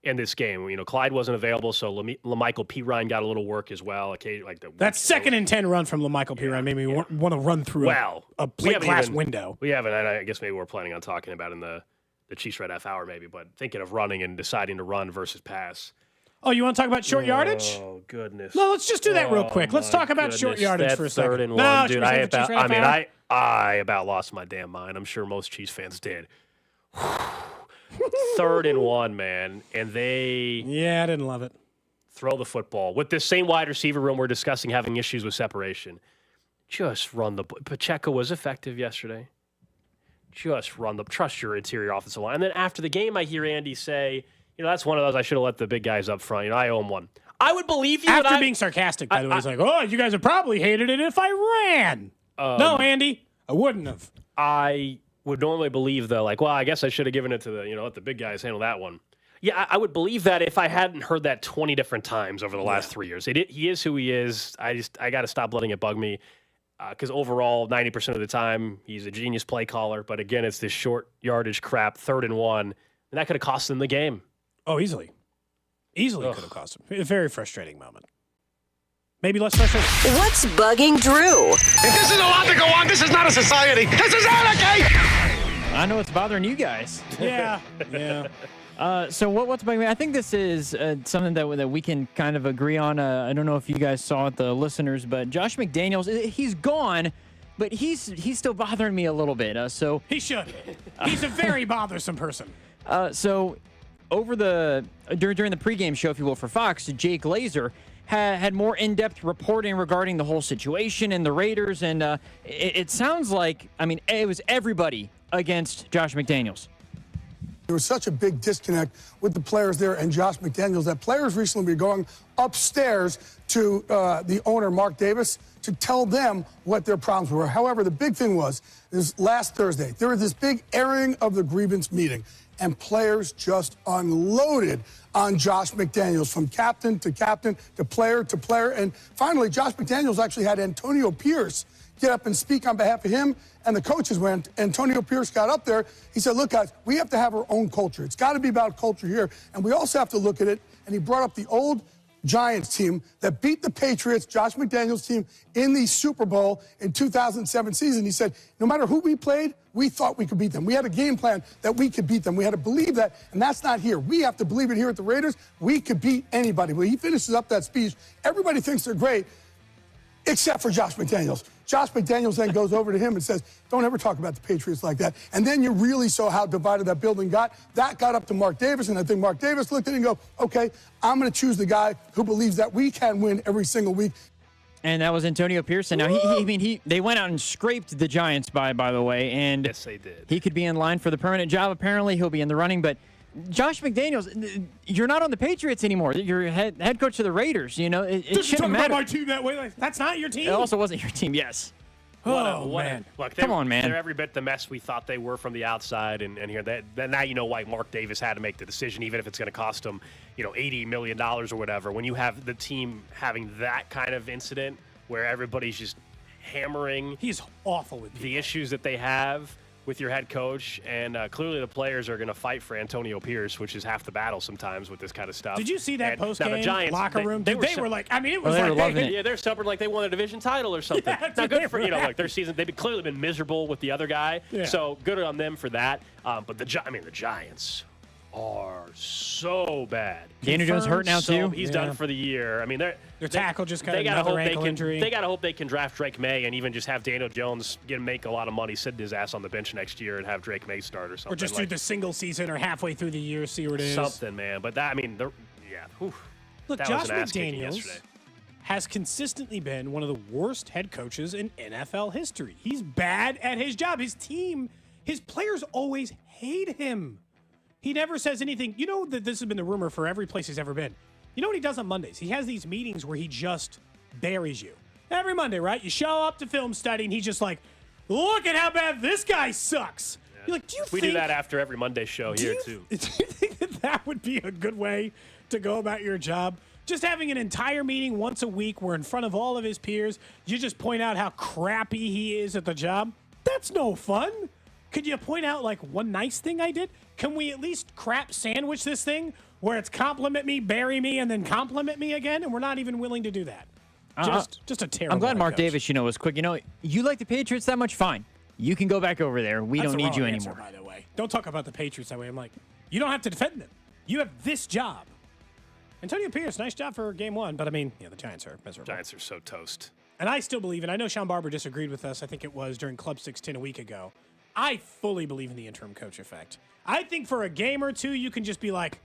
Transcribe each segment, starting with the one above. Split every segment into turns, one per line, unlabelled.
in this game. Clyde wasn't available, so LaMichael Pirine got a little work as well. Okay,
that 2nd and 10 run from LaMichael Pirine made me want to run through a plate glass window.
We haven't, and I guess maybe we're planning on talking about in the Chiefs Red Half Hour maybe, but thinking of running and deciding to run versus pass.
Oh, you want to talk about short yardage?
Oh, goodness.
No, let's just do that real quick. Let's talk about short yardage for a second.
3rd and 1, dude. I about lost my damn mind. I'm sure most Chiefs fans did. 3rd and 1, man. And they...
Yeah, I didn't love it.
Throw the football. With this same wide receiver room we're discussing having issues with separation. Just run the... Pacheco was effective yesterday. Just run the... Trust your interior offensive line. And then after the game, I hear Andy say... that's one of those I should have let the big guys up front. I owe him one. I would believe you.
After being sarcastic, by the way, he's like, oh, you guys have probably hated it if I ran. No, Andy, I wouldn't have.
I would normally believe, though, I guess I should have given it to let the big guys handle that one. Yeah, I would believe that if I hadn't heard that 20 different times over the last 3 years. He is who he is. I got to stop letting it bug me because overall, 90% of the time, he's a genius play caller. But again, it's this short yardage crap, 3rd and 1, and that could have cost them the game.
Oh, easily. Easily could have cost him. A very frustrating moment. Maybe less frustrating.
What's bugging Drew?
If this is allowed to go on, this is not a society. This is anarchy!
I know it's bothering you guys.
Yeah.
So what's bugging me? I think this is something that we can kind of agree on. I don't know if you guys saw it, the listeners, but Josh McDaniels, he's gone, but he's still bothering me a little bit. So
he should. He's a very bothersome person.
So over during the pregame show, if you will, for Fox, Jake Glazer had more in-depth reporting regarding the whole situation and the Raiders, and it sounds like, it was everybody against Josh McDaniels.
There was such a big disconnect with the players there and Josh McDaniels that players recently were going upstairs to the owner, Mark Davis, to tell them what their problems were. However, the big thing was this last Thursday, there was this big airing of the grievance meeting, and players just unloaded on Josh McDaniels, from captain to player to player. And finally, Josh McDaniels actually had Antonio Pierce get up and speak on behalf of him and the coaches. When Antonio Pierce got up there, he said, look, guys, we have to have our own culture. It's got to be about culture here. And we also have to look at it. And he brought up the old Giants team that beat the Patriots, Josh McDaniels' team, in the Super Bowl in 2007 season. He said, no matter who we played, we thought we could beat them. We had a game plan that we could beat them. We had to believe that, and that's not here. We have to believe it here at the Raiders. We could beat anybody. When he finishes up that speech, everybody thinks they're great, except for Josh McDaniels. Josh McDaniels then goes over to him and says, don't ever talk about the Patriots like that. And then you really saw how divided that building got. That got up to Mark Davis, and I think Mark Davis looked at it and go, okay, I'm going to choose the guy who believes that we can win every single week.
And that was Antonio Pearson. Now, they went out and scraped the Giants by the way, and
yes, they did.
He could be in line for the permanent job. Apparently, he'll be in the running, but Josh McDaniels, you're not on the Patriots anymore. You're head coach of the Raiders. It shouldn't matter.
About my team that way. That's not your team.
It also wasn't your team. Yes.
Man.
Look,
come on, man.
They're every bit the mess we thought they were from the outside, and here that now you know why Mark Davis had to make the decision, even if it's going to cost him, $80 million or whatever. When you have the team having that kind of incident where everybody's just hammering,
he's awful with
the issues that they have with your head coach, and clearly the players are going to fight for Antonio Pierce, which is half the battle sometimes with this kind of stuff.
Did you see that post-game
Giants,
locker room? They were like, it was
they're stubborn like they won a division title or something.
Yeah,
now, good for their season. They've clearly been miserable with the other guy, so good on them for that. But the Giants are so bad.
Daniel Jones hurt now too.
He's done for the year.
Their tackle just got another ankle injury.
They got to hope they can draft Drake May and even just have Daniel Jones make a lot of money, sitting his ass on the bench next year, and have Drake May start or something.
Or just do the single season or halfway through the year, see what it is.
Something, man. But that,
Look, Josh McDaniels has consistently been one of the worst head coaches in NFL history. He's bad at his job. His team, his players always hate him. He never says anything. You know that this has been the rumor for every place he's ever been. You know what he does on Mondays? He has these meetings where he just buries you. Every Monday, right? You show up to film study, and he's just like, look at how bad this guy sucks. Yeah. You're like,
we do that after every Monday show here, too.
Do you think that would be a good way to go about your job? Just having an entire meeting once a week where in front of all of his peers, you just point out how crappy he is at the job? That's no fun. Could you point out like one nice thing I did? Can we at least crap sandwich this thing where it's compliment me, bury me, and then compliment me again? And we're not even willing to do that. Just a terrible.
I'm glad Mark
coach.
Davis, was quick. You like the Patriots that much? Fine. You can go back over there. We
That's
don't
the
need you
wrong answer,
anymore.
by the way. Don't talk about the Patriots that way. I'm like, you don't have to defend them. You have this job. Antonio Pierce, nice job for game one. But, the Giants are miserable.
Giants are so toast.
And I still believe, and I know Sean Barber disagreed with us, I think it was during Club 610 a week ago. I fully believe in the interim coach effect. I think for a game or two, you can just be like,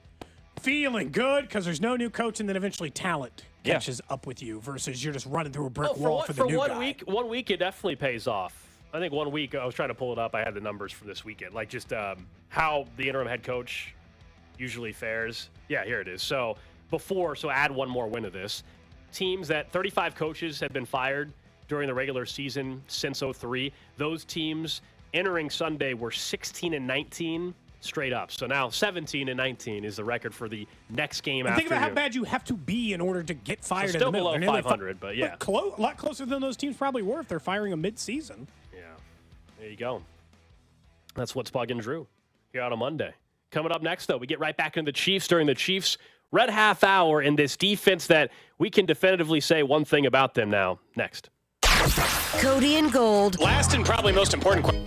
feeling good because there's no new coach, and then eventually talent catches up with you versus you're just running through a brick wall for the new guy.
One week, it definitely pays off. I think 1 week, I was trying to pull it up. I had the numbers for this weekend, like just how the interim head coach usually fares. Yeah, here it is. So add one more win to this. Teams that 35 coaches have been fired during the regular season since 2003. Those teams entering Sunday were 16-19 straight up. So now 17-19 is the record for the next game after.
Think about how bad you have to be in order to get fired.
So still
in the middle.
below 500, but yeah,
a lot closer than those teams probably were if they're firing a mid-season.
Yeah, there you go. That's what's Bug and Drew here on a Monday. Coming up next, though, we get right back into the Chiefs during the Chiefs' red half hour in this defense that we can definitively say one thing about them now. Next.
Cody and Gold.
Last and probably most important question.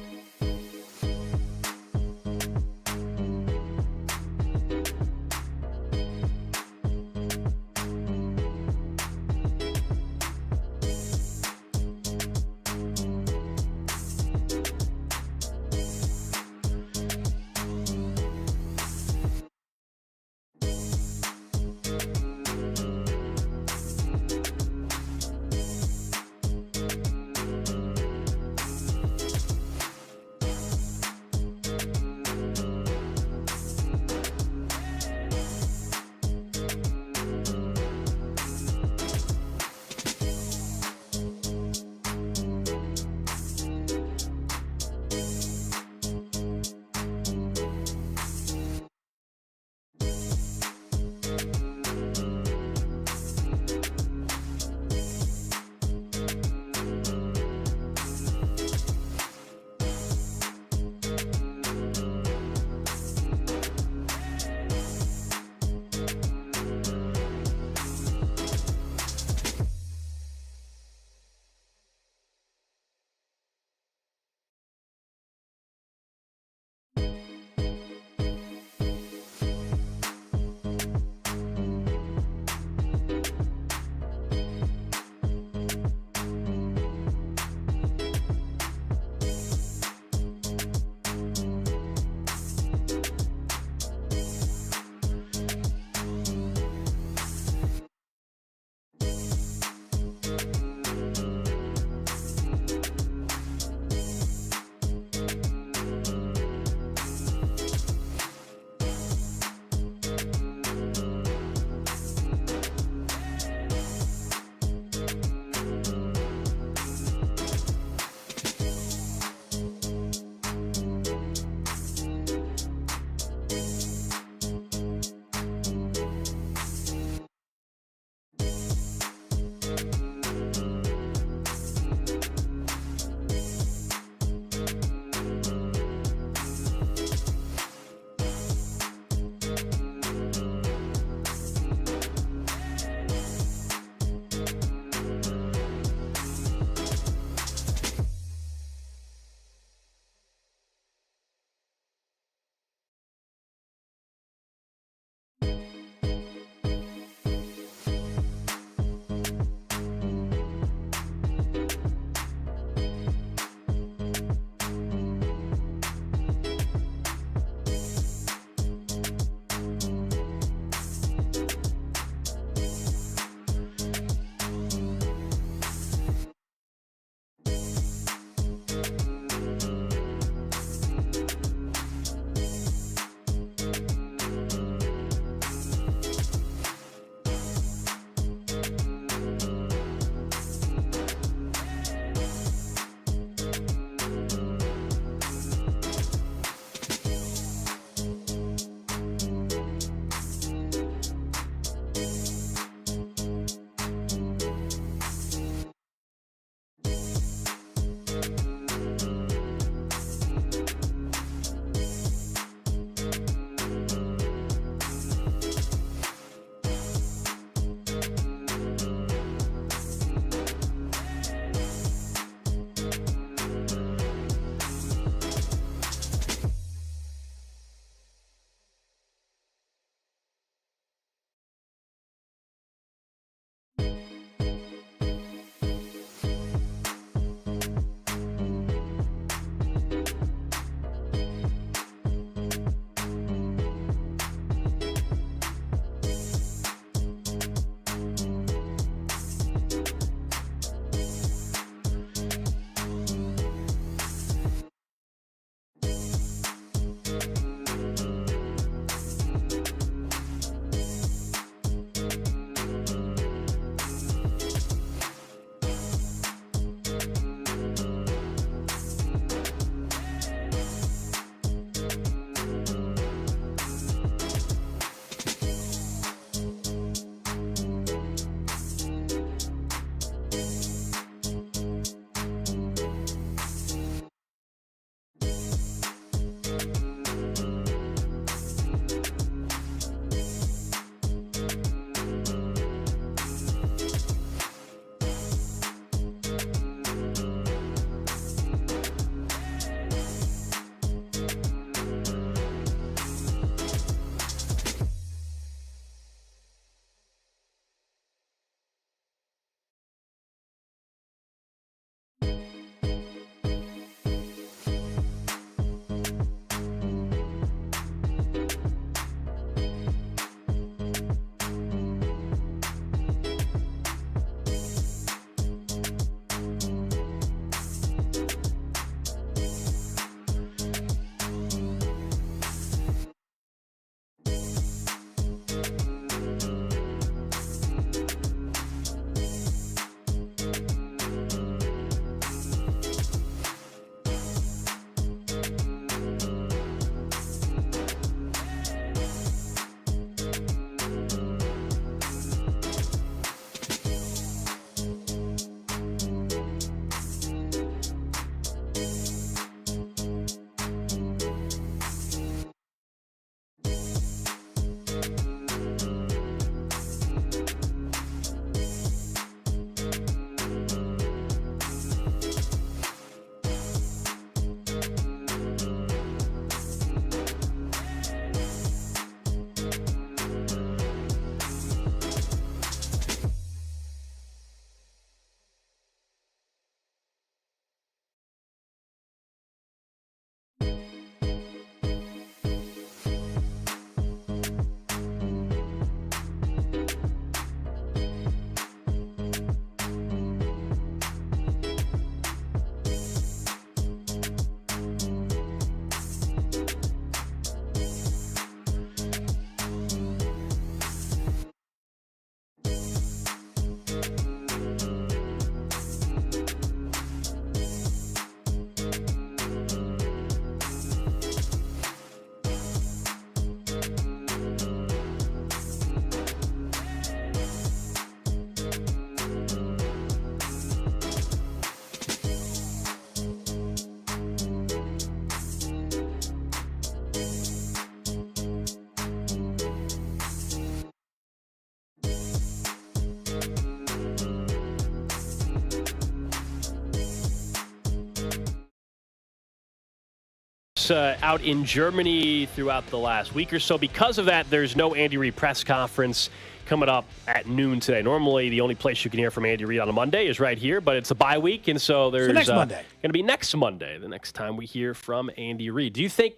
sports out in Germany throughout the last week or so. Because of that, there's no Andy Reid press conference coming up at noon today. Normally, the only place you can hear from Andy Reid on a Monday is right here, but it's a bye week, and so there's
next Monday.
Going to be next Monday, the next time we hear from Andy Reid. Do you think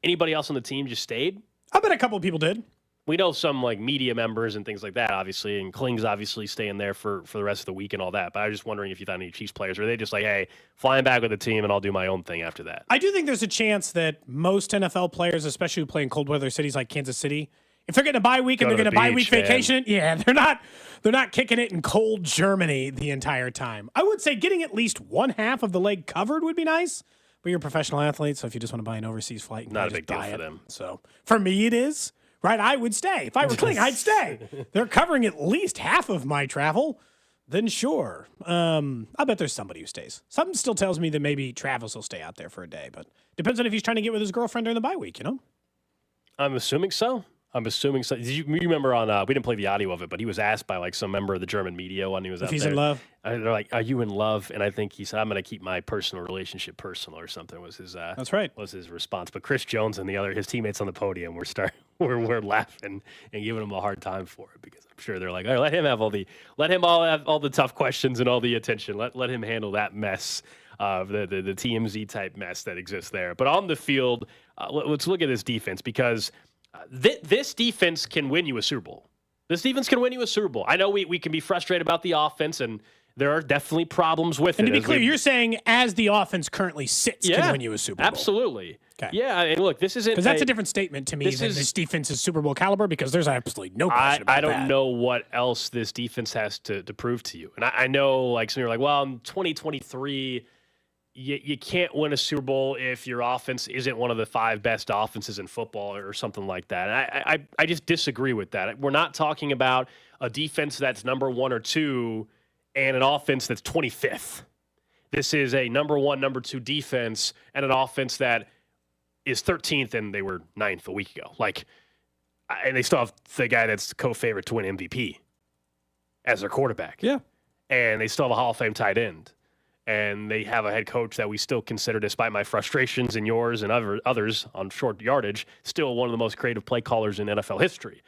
anybody else on the team just stayed?
I bet a couple of people did.
We know some like media members and things like that, obviously, and Kling's obviously staying there for the rest of the week and all that. But I was just wondering if you thought any Chiefs players, or are they just like, hey, flying back with the team and I'll do my own thing after that?
I do think there's a chance that most NFL players, especially who play in cold weather cities like Kansas City, if they're getting a bye week and they're getting a bye week vacation, they're not kicking it in cold Germany the entire time. I would say getting at least one half of the leg covered would be nice. But you're a professional athlete, so if you just want to buy an overseas flight,
not a big deal for them.
So for me, it is. Right, I would stay. If I were Kling, I'd stay. They're covering at least half of my travel. Then sure. I bet there's somebody who stays. Something still tells me that maybe Travis will stay out there for a day, but depends on if he's trying to get with his girlfriend during the bye week,
I'm assuming so. Did you remember on, we didn't play the audio of it, but he was asked by like some member of the German media when he was out there.
If he's in love?
And they're like, are you in love? And I think he said, I'm going to keep my personal relationship personal or something was his
That's right.
Was his response. But Chris Jones and his teammates on the podium we're laughing and giving him a hard time for it because I'm sure they're like, all right, let him have all the tough questions and all the attention. Let him handle that mess. The TMZ type mess that exists there. But on the field, let's look at this defense because this defense can win you a Super Bowl. This defense can win you a Super Bowl. I know we can be frustrated about the offense, and there are definitely problems with it.
And to be clear, you're saying as the offense currently sits can win you a Super Bowl.
Absolutely.
Okay.
Yeah, and look, this isn't...
Because that's a different statement to me than this defense is Super Bowl caliber, because there's absolutely no question about that.
I don't know what else this defense has to prove to you. And I know, like, some people are like, well, in 2023... You can't win a Super Bowl if your offense isn't one of the 5 best offenses in football or something like that. And I just disagree with that. We're not talking about a defense that's number 1 or 2 and an offense that's 25th. This is a number 1, number 2 defense and an offense that is 13th and they were 9th a week ago. And they still have the guy that's co-favorite to win MVP as their quarterback.
Yeah.
And they still have a Hall of Fame tight end. And they have a head coach that we still consider, despite my frustrations and yours and others on short yardage, still one of the most creative play callers in NFL history.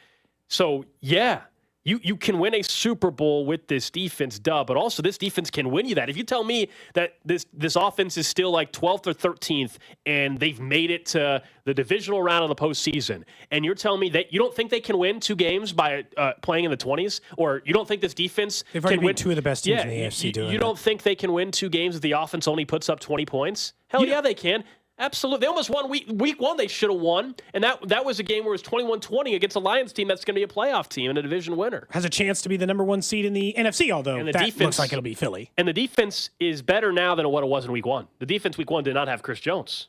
So, yeah, you can win a Super Bowl with this defense, but also this defense can win you that. If you tell me that this offense is still like 12th or 13th and they've made it to the divisional round of the postseason, and you're telling me that you don't think they can win 2 games by playing in the 20s, or you don't think this defense
They've already
can win
2 of the best teams in the AFC doing
You don't think they can win 2 games if the offense only puts up 20 points? Hell yeah, they can. Absolutely. They almost won week 1. They should have won. And that was a game where it was 21-20 against a Lions team that's going to be a playoff team and a division winner.
Has a chance to be the number 1 seed in the NFC, although that defense, looks like it'll be Philly.
And the defense is better now than what it was in week 1. The defense week 1 did not have Chris Jones.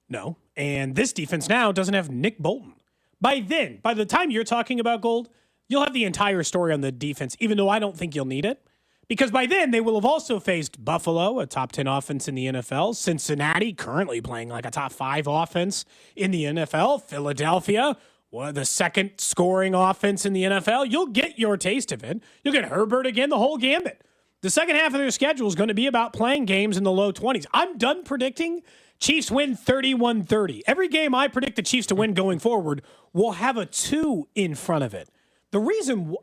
No. And this defense now doesn't have Nick Bolton. By the time you're talking about Gold, you'll have the entire story on the defense, even though I don't think you'll need it. Because by then, they will have also faced Buffalo, a top 10 offense in the NFL, Cincinnati, currently playing like a top 5 offense in the NFL, Philadelphia, the second scoring offense in the NFL. You'll get your taste of it. You'll get Herbert again, the whole gambit. The second half of their schedule is going to be about playing games in the low 20s. I'm done predicting Chiefs win 31-30. Every game I predict the Chiefs to win going forward will have a 2 in front of it. The reason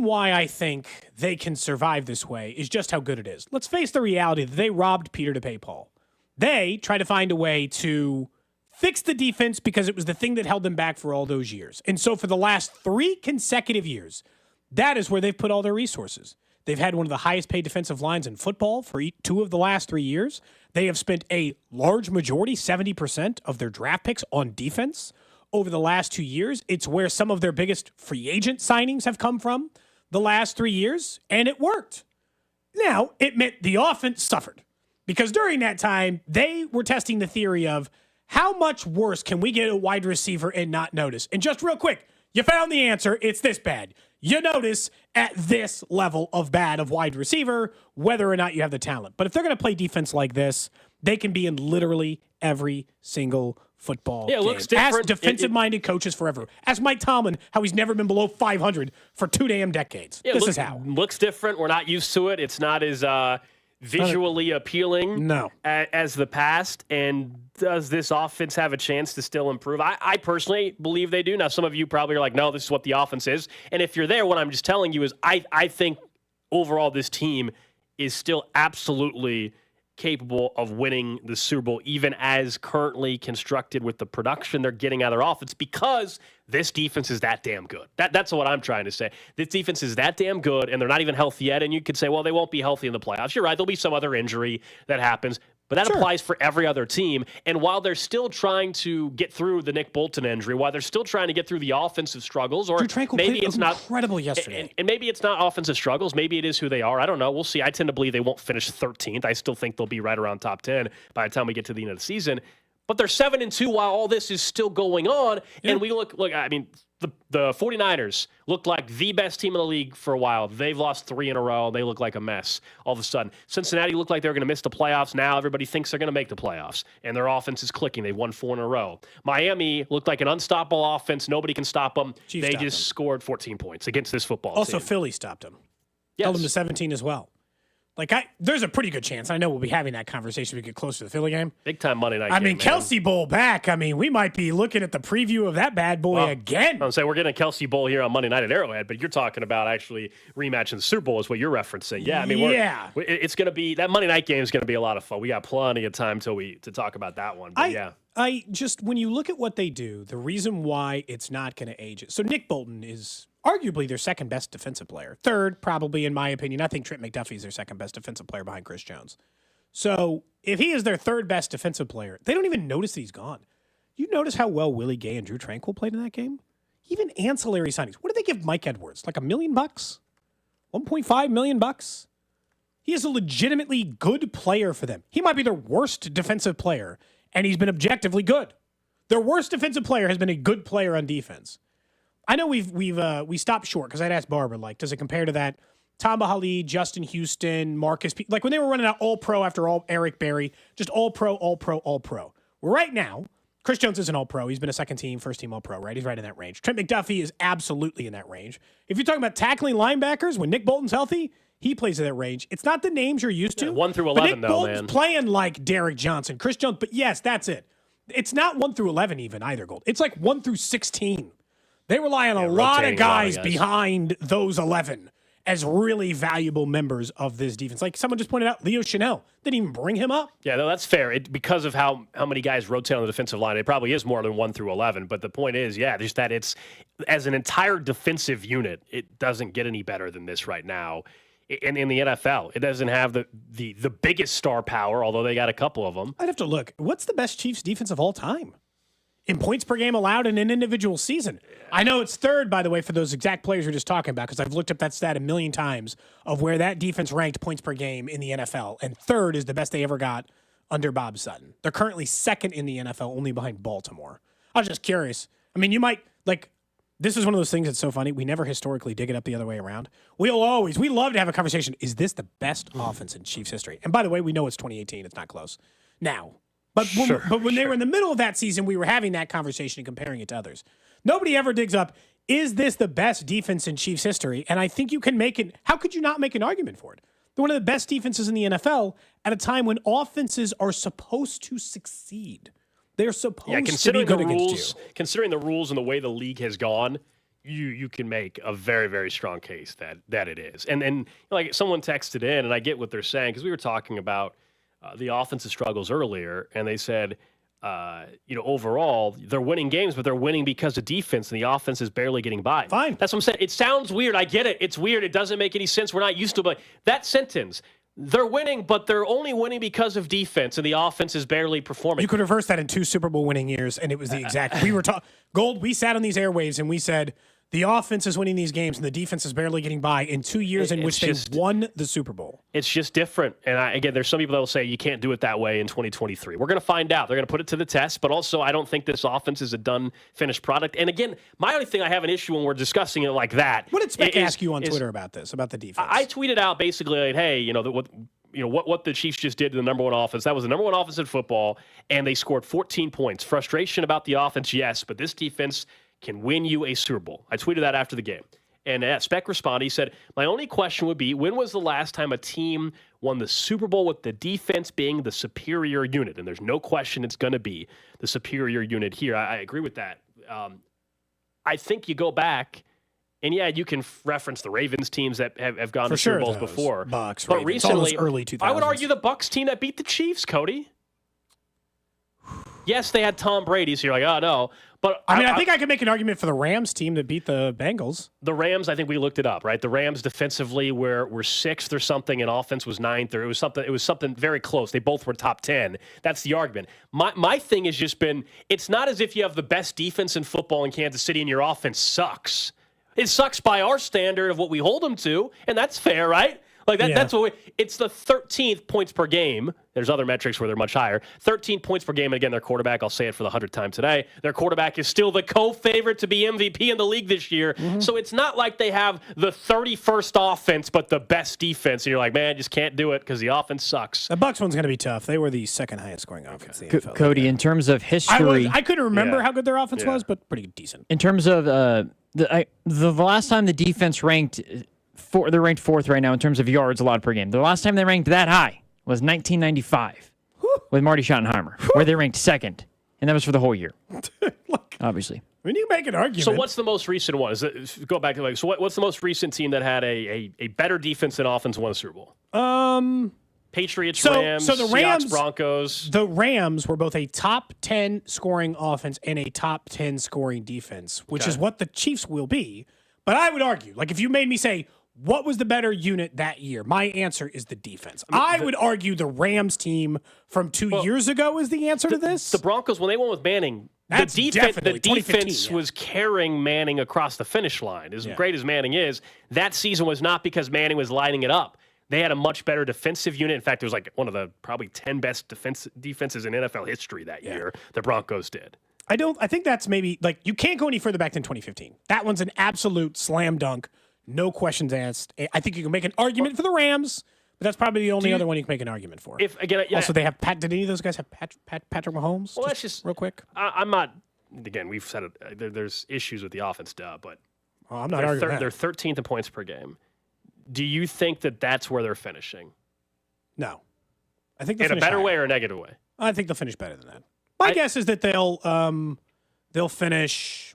why I think they can survive this way is just how good it is. Let's face the reality that they robbed Peter to pay Paul. They tried to find a way to fix the defense because it was the thing that held them back for all those years. And so for the last 3 consecutive years, that is where they've put all their resources. They've had one of the highest paid defensive lines in football for 2 of the last 3 years. They have spent a large majority, 70% of their draft picks on defense. Over the last 2 years, it's where some of their biggest free agent signings have come from the last 3 years, and it worked. Now, it meant the offense suffered because during that time, they were testing the theory of how much worse can we get a wide receiver and not notice? And just real quick, you found the answer. It's this bad. You notice at this level of bad of wide receiver, whether or not you have the talent. But if they're going to play defense like this, they can be in literally every single football game.
It looks different.
Ask defensive-minded coaches forever. Ask Mike Tomlin how he's never been below 500 for 2 damn decades. This is how.
Looks different. We're not used to it. It's not as visually appealing
No.
as the past? And does this offense have a chance to still improve? I personally believe they do. Now, some of you probably are like, no, this is what the offense is. And if you're there, what I'm just telling you is I think overall this team is still absolutely capable of winning the Super Bowl, even as currently constructed with the production they're getting out of their offense, because this defense is that damn good. That's what I'm trying to say. This defense is that damn good, and they're not even healthy yet. And you could say, well, they won't be healthy in the playoffs. You're right. There'll be some other injury that happens. But that applies for every other team. And while they're still trying to get through the Nick Bolton injury, while they're still trying to get through the offensive struggles, or maybe it's not
incredible yesterday.
And maybe it's not offensive struggles. Maybe it is who they are. I don't know. We'll see. I tend to believe they won't finish 13th. I still think they'll be right around top 10 by the time we get to the end of the season. But they're 7-2 while all this is still going on. Yeah. And we look, I mean, the 49ers looked like the best team in the league for a while. They've lost 3 in a row. They look like a mess all of a sudden. Cincinnati looked like they were going to miss the playoffs. Now everybody thinks they're going to make the playoffs, and their offense is clicking. They've won 4 in a row. Miami looked like an unstoppable offense. Nobody can stop them. They just scored 14 points against this football team.
Also, Philly stopped them. Yes. Held them to 17 as well. There's a pretty good chance. I know we'll be having that conversation when we get closer to the Philly game.
Big time Monday night game.
I mean, Kelsey Bowl back. I mean, we might be looking at the preview of that bad boy again.
I'm saying we're getting a Kelsey Bowl here on Monday night at Arrowhead, but you're talking about actually rematching the Super Bowl is what you're referencing. Yeah, I mean, it's going to be that Monday night game is going to be a lot of fun. We got plenty of time to talk about that one. But
I just, when you look at what they do, the reason why it's not going to age it. So Nick Bolton is arguably their second best defensive player. Third, probably, in my opinion. I think Trent McDuffie is their second best defensive player behind Chris Jones. So if he is their third best defensive player, they don't even notice that he's gone. You notice how well Willie Gay and Drew Tranquill played in that game? Even ancillary signings. What did they give Mike Edwards? Like $1 million? $1.5 million? He is a legitimately good player for them. He might be their worst defensive player, and he's been objectively good. Their worst defensive player has been a good player on defense. I know we stopped short because I'd asked Barbara, does it compare to that Tamba Hali, Justin Houston, Marcus P. When they were running out all pro after all Eric Berry, just all pro, all pro, all pro. Right now, Chris Jones is an all pro. He's been a second team, first team all pro, right? He's right in that range. Trent McDuffie is absolutely in that range. If you're talking about tackling linebackers, when Nick Bolton's healthy, he plays in that range. It's not the names you're used to.
1 through 11,
Nick Bolton's playing like Derek Johnson, Chris Jones, but yes, that's it. It's not 1 through 11 even either, Gold. It's like 1 through 16. They rely on a lot of guys behind those 11 as really valuable members of this defense. Like someone just pointed out, Leo Chanel didn't even bring him up.
Yeah, no, that's fair. Because of how many guys rotate on the defensive line, it probably is more than 1 through 11. But the point is, just that it's as an entire defensive unit, it doesn't get any better than this right now. In the NFL, it doesn't have the biggest star power, although they got a couple of them.
I'd have to look. What's the best Chiefs defense of all time? In points per game allowed in an individual season. I know it's third, by the way, for those exact players you're just talking about, because I've looked up that stat a million times of where that defense ranked points per game in the NFL. And third is the best they ever got under Bob Sutton. They're currently second in the NFL, only behind Baltimore. I was just curious. I mean, you might, this is one of those things that's so funny. We never historically dig it up the other way around. We love to have a conversation. Is this the best offense in Chiefs history? And by the way, we know it's 2018. It's not close. Now, But when they were in the middle of that season, we were having that conversation and comparing it to others. Nobody ever digs up, is this the best defense in Chiefs history? And I think you can make it. How could you not make an argument for it? They're one of the best defenses in the NFL at a time when offenses are supposed to succeed. They're supposed to be good against you.
Considering the rules and the way the league has gone, you can make a very, very strong case that it is. And someone texted in, and I get what they're saying, because we were talking about the offensive struggles earlier, and they said, overall, they're winning games, but they're winning because of defense, and the offense is barely getting by.
Fine.
That's what I'm saying. It sounds weird. I get it. It's weird. It doesn't make any sense. We're not used to it. But that sentence, they're winning, but they're only winning because of defense, and the offense is barely performing.
You could reverse that in 2 Super Bowl winning years, and it was the exact. Gold, we sat on these airwaves, and we said, the offense is winning these games, and the defense is barely getting by in 2 years in which they won the Super Bowl.
It's just different. And again, there's some people that will say you can't do it that way in 2023. We're going to find out. They're going to put it to the test. But also, I don't think this offense is a done, finished product. And again, my only thing I have an issue when we're discussing it like that.
What did Speck ask you on Twitter about this, about the defense?
I tweeted out basically, hey, what the Chiefs just did to the number one offense. That was the number one offense in football, and they scored 14 points. Frustration about the offense, yes, but this defense can win you a Super Bowl. I tweeted that after the game. And Speck responded. He said, "My only question would be, when was the last time a team won the Super Bowl with the defense being the superior unit?" And there's no question it's going to be the superior unit here. I agree with that. I think you go back, and yeah, you can reference the Ravens teams that have gone to Super Bowls before.
Bucks,
but
Ravens,
recently,
early 2000s.
I would argue the Bucks team that beat the Chiefs, Cody. Yes, they had Tom Brady, so you're like, oh, no. But
I think I could make an argument for the Rams team that beat the Bengals.
The Rams, I think we looked it up, right? The Rams defensively were 6th or something, and offense was 9th, or it was something very close. They both were top 10. That's the argument. My thing has just been, it's not as if you have the best defense in football in Kansas City and your offense sucks. It sucks by our standard of what we hold them to, and that's fair, right? Like that's what it's the 13th points per game. There's other metrics where they're much higher. 13 points per game. And again, their quarterback, I'll say it for the 100th time today, their quarterback is still the co-favorite to be MVP in the league this year. Mm-hmm. So it's not like they have the 31st offense, but the best defense. And you're like, man, just can't do it because the offense sucks.
The Bucs one's going to be tough. They were the second highest scoring offense in the NFL.
Cody, in terms of history.
I couldn't remember how good their offense was, but pretty decent.
In terms of the last time the defense ranked... they're ranked 4th right now in terms of yards allowed per game. The last time they ranked that high was 1995 with Marty Schottenheimer, where they ranked 2nd, and that was for the whole year. Obviously.
I mean, you make an argument.
So what's the most recent one? Go back to what's the most recent team that had a better defense than offense and won a Super Bowl? Patriots, Rams,
the Rams,
Seahawks, Broncos.
The Rams were both a top 10 scoring offense and a top 10 scoring defense, which is what the Chiefs will be. But I would argue, like if you made me say, what was the better unit that year? My answer is the defense. I would argue the Rams team from 2 years ago is the answer to this.
The Broncos, when they went with Manning,
the
defense was carrying Manning across the finish line. As great as Manning is, that season was not because Manning was lighting it up. They had a much better defensive unit. In fact, it was like one of the probably 10 best defenses in NFL history that year, the Broncos did.
I think that's maybe, like, you can't go any further back than 2015. That one's an absolute slam dunk. No questions asked. I think you can make an argument for the Rams, but that's probably the only other one you can make an argument for. Also, they have did any of those guys have Patrick Mahomes?
Well, that's just
real quick.
I'm not. Again, we've said it. There's issues with the offense, but
I'm not arguing that.
They're 13th in points per game. Do you think that that's where they're finishing?
No, I think they'll
in a better way or a negative way.
I think they'll finish better than that. My guess is that they'll finish.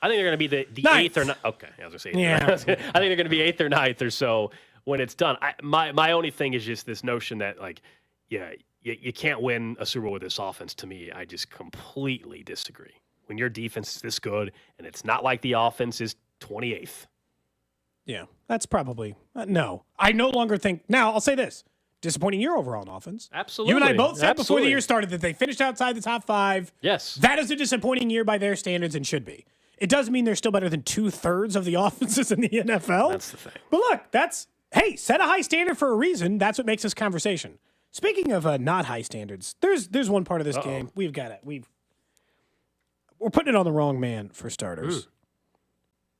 I think they're going to be the 8th or 9th. Okay, I was going to say 8th.
Yeah.
I think they're going to be 8th or 9th or so when it's done. My only thing is just this notion that, like, you can't win a Super Bowl with this offense. To me, I just completely disagree. When your defense is this good and it's not like the offense is 28th.
Yeah, that's probably no. I no longer think. Now, I'll say this. Disappointing year overall in offense.
Absolutely.
You and I both said before the year started that they finished outside the top 5.
Yes.
That is a disappointing year by their standards and should be. It does mean they're still better than 2/3 of the offenses in the NFL.
That's the thing.
But look, set a high standard for a reason. That's what makes this conversation. Speaking of not high standards, there's one part of this game we've got it. We're putting it on the wrong man for starters.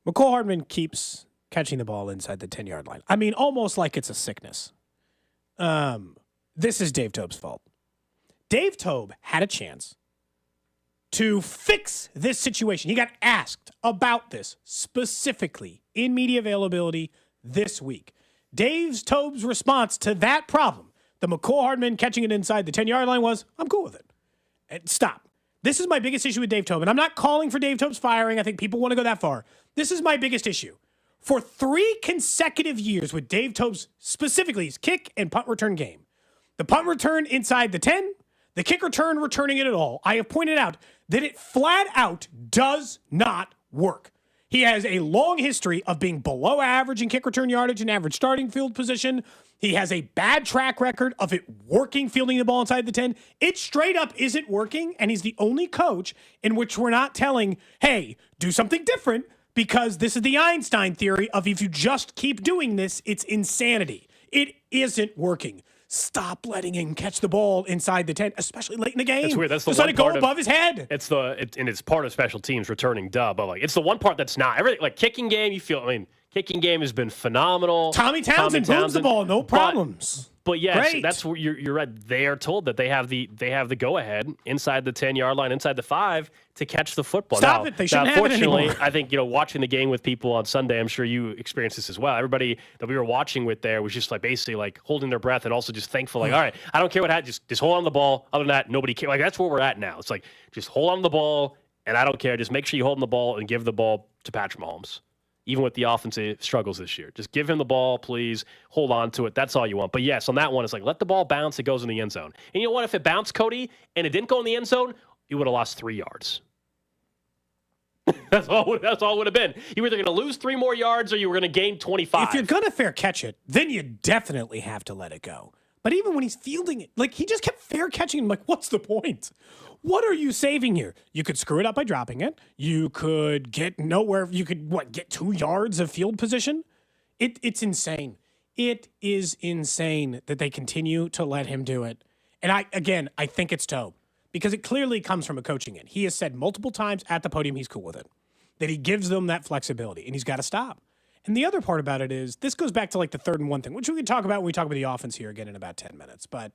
McCole Hardman keeps catching the ball inside the 10-yard line. I mean, almost like it's a sickness. This is Dave Toub's fault. Dave Toub had a chance to fix this situation. He got asked about this specifically in media availability this week. Dave Toub's response to that problem, the McCole Hardman catching it inside the 10-yard line, was, I'm cool with it. And stop. This is my biggest issue with Dave Toub, and I'm not calling for Dave Toub's firing. I think people want to go that far. This is my biggest issue. For 3 consecutive years with Dave Toub's, specifically his kick and punt return game, the punt return inside the 10, the kick return returning it at all, I have pointed out that it flat out does not work. He has a long history of being below average in kick return yardage and average starting field position. He has a bad track record of it working, fielding the ball inside the 10. It straight up isn't working, and he's the only coach in which we're not telling, hey, do something different, because this is the Einstein theory of if you just keep doing this, it's insanity. It isn't working. Stop letting him catch the ball inside the 10, especially late in the game.
It's weird. That's the
just
one
let it go
part
above his head.
It's and it's part of special teams returning but like it's the one part that's not everything. Like kicking game, you feel. I mean, Kicking game has been phenomenal.
Tommy Townsend moves the ball, no problems.
But yes,
Great.
that's where you're right. They are told that they have the go ahead inside the 10-yard line, inside the 5 to catch the football.
Stop it! They shouldn't have it anymore.
Unfortunately, I think watching the game with people on Sunday, I'm sure you experienced this as well. Everybody that we were watching with there was just basically holding their breath and also just thankful. All right, I don't care what happens, just hold on to the ball. Other than that, nobody cares. That's where we're at now. It's just hold on to the ball, and I don't care. Just make sure you hold on the ball and give the ball to Patrick Mahomes. Even with the offensive struggles this year. Just give him the ball, please. Hold on to it. That's all you want. But yes, on that one, it's let the ball bounce. It goes in the end zone. And you know what? If it bounced, Cody, and it didn't go in the end zone, you would have lost 3 yards. That's all it would have been. You were either going to lose 3 more yards or you were going to gain 25.
If you're going to fair catch it, then you definitely have to let it go. But even when he's fielding it, he just kept fair catching him. What's the point? What are you saving here? You could screw it up by dropping it. You could get nowhere. You could, get 2 yards of field position? It's insane. It is insane that they continue to let him do it. And I think it's Tobe. Because it clearly comes from a coaching end. He has said multiple times at the podium he's cool with it. That he gives them that flexibility. And he's got to stop. And the other part about it is, this goes back to the 3rd and 1 thing, which we can talk about when we talk about the offense here again in about 10 minutes. But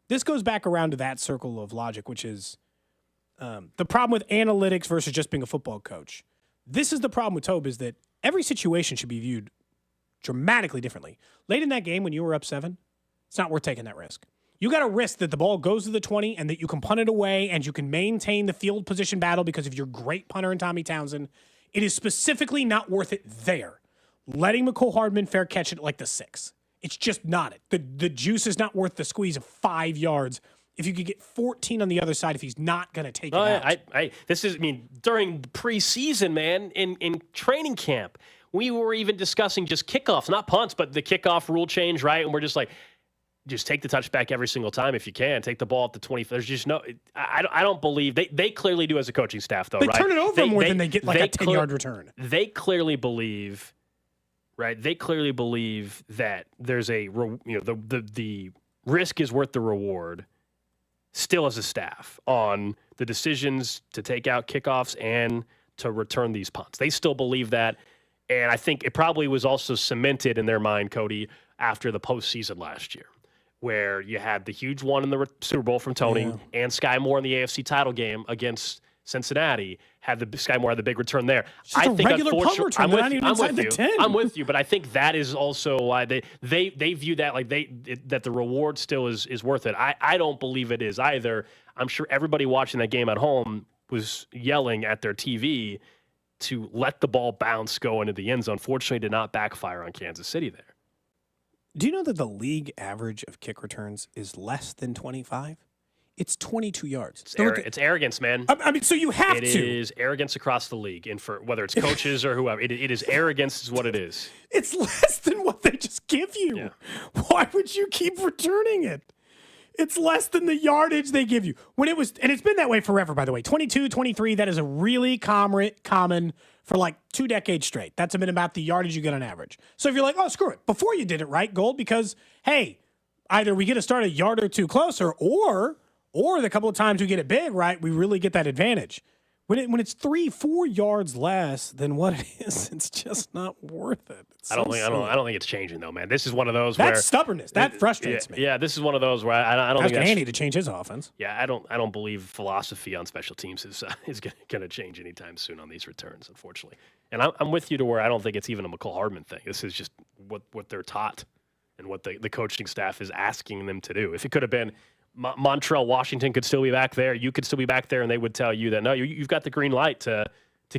this goes back around to that circle of logic, which is the problem with analytics versus just being a football coach. This is the problem with Tobe, is that every situation should be viewed dramatically differently. Late in that game when you were up 7, it's not worth taking that risk. You got to risk that the ball goes to the 20 and that you can punt it away and you can maintain the field position battle because of your great punter in Tommy Townsend. It is specifically not worth it there. Letting McCole Hardman fair catch it the 6. It's just not it. The juice is not worth the squeeze of 5 yards if you could get 14 on the other side if he's not going to take it out.
During preseason, man, in training camp, we were even discussing just kickoffs, not punts, but the kickoff rule change, right? And we're just just take the touchback every single time if you can. Take the ball at the 20. There's just no – I don't believe – they clearly do as a coaching staff, though,
they
right?
They turn it over more than they get a 10-yard return.
They clearly believe – right? They clearly believe that there's the risk is worth the reward still as a staff on the decisions to take out kickoffs and to return these punts. They still believe that. And I think it probably was also cemented in their mind, Cody, after the postseason last year, where you had the huge one in the Super Bowl from Tony and Sky Moore in the AFC title game against Cincinnati. Sky Moore had the big return there.
I think unfortunately,
I'm with you, but I think that is also why they view that that the reward still is worth it. I don't believe it is either. I'm sure everybody watching that game at home was yelling at their TV to let the ball bounce go into the end zone. Fortunately, did not backfire on Kansas City there.
Do you know that the league average of kick returns is less than 25? It's 22 yards.
It's arrogance, man.
So you have to.
It is arrogance across the league, and for whether it's coaches or whoever, it is arrogance is what it is.
It's less than what they just give you. Yeah. Why would you keep returning it? It's less than the yardage they give you. And it's been that way forever, by the way. 22, 23, that is a really common for 2 decades straight. That's been about the yardage you get on average. So if you're screw it. Before you did it right, Gold, because, hey, either we get to start a yard or 2 closer, or the couple of times we get it big, right, we really get that advantage. When it's 3-4 yards less than what it is, it's just not worth it. I
don't think it's changing though, man. This is one of those
that's stubbornness. That frustrates me.
Yeah, this is one of those where I don't think
Andy to change his offense.
Yeah, I don't believe philosophy on special teams is going to change anytime soon on these returns, unfortunately. And I'm with you to where I don't think it's even a McCole Hardman thing. This is just what they're taught and what the coaching staff is asking them to do. If it could have been Montreal, Washington could still be back there. You could still be back there, and they would tell you that, no, you've got the green light to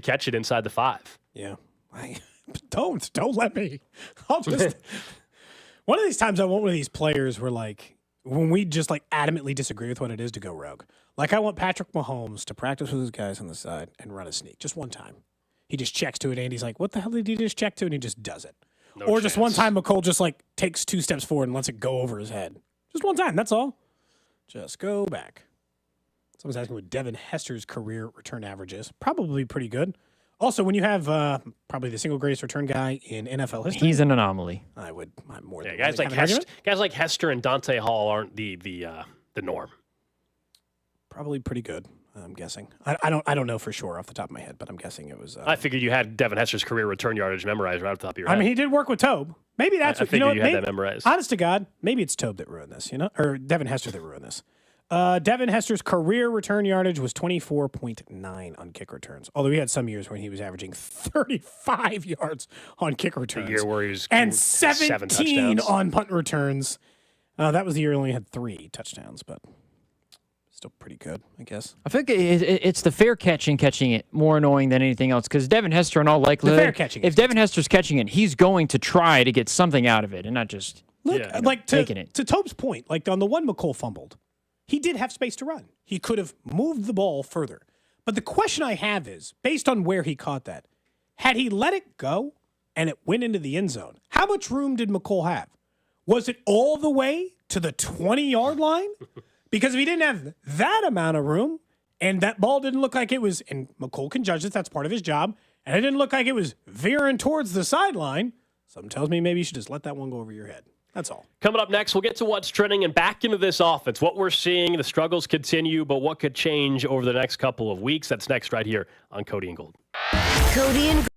catch it inside the 5.
Yeah. Don't let me. I'll just – one of these times I want one of these players where, when we just, adamantly disagree with what it is to go rogue. I want Patrick Mahomes to practice with his guys on the side and run a sneak just one time. He just checks to it, and he's like, what the hell did he just check to? And he just does it. No or chance. Just one time McCole just, takes 2 steps forward and lets it go over his head. Just one time, that's all. Just go back. Someone's asking what Devin Hester's career return average is. Probably pretty good. Also, when you have probably the single greatest return guy in NFL history,
he's an anomaly.
I'm more than
guys like Hester and Dante Hall aren't the norm.
Probably pretty good. I'm guessing. I don't know for sure off the top of my head, but I'm guessing it was.
I figured you had Devin Hester's career return yardage memorized right off the top of your head.
I mean, he did work with Tobe. Maybe that's
I
what you know.
figured you had
Maybe,
that memorized.
honest to God, maybe it's Tobe that ruined this. Or Devin Hester that ruined this. Devin Hester's career return yardage was 24.9 on kick returns. Although he had some years when he was averaging 35 yards on kick returns.
The year where he was
and
7
17
touchdowns.
on punt returns. That was the year he only had 3 touchdowns, but still pretty good, I guess.
I think it's the fair catching it more annoying than anything else because Devin Hester, in all likelihood,
fair catching
if Devin Hester's catching it, he's going to try to get something out of it and not just taking it.
To Tobe's point, like on the one McCole fumbled, he did have space to run. He could have moved the ball further. But the question I have is, based on where he caught that, had he let it go and it went into the end zone, how much room did McCole have? Was it all the way to the 20-yard line? Because if he didn't have that amount of room and that ball didn't look like it was, and McCole can judge this, that's part of his job, and it didn't look like it was veering towards the sideline, something tells me maybe you should just let that one go over your head. That's all.
Coming up next, we'll get to what's trending and back into this offense. What we're seeing, the struggles continue, but what could change over the next couple of weeks? That's next right here on Cody and Gold.
Cody and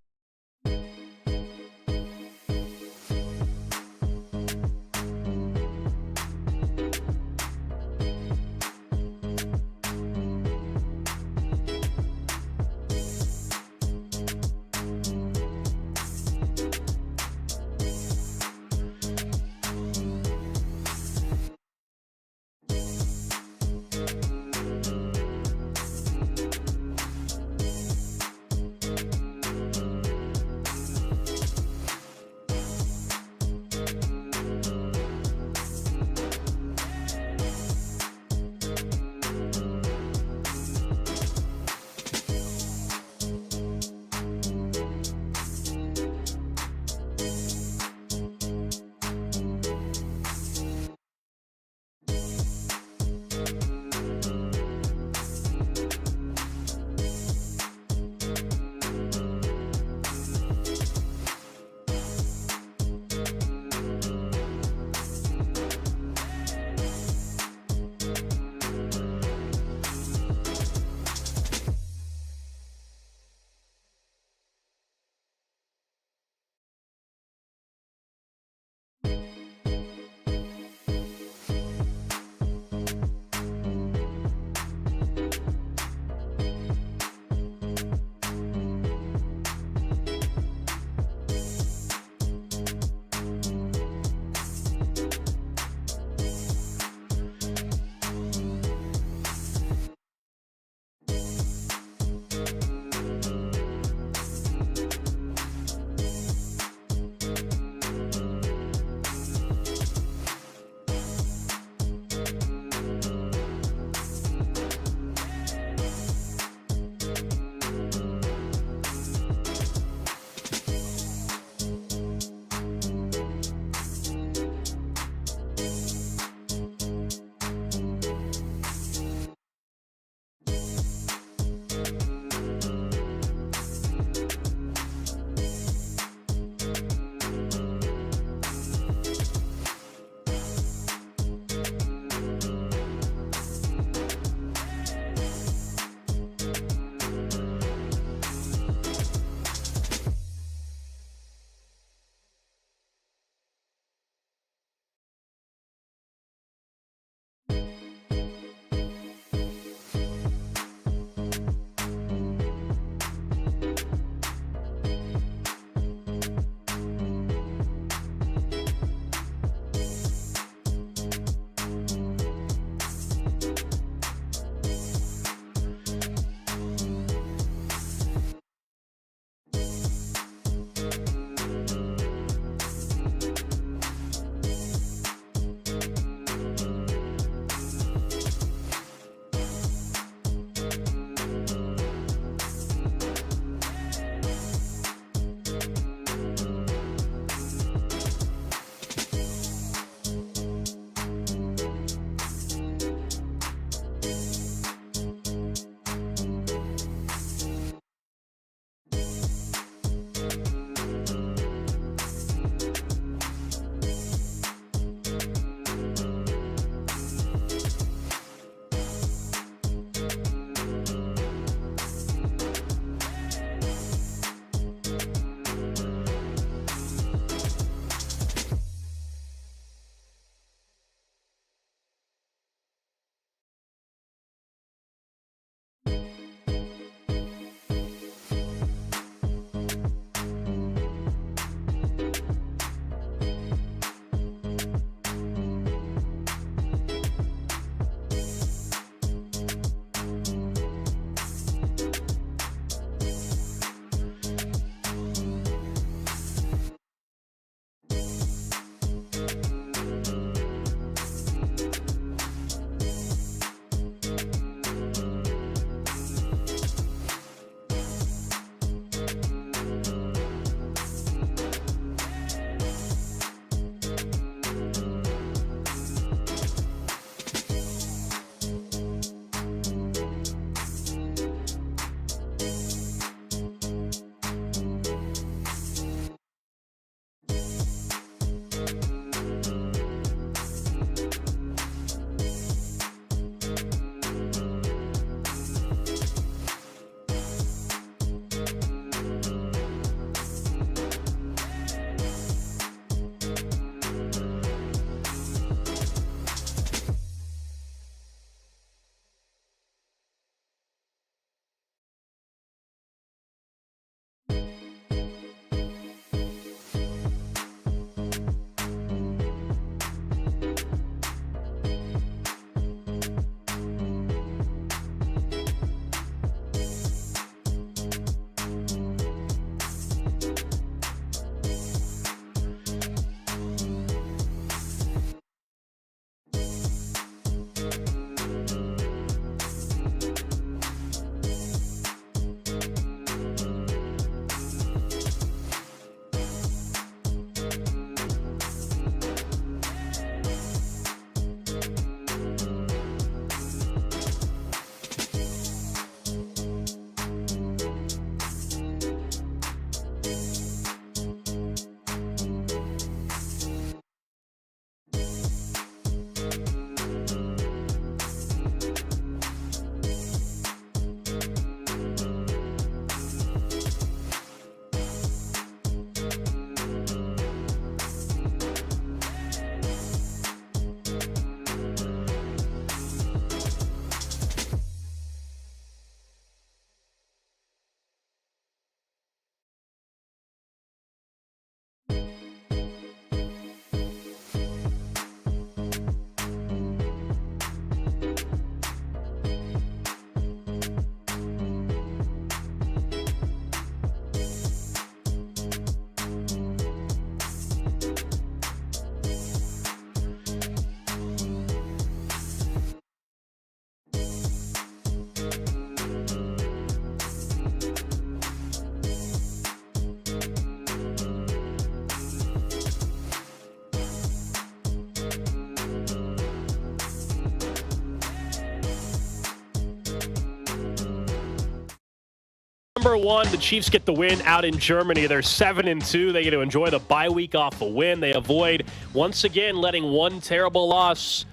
number one, the Chiefs get the win out in Germany. They're 7-2. They get to enjoy the bye week off a win. They avoid, once again, letting one terrible loss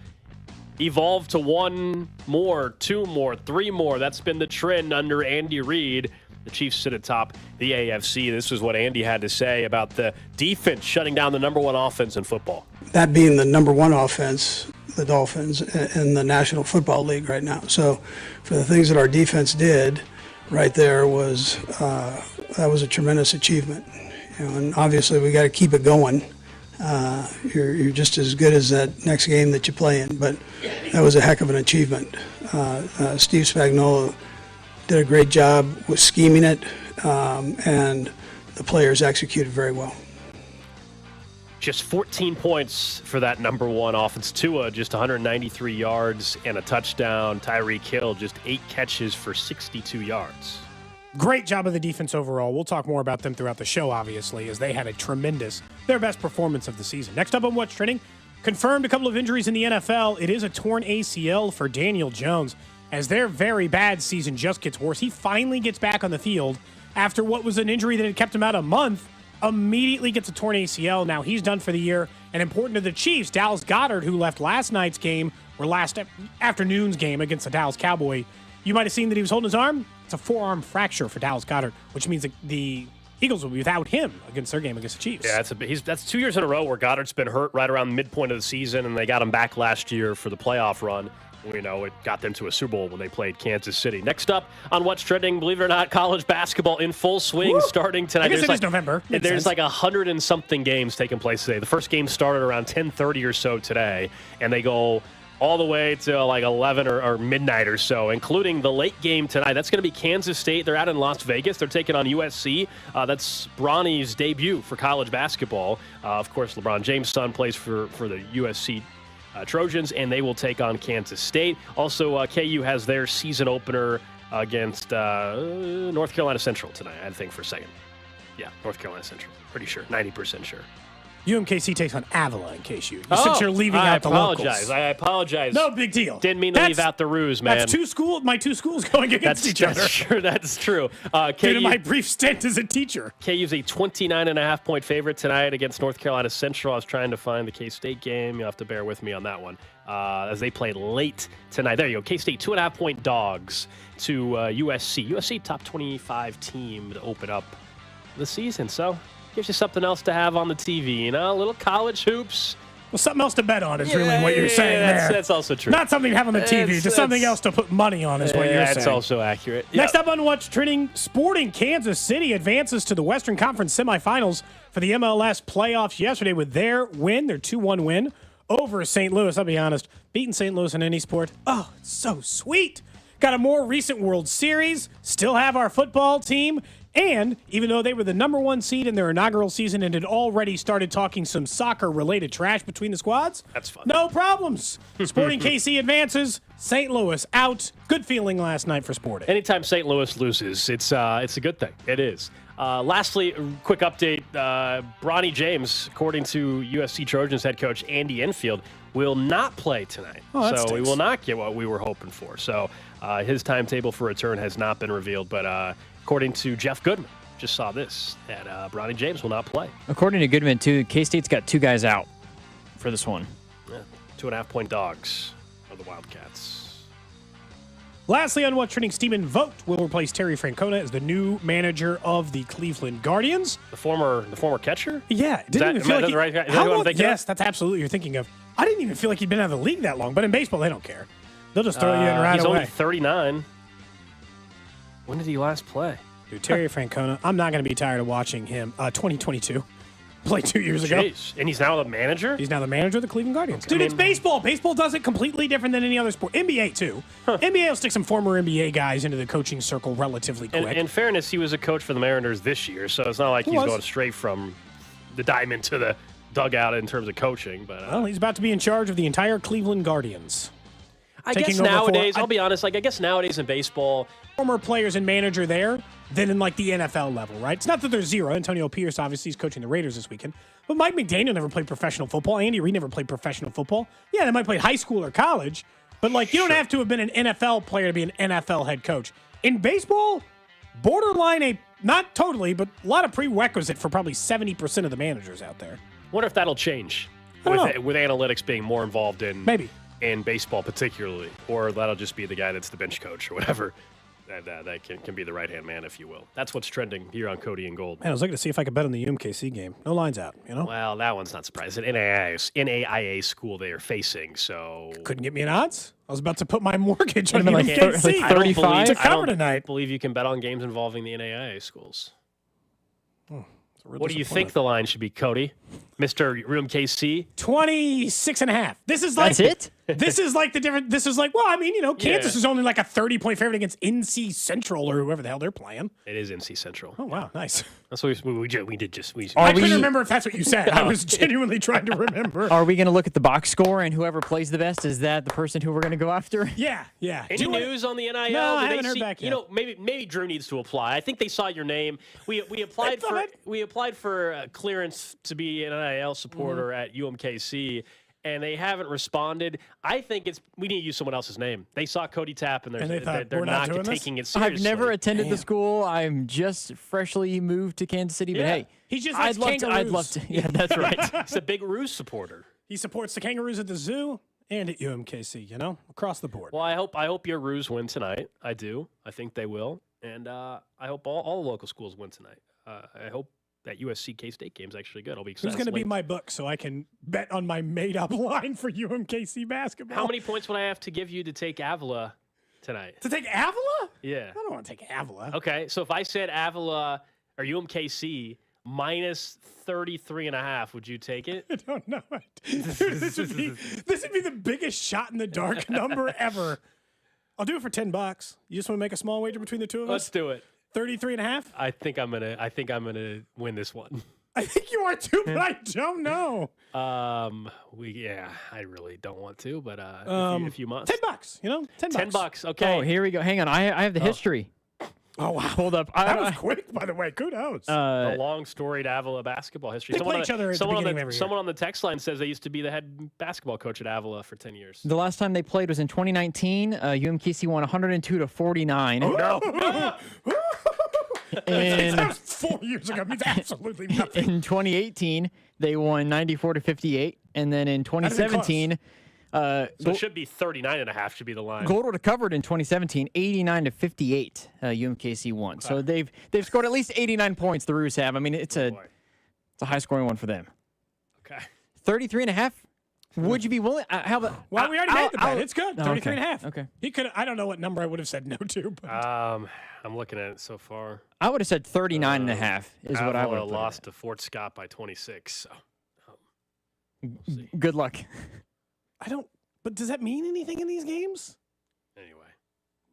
evolve to one more, two more, three more. That's been the trend under Andy Reid. The Chiefs sit atop the AFC. This is what Andy had to say about the defense shutting down the number one offense in football.
That being the number one offense, the Dolphins, in the National Football League right now. So for the things that our defense did right there was that was a tremendous achievement. And obviously we got to keep it going. You're just as good as that next game that you play in, but that was a heck of an achievement. Steve Spagnuolo did a great job with scheming it, and the players executed very well.
Just 14 points for that number one offense. Tua, just 193 yards and a touchdown. Tyreek Hill, just 8 catches for 62 yards.
Great job of the defense overall. We'll talk more about them throughout the show, obviously, as they had their best performance of the season. Next up on What's Trending, confirmed a couple of injuries in the NFL. It is a torn ACL for Daniel Jones. As their very bad season just gets worse, he finally gets back on the field after what was an injury that had kept him out a month. Immediately gets a torn ACL. Now he's done for the year. And important to the Chiefs, Dallas Goedert, who left last night's game, or last afternoon's game against the Dallas Cowboys. You might have seen that he was holding his arm. It's a forearm fracture for Dallas Goedert, which means that the Eagles will be without him against their game against the Chiefs.
Yeah, that's 2 years in a row where Goddard's been hurt right around the midpoint of the season, and they got him back last year for the playoff run. You know, it got them to a Super Bowl when they played Kansas City. Next up on What's Trending, believe it or not, college basketball in full swing starting tonight.
I guess it is November.
There's like 100 and something games taking place today. The first game started around 10:30 or so today, and they go all the way to like 11 or midnight or so, including the late game tonight. That's going to be Kansas State. They're out in Las Vegas. They're taking on USC. That's Bronny's debut for college basketball. Of course, LeBron James' son plays for the USC Trojans, and they will take on Kansas State. Also, KU has their season opener against North Carolina Central tonight, I think, for a second. Yeah, North Carolina Central. Pretty sure. 90% sure.
UMKC takes on Avila, in case since you're leaving out the locals.
I apologize.
No big deal.
Didn't mean to leave out the ruse, man.
That's my two schools going against each other.
That's true.
Due to my brief stint as a teacher.
KU's a 29.5-point favorite tonight against North Carolina Central. I was trying to find the K-State game. You'll have to bear with me on that one. As they play late tonight. There you go. K-State 2.5-point dogs to USC. USC top 25 team to open up the season. So gives you something else to have on the TV, you know, a little college hoops.
Well, something else to bet on is really what you're saying there.
That's also true.
Not something to have on the TV, just something else to put money on is what you're saying.
That's also accurate.
Next up on What's Trending, Sporting Kansas City advances to the Western Conference semifinals for the MLS playoffs yesterday with their 2-1 win over St. Louis. I'll be honest, beating St. Louis in any sport, it's so sweet. Got a more recent World Series, still have our football team. And even though they were the number one seed in their inaugural season and had already started talking some soccer-related trash between the squads,
that's fun.
No problems. Sporting KC advances. St. Louis out. Good feeling last night for Sporting.
Anytime St. Louis loses, it's a good thing. It is. Lastly, a quick update. Bronny James, according to USC Trojans head coach Andy Enfield, will not play tonight. So we will not get what we were hoping for. So his timetable for return has not been revealed, but according to Jeff Goodman, just saw this, that Bronny James will not play.
According to Goodman, too, K-State's got 2 guys out for this one.
Yeah, 2.5-point dogs are the Wildcats.
Lastly, on What's Trending, Stephen Vogt will replace Terry Francona as the new manager of the Cleveland Guardians.
The former catcher?
Yeah. Yes, that's absolutely what you're thinking of. I didn't even feel like he'd been out of the league that long, but in baseball, they don't care. They'll just throw you in right away.
He's only 39. When did he last play?
Dude, Terry Francona, I'm not going to be tired of watching him. 2022. Played 2 years ago.
And he's now the manager?
He's now the manager of the Cleveland Guardians. Okay. Dude, it's baseball. Baseball does it completely different than any other sport. NBA, too. NBA will stick some former NBA guys into the coaching circle relatively quick.
In fairness, he was a coach for the Mariners this year, so it's not like he's going straight from the diamond to the dugout in terms of coaching. But
well, he's about to be in charge of the entire Cleveland Guardians.
I guess nowadays, I'll be honest, I guess nowadays in baseball,
former players and manager there than in like the NFL level, right? It's not that there's zero. Antonio Pierce, obviously, is coaching the Raiders this weekend. But Mike McDaniel never played professional football. Andy Reid never played professional football. Yeah, they might play high school or college, but like you don't have to have been an NFL player to be an NFL head coach. In baseball, borderline not totally, but a lot of prerequisite for probably 70% of the managers out there.
Wonder if that'll change
I don't know.
with analytics being more involved in
Maybe.
in baseball particularly, or that'll just be the guy that's the bench coach or whatever. That can be the right-hand man, if you will. That's what's trending here on Cody and Gold.
Man, I was looking to see if I could bet on the UMKC game. No lines out, you know?
Well, that one's not surprising. NAIA school they are facing, so...
Couldn't get me an odds. I was about to put my mortgage on
Like
UMKC.
35
to cover
I don't
tonight.
believe you can bet on games involving the NAIA schools.
It's a real
What do you think
disappointment.
the line should be, Cody? Mr. KC?
26.5. This is like...
That's it?
This is like the different... This is like, well, I mean, you know, Kansas
Yeah.
is only like a 30-point favorite against NC Central or whoever the hell they're playing.
It is NC Central.
Oh, wow. Nice.
That's what we did just...
I couldn't remember if that's what you said. I was genuinely trying to remember.
Are we going to look at the box score and whoever plays the best, is that the person who we're going to go after?
Yeah.
Any news on the NIL?
No, I
Did they
haven't heard back
You
yet.
know, maybe Drew needs to apply. I think they saw your name. We applied for clearance to be an NIL supporter at UMKC, and they haven't responded. I think we need to use someone else's name. They saw Cody Tapp, and
they thought,
they're
"We're not
not
doing this?"
taking it seriously.
I've never attended the school. I'm just freshly moved to Kansas City, but
Yeah.
hey,
He just likes
I'd love to. Yeah, that's right.
He's a big Ruse supporter.
He supports the Kangaroos at the zoo and at UMKC, you know, across the board.
Well, I hope your Ruse win tonight. I do. I think they will, and I hope all the local schools win tonight. I hope that USC K-State game's actually good. I'll be excited.
Who's going to be my book so I can bet on my made-up line for UMKC basketball?
How many points would I have to give you to take Avila tonight?
To take Avila?
Yeah.
I don't want to take Avila.
Okay, so if I said Avila or UMKC minus 33.5, would you take it?
I don't know. this would be the biggest shot in the dark number ever. I'll do it for $10. You just want to make a small wager between the two of
Let's
us?
do it.
33.5?
I think I'm gonna win this one.
I think you are too, but I don't know.
I really don't want to, but if you must.
$10, you know? $10.
$10. Okay.
Oh, here we go. Hang on. I have the history.
Oh, wow.
Hold up.
That was quick, by the way. Kudos.
A long storied Avila basketball history.
They play each other at the beginning of every year.
Someone on the text line says they used to be the head basketball coach at Avila for 10 years.
The last time they played was in 2019. UMKC won 102-49.
No.
And
That was 4 years ago. It means absolutely nothing.
in 2018, they won 94-58. And then in 2017,
So it should be 39.5 should be the line.
Gold would have covered in 2017, 89-58. UMKC won. So they've scored at least 89 points. The Roos have. I mean, it's a high scoring one for them.
Okay.
33.5. Would you be willing? How about?
Well, we already made the bet. It's good.
Oh,
33.5.
okay.
He could. I don't know what number I would have said no to. But
I'm looking at it so far.
I would have said 39.5 is what I would
Avila
have
lost to Fort Scott by 26. So we'll see.
Good luck.
I don't. But does that mean anything in these games?
Anyway.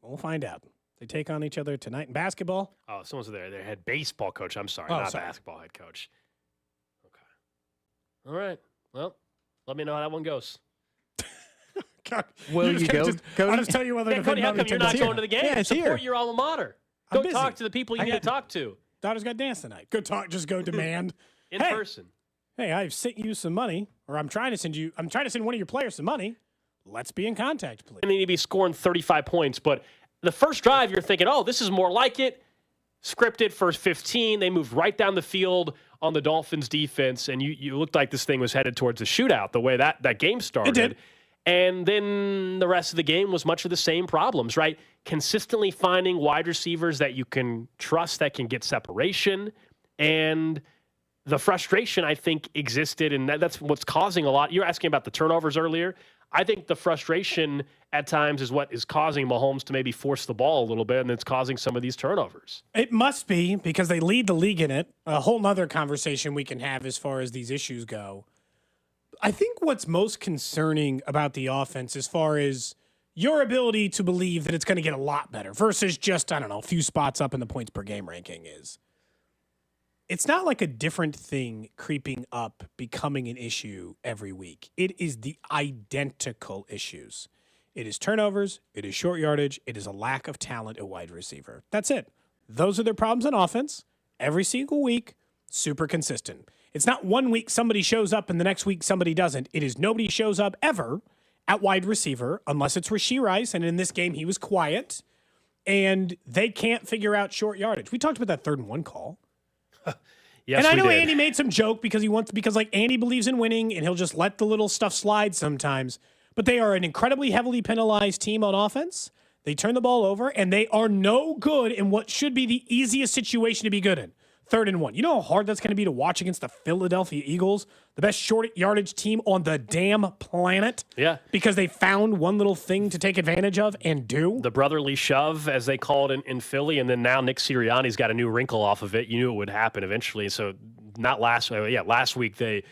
We'll find out. They take on each other tonight in basketball.
Oh, someone's there. Their head baseball coach. I'm sorry,
Oh,
not
sorry.
basketball head coach. Okay. All right. Well, let me know how that one goes.
God,
Will
you're just
you
gonna
go,
just-
Cody?
I'll just tell you whether
Yeah,
to
Cody, how come you're not
here.
going to the game?
Yeah, it's
Support
here.
your alma mater.
I'm
Go
busy.
talk to the people you
I
need
got-
to talk to
Daughter's got dance tonight. Go talk. Just go demand.
in
Hey.
person.
Hey, I've sent you some money, or I'm trying to send one of your players some money. Let's be in contact, please.
And they need to be scoring 35 points. But the first drive, you're thinking, oh, this is more like it. Scripted first 15. They moved right down the field on the Dolphins' defense, and you looked like this thing was headed towards a shootout the way that game started.
It did.
And then the rest of the game was much of the same problems, right? Consistently finding wide receivers that you can trust that can get separation. And the frustration, I think, existed, and that's what's causing a lot. You were asking about the turnovers earlier. I think the frustration at times is what is causing Mahomes to maybe force the ball a little bit, and it's causing some of these turnovers.
It must be because they lead the league in it. A whole nother conversation we can have as far as these issues go. I think what's most concerning about the offense as far as your ability to believe that it's going to get a lot better versus just, I don't know, a few spots up in the points per game ranking is. It's not like a different thing creeping up, becoming an issue every week. It is the identical issues. It is turnovers, it is short yardage, it is a lack of talent at wide receiver. That's it. Those are their problems on offense. Every single week, super consistent. It's not one week somebody shows up and the next week somebody doesn't. It is nobody shows up ever at wide receiver unless it's Rashee Rice, and in this game he was quiet. and they can't figure out short yardage. We talked about that 3rd and 1 call.
Yes,
and I know
we did.
Andy made some joke because Andy believes in winning and he'll just let the little stuff slide sometimes. But they are an incredibly heavily penalized team on offense. They turn the ball over and they are no good in what should be the easiest situation to be good in. 3rd and 1. You know how hard that's going to be to watch against the Philadelphia Eagles, the best short yardage team on the damn planet?
Yeah.
Because they found one little thing to take advantage of and do?
The brotherly shove, as they call it in Philly, and then now Nick Sirianni's got a new wrinkle off of it. You knew it would happen eventually. So last week they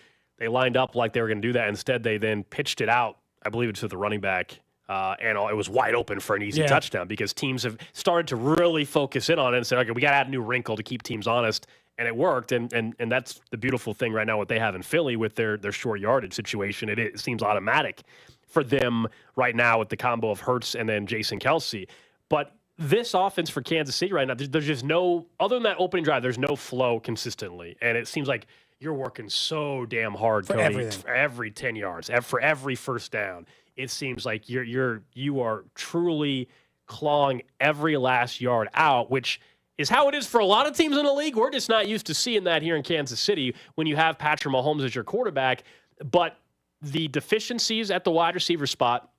lined up like they were going to do that. Instead, they then pitched it out, I believe it's to the running back, and it was wide open for an easy touchdown because teams have started to really focus in on it and say, okay, we got to add a new wrinkle to keep teams honest. And it worked, and that's the beautiful thing right now what they have in Philly with their short yardage situation. It seems automatic for them right now with the combo of Hurts and then Jason Kelce. But this offense for Kansas City right now, there's just no, other than that opening drive, there's no flow consistently. And it seems like you're working so damn hard, Cody, for every 10 yards, for every first down. It seems like you are truly clawing every last yard out, which is how it is for a lot of teams in the league. We're just not used to seeing that here in Kansas City when you have Patrick Mahomes as your quarterback. But the deficiencies at the wide receiver spot,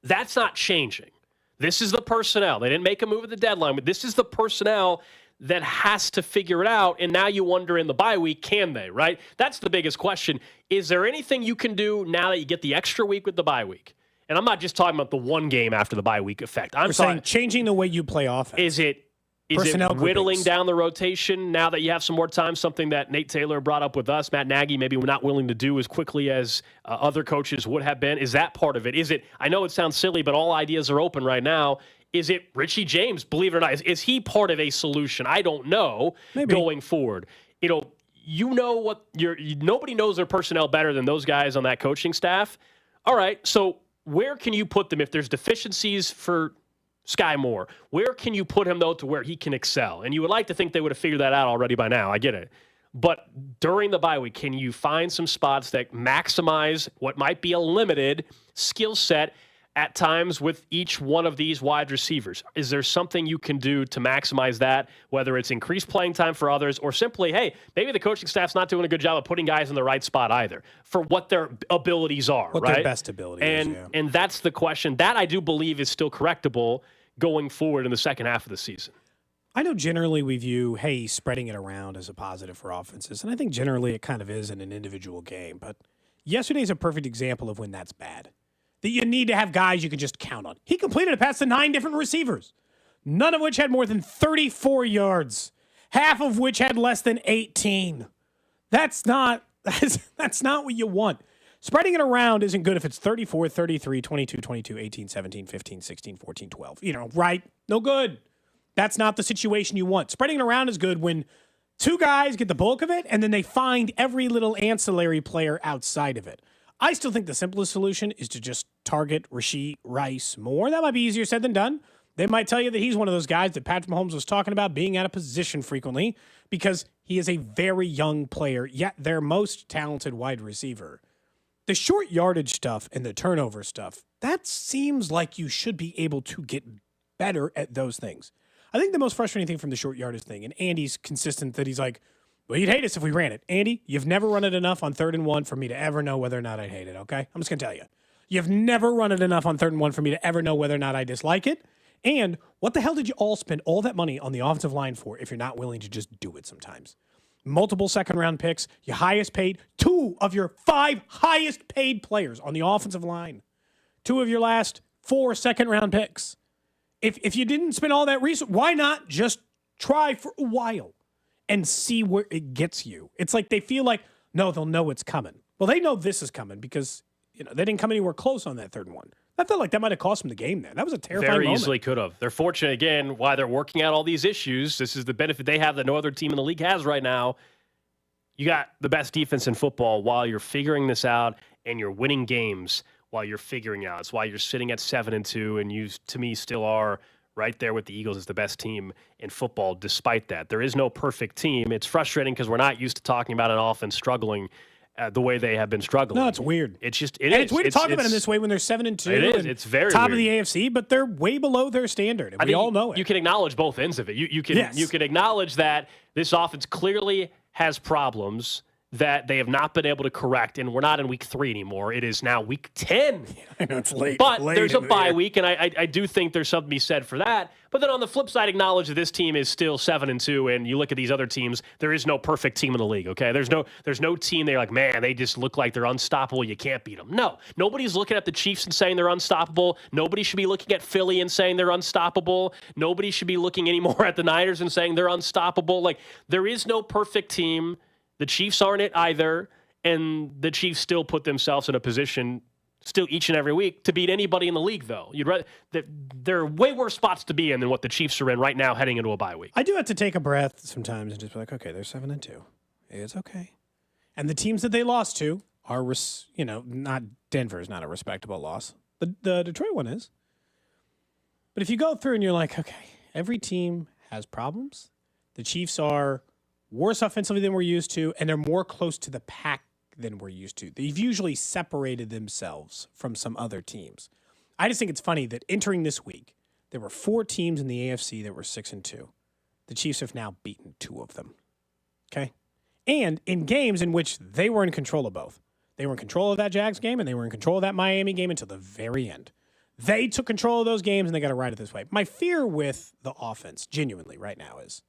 that's not changing. This is the personnel. They didn't make a move at the deadline, but this is the personnel that has to figure it out. And now you wonder in the bye week, can they, right? That's the biggest question. Is there anything you can do now that you get the extra week with the bye week? And I'm not just talking about the one game after the bye week effect. I'm
saying changing the way you play offense.
Is it whittling down the rotation now that you have some more time, something that Nate Taylor brought up with us, Matt Nagy maybe we're not willing to do as quickly as other coaches would have been? Is that part of it? Is it, I know it sounds silly, but all ideas are open right now. Is it Richie James, believe it or not? Is he part of a solution? I don't know. Maybe. Going forward. Nobody knows their personnel better than those guys on that coaching staff. All right, so where can you put them if there's deficiencies for Sky Moore? Where can you put him, though, to where he can excel? And you would like to think they would have figured that out already by now. I get it. But during the bye week, can you find some spots that maximize what might be a limited skill set at times with each one of these wide receivers? Is there something you can do to maximize that, whether it's increased playing time for others or simply, hey, maybe the coaching staff's not doing a good job of putting guys in the right spot either for what their abilities are,
what
right?
Their best ability is,
And that's the question. That I do believe is still correctable going forward in the second half of the season.
I know generally we view, hey, spreading it around as a positive for offenses, and I think generally it kind of is in an individual game, but yesterday's a perfect example of when that's bad. That you need to have guys you can just count on. He completed a pass to 9 different receivers, none of which had more than 34 yards, half of which had less than 18. That's not what you want. Spreading it around isn't good if it's 34, 33, 22, 22, 18, 17, 15, 16, 14, 12. Right? No good. That's not the situation you want. Spreading it around is good when 2 guys get the bulk of it and then they find every little ancillary player outside of it. I still think the simplest solution is to just target Rashee Rice more. That might be easier said than done. They might tell you that he's one of those guys that Patrick Mahomes was talking about being out of position frequently because he is a very young player, yet their most talented wide receiver. The short yardage stuff and the turnover stuff, that seems like you should be able to get better at those things. I think the most frustrating thing from the short yardage thing, and Andy's consistent that he's like, well, you'd hate us if we ran it. Andy, you've never run it enough on 3rd and 1 for me to ever know whether or not I'd hate it, okay? I'm just going to tell you. You've never run it enough on 3rd and 1 for me to ever know whether or not I dislike it. And what the hell did you all spend all that money on the offensive line for if you're not willing to just do it sometimes? Multiple second-round picks, your highest paid, 2 of your 5 highest paid players on the offensive line, 2 of your last 4 second-round picks. If you didn't spend all that resource, why not just try for a while and see where it gets you? It's like they feel like, no, they'll know it's coming. Well, they know this is coming because they didn't come anywhere close on that 3rd and 1. I felt like that might have cost them the game there. That was a terrifying moment.
Very easily could have. They're fortunate, again, while they're working out all these issues. This is the benefit they have that no other team in the league has right now. You got the best defense in football while you're figuring this out, and you're winning games while you're figuring out. It's why you're sitting at 7-2, and you, to me, still are right there with the Eagles as the best team in football despite that. There is no perfect team. It's frustrating because we're not used to talking about an offense struggling the way they have been struggling.
No, it's weird.
It's just
it's weird to talk about them this way when they're 7-2.
It is. It's very
top
weird.
of the AFC, but they're way below their standard, and we all know it.
You can acknowledge both ends of it. You can acknowledge that this offense clearly has problems that they have not been able to correct, and we're not in week 3 anymore. It is now week 10.
I know it's late.
But there's a bye week, and I do think there's something to be said for that. But then on the flip side, acknowledge that this team is still 7-2, and you look at these other teams, there is no perfect team in the league, okay? There's no team they're like, man, they just look like they're unstoppable. You can't beat them. No. Nobody's looking at the Chiefs and saying they're unstoppable. Nobody should be looking at Philly and saying they're unstoppable. Nobody should be looking anymore at the Niners and saying they're unstoppable. Like, there is no perfect team. The Chiefs aren't it either, and the Chiefs still put themselves in a position still each and every week to beat anybody in the league, though. There are way worse spots to be in than what the Chiefs are in right now heading into a bye week.
I do have to take a breath sometimes and just be like, okay, they're 7-2. It's okay. And the teams that they lost to are, not Denver's not a respectable loss. The Detroit one is. But if you go through and you're like, okay, every team has problems. The Chiefs are worse offensively than we're used to, and they're more close to the pack than we're used to. They've usually separated themselves from some other teams. I just think it's funny that entering this week, there were 4 teams in the AFC that were 6-2. The Chiefs have now beaten 2 of them. Okay? And in games in which they were in control of both. They were in control of that Jags game, and they were in control of that Miami game until the very end. They took control of those games, and they got to ride it this way. My fear with the offense, genuinely, right now is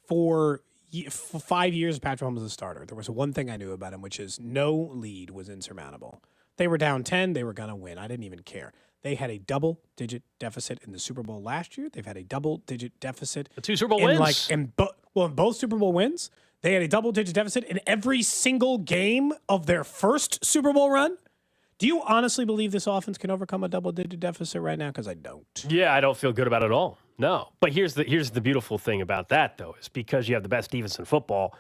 for 5 years, Patrick Mahomes was a starter. There was one thing I knew about him, which is no lead was insurmountable. They were down 10. They were going to win. I didn't even care. They had a double-digit deficit in the Super Bowl last year. They've had a double-digit deficit.
The 2 Super Bowl wins.
In both Super Bowl wins, they had a double-digit deficit in every single game of their first Super Bowl run. Do you honestly believe this offense can overcome a double-digit deficit right now? Because I don't.
Yeah, I don't feel good about it at all. No. But here's the beautiful thing about that, though, is because you have the best defense in football,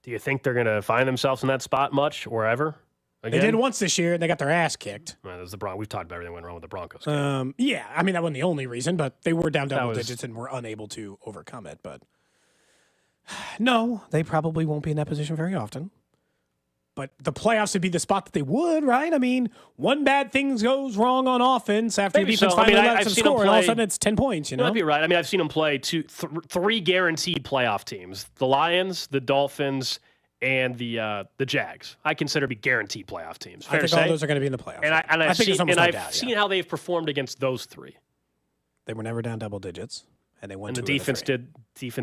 do you think they're going to find themselves in that spot much or ever? Again?
They did once this year, and they got their ass kicked.
Well, that was the Broncos. We've talked about everything that went wrong with the Broncos.
Yeah, I mean, that wasn't the only reason, but they were down double digits and were unable to overcome it. But no, they probably won't be in that position very often. But the playoffs would be the spot that they would, right? I mean, one bad thing goes wrong on offense after your defense finally lets them score, and all of a sudden it's 10 points, you know?
That'd be right. I mean, I've seen them play 3 guaranteed playoff teams. The Lions, the Dolphins, and the Jags. I consider to be guaranteed playoff teams. Fair
I think all those are going to be in the playoffs.
And I've seen how they've performed against those 3.
They were never down double digits. And they won.
And the defense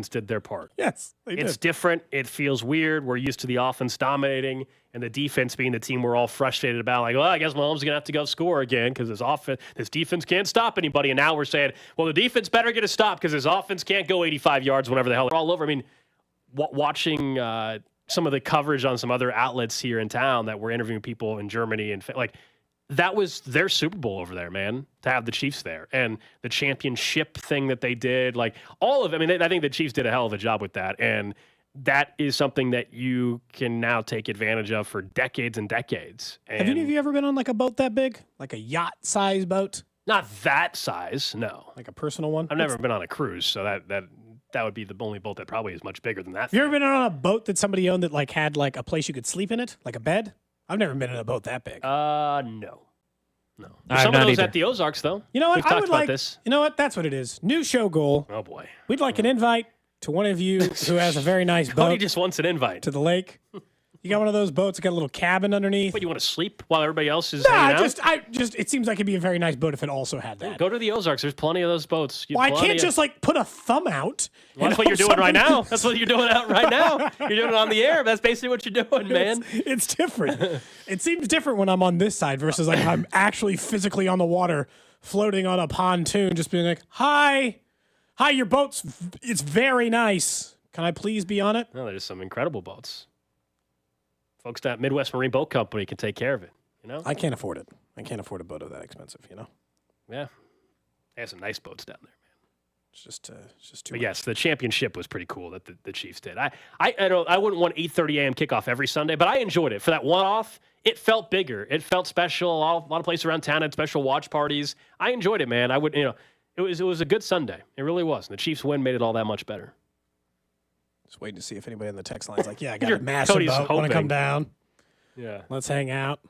did their part.
Yes, they did.
It's different. It feels weird. We're used to the offense dominating and the defense being the team we're all frustrated about. Like, well, I guess Mahomes is gonna have to go score again because this defense can't stop anybody. And now we're saying, well, the defense better get a stop because his offense can't go 85 yards whenever the hell they're all over. I mean, watching some of the coverage on some other outlets here in town that were interviewing people in Germany and like. That was their Super Bowl over there, man, to have the Chiefs there. And the championship thing that they did, like all of it. I mean, I think the Chiefs did a hell of a job with that. And that is something that you can now take advantage of for decades and decades. And
have any of you ever been on like a boat that big? Like a yacht-sized boat?
Not that size, no.
Like a personal one?
I've never been on a cruise, so that would be the only boat that probably is much bigger than that.
Have you ever been on a boat that somebody owned that like had like a place you could sleep in it? Like a bed? I've never been in a boat that big.
No. Some of those at the Ozarks, though.
You know what?
We've talked about this.
You know what? That's what it is. New show goal.
Oh, boy.
We'd like an invite to one of you who has a very nice boat.
Cody just wants an invite.
To the lake. You got one of those boats that got a little cabin underneath.
What, you want to sleep while everybody else is hanging out?
It seems like it'd be a very nice boat if it also had that.
Go to the Ozarks. There's plenty of those boats.
Well, I can't just like put a thumb out.
Well, that's what you're doing right now. That's what you're doing out right now. You're doing it on the air. That's basically what you're doing, man.
It's different. It seems different when I'm on this side versus like I'm actually physically on the water, floating on a pontoon, just being like, "Hi, your boat's it's very nice. Can I please be on it?"
No, there's some incredible boats. Folks at Midwest Marine Boat Company can take care of it, you know?
I can't afford it. I can't afford a boat that expensive, you know?
Yeah. They have some nice boats down there, man.
It's just too
but
much.
yes, the championship was pretty cool that the Chiefs did. I wouldn't want 8:30 a.m. kickoff every Sunday, but I enjoyed it. For that one-off, it felt bigger. It felt special. A lot of places around town had special watch parties. I enjoyed it, man. It was a good Sunday. It really was. And the Chiefs win made it all that much better.
Just waiting to see if anybody in the text line is like, yeah, I got a massive boat. Want to come down?
Yeah.
Let's hang out.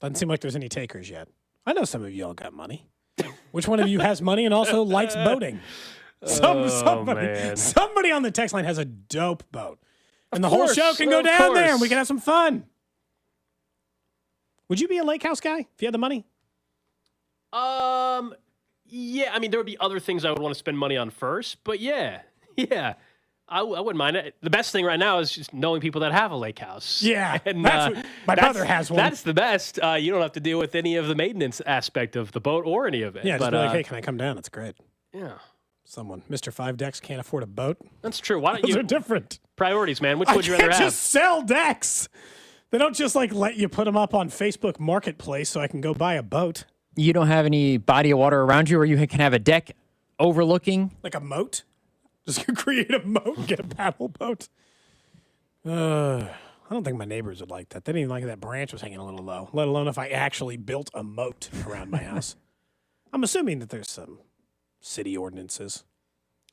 Doesn't seem like there's any takers yet. I know some of you all got money. Which one of you has money and also likes boating? Somebody on the text line has a dope boat. And the whole show can go down there and we can have some fun. Would you be a lake house guy if you had the money?
Yeah, I mean, there would be other things I would want to spend money on first, but yeah, I wouldn't mind it. The best thing right now is just knowing people that have a lake house.
Yeah,
and
my brother has one.
That's the best. You don't have to deal with any of the maintenance aspect of the boat or any of it.
Yeah, just be like, hey, can I come down? That's great.
Yeah.
Someone, Mr. Five Decks can't afford a boat.
That's true. Why don't
Those
you?
are different.
Priorities, man. Which would you rather have?
I can't just sell decks. They don't just like let you put them up on Facebook Marketplace so I can go buy a boat.
You don't have any body of water around you where you can have a deck overlooking?
Like a moat? Just create a moat and get a paddle boat. I don't think my neighbors would like that. They didn't even like that branch was hanging a little low, let alone if I actually built a moat around my house. I'm assuming that there's some city ordinances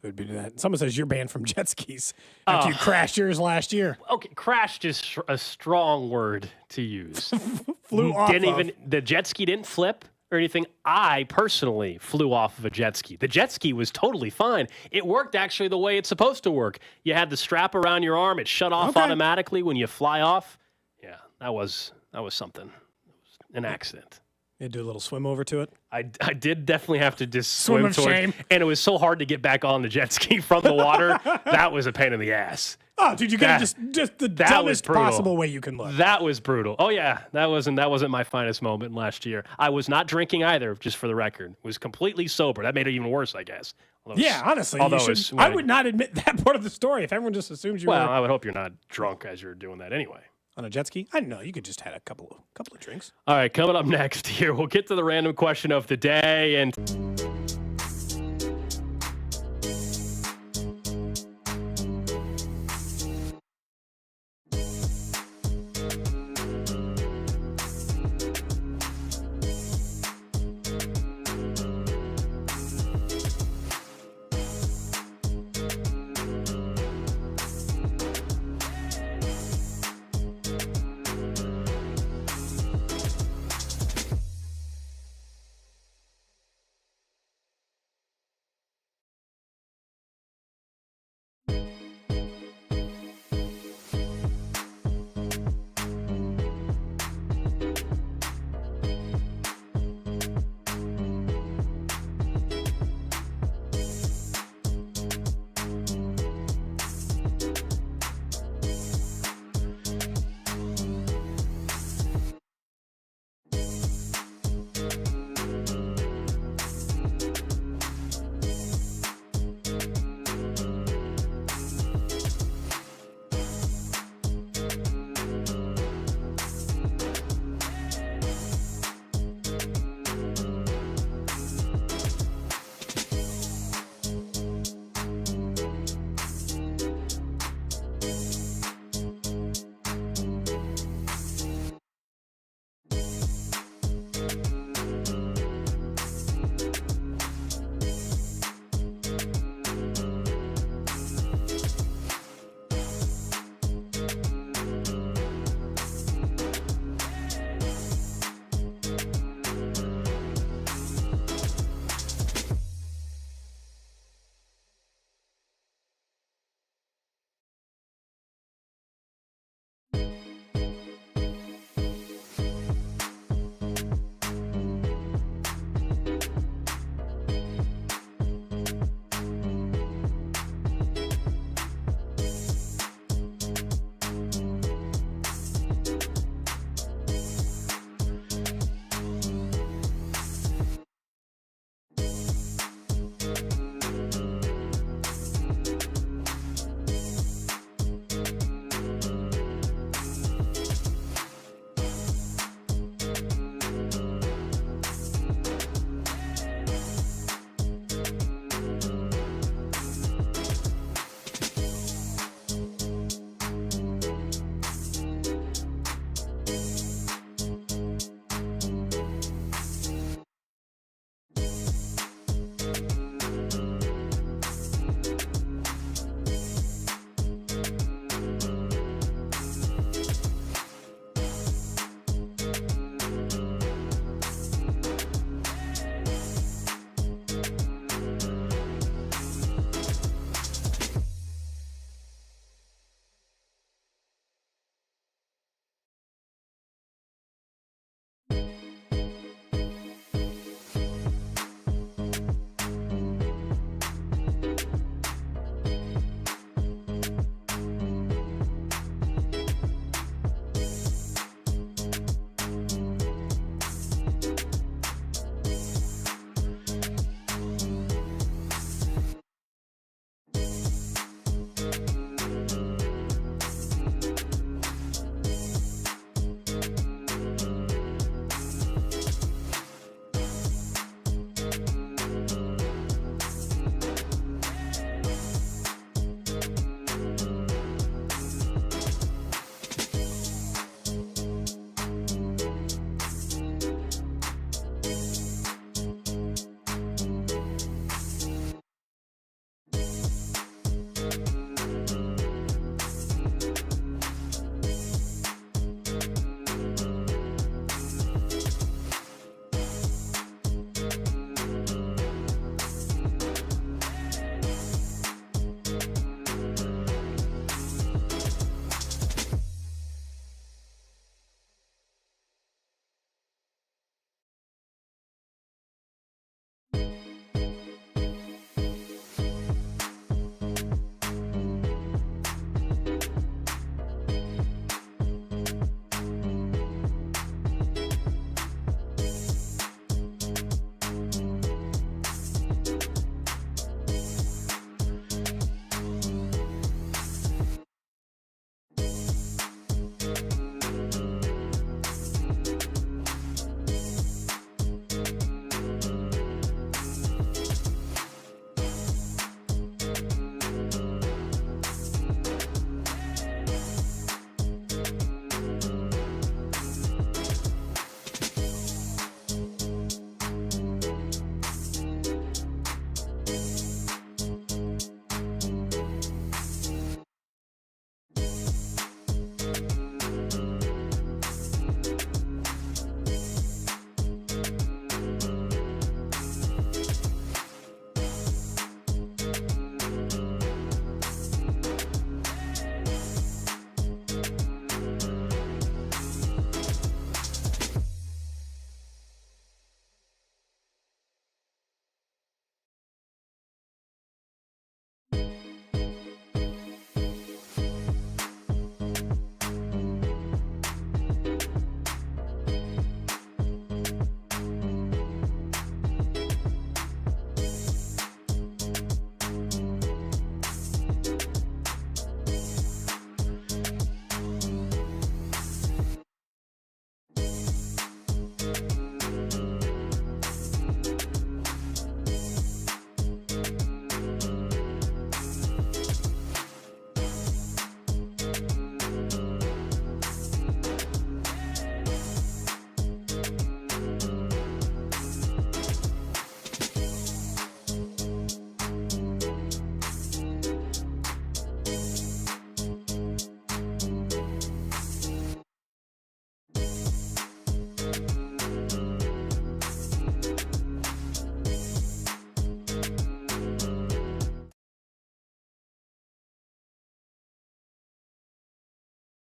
that would be that. Someone says you're banned from jet skis after you crashed yours last year.
Okay, crashed is a strong word to use.
Flew off.
The jet ski didn't flip or anything. I personally flew off of a jet ski. The jet ski was totally fine. It worked actually the way it's supposed to work. You had the strap around your arm. It shut off automatically when you fly off. Yeah, that was something. It was an accident.
You do a little swim over to it?
I did definitely have to just swim
of
towards
shame.
And it was so hard to get back on the jet ski from the water. That was a pain in the ass.
Oh, dude, you got just the dumbest possible way you can look.
That was brutal. Oh yeah, that wasn't my finest moment last year. I was not drinking either, just for the record. Was completely sober. That made it even worse, I guess.
Yeah, honestly, I would not admit that part of the story if everyone just assumes you were.
Well, I would hope you're not drunk as you're doing that anyway.
On a jet ski? I don't know. You could just had a couple of drinks.
All right, coming up next here, we'll get to the random question of the day and.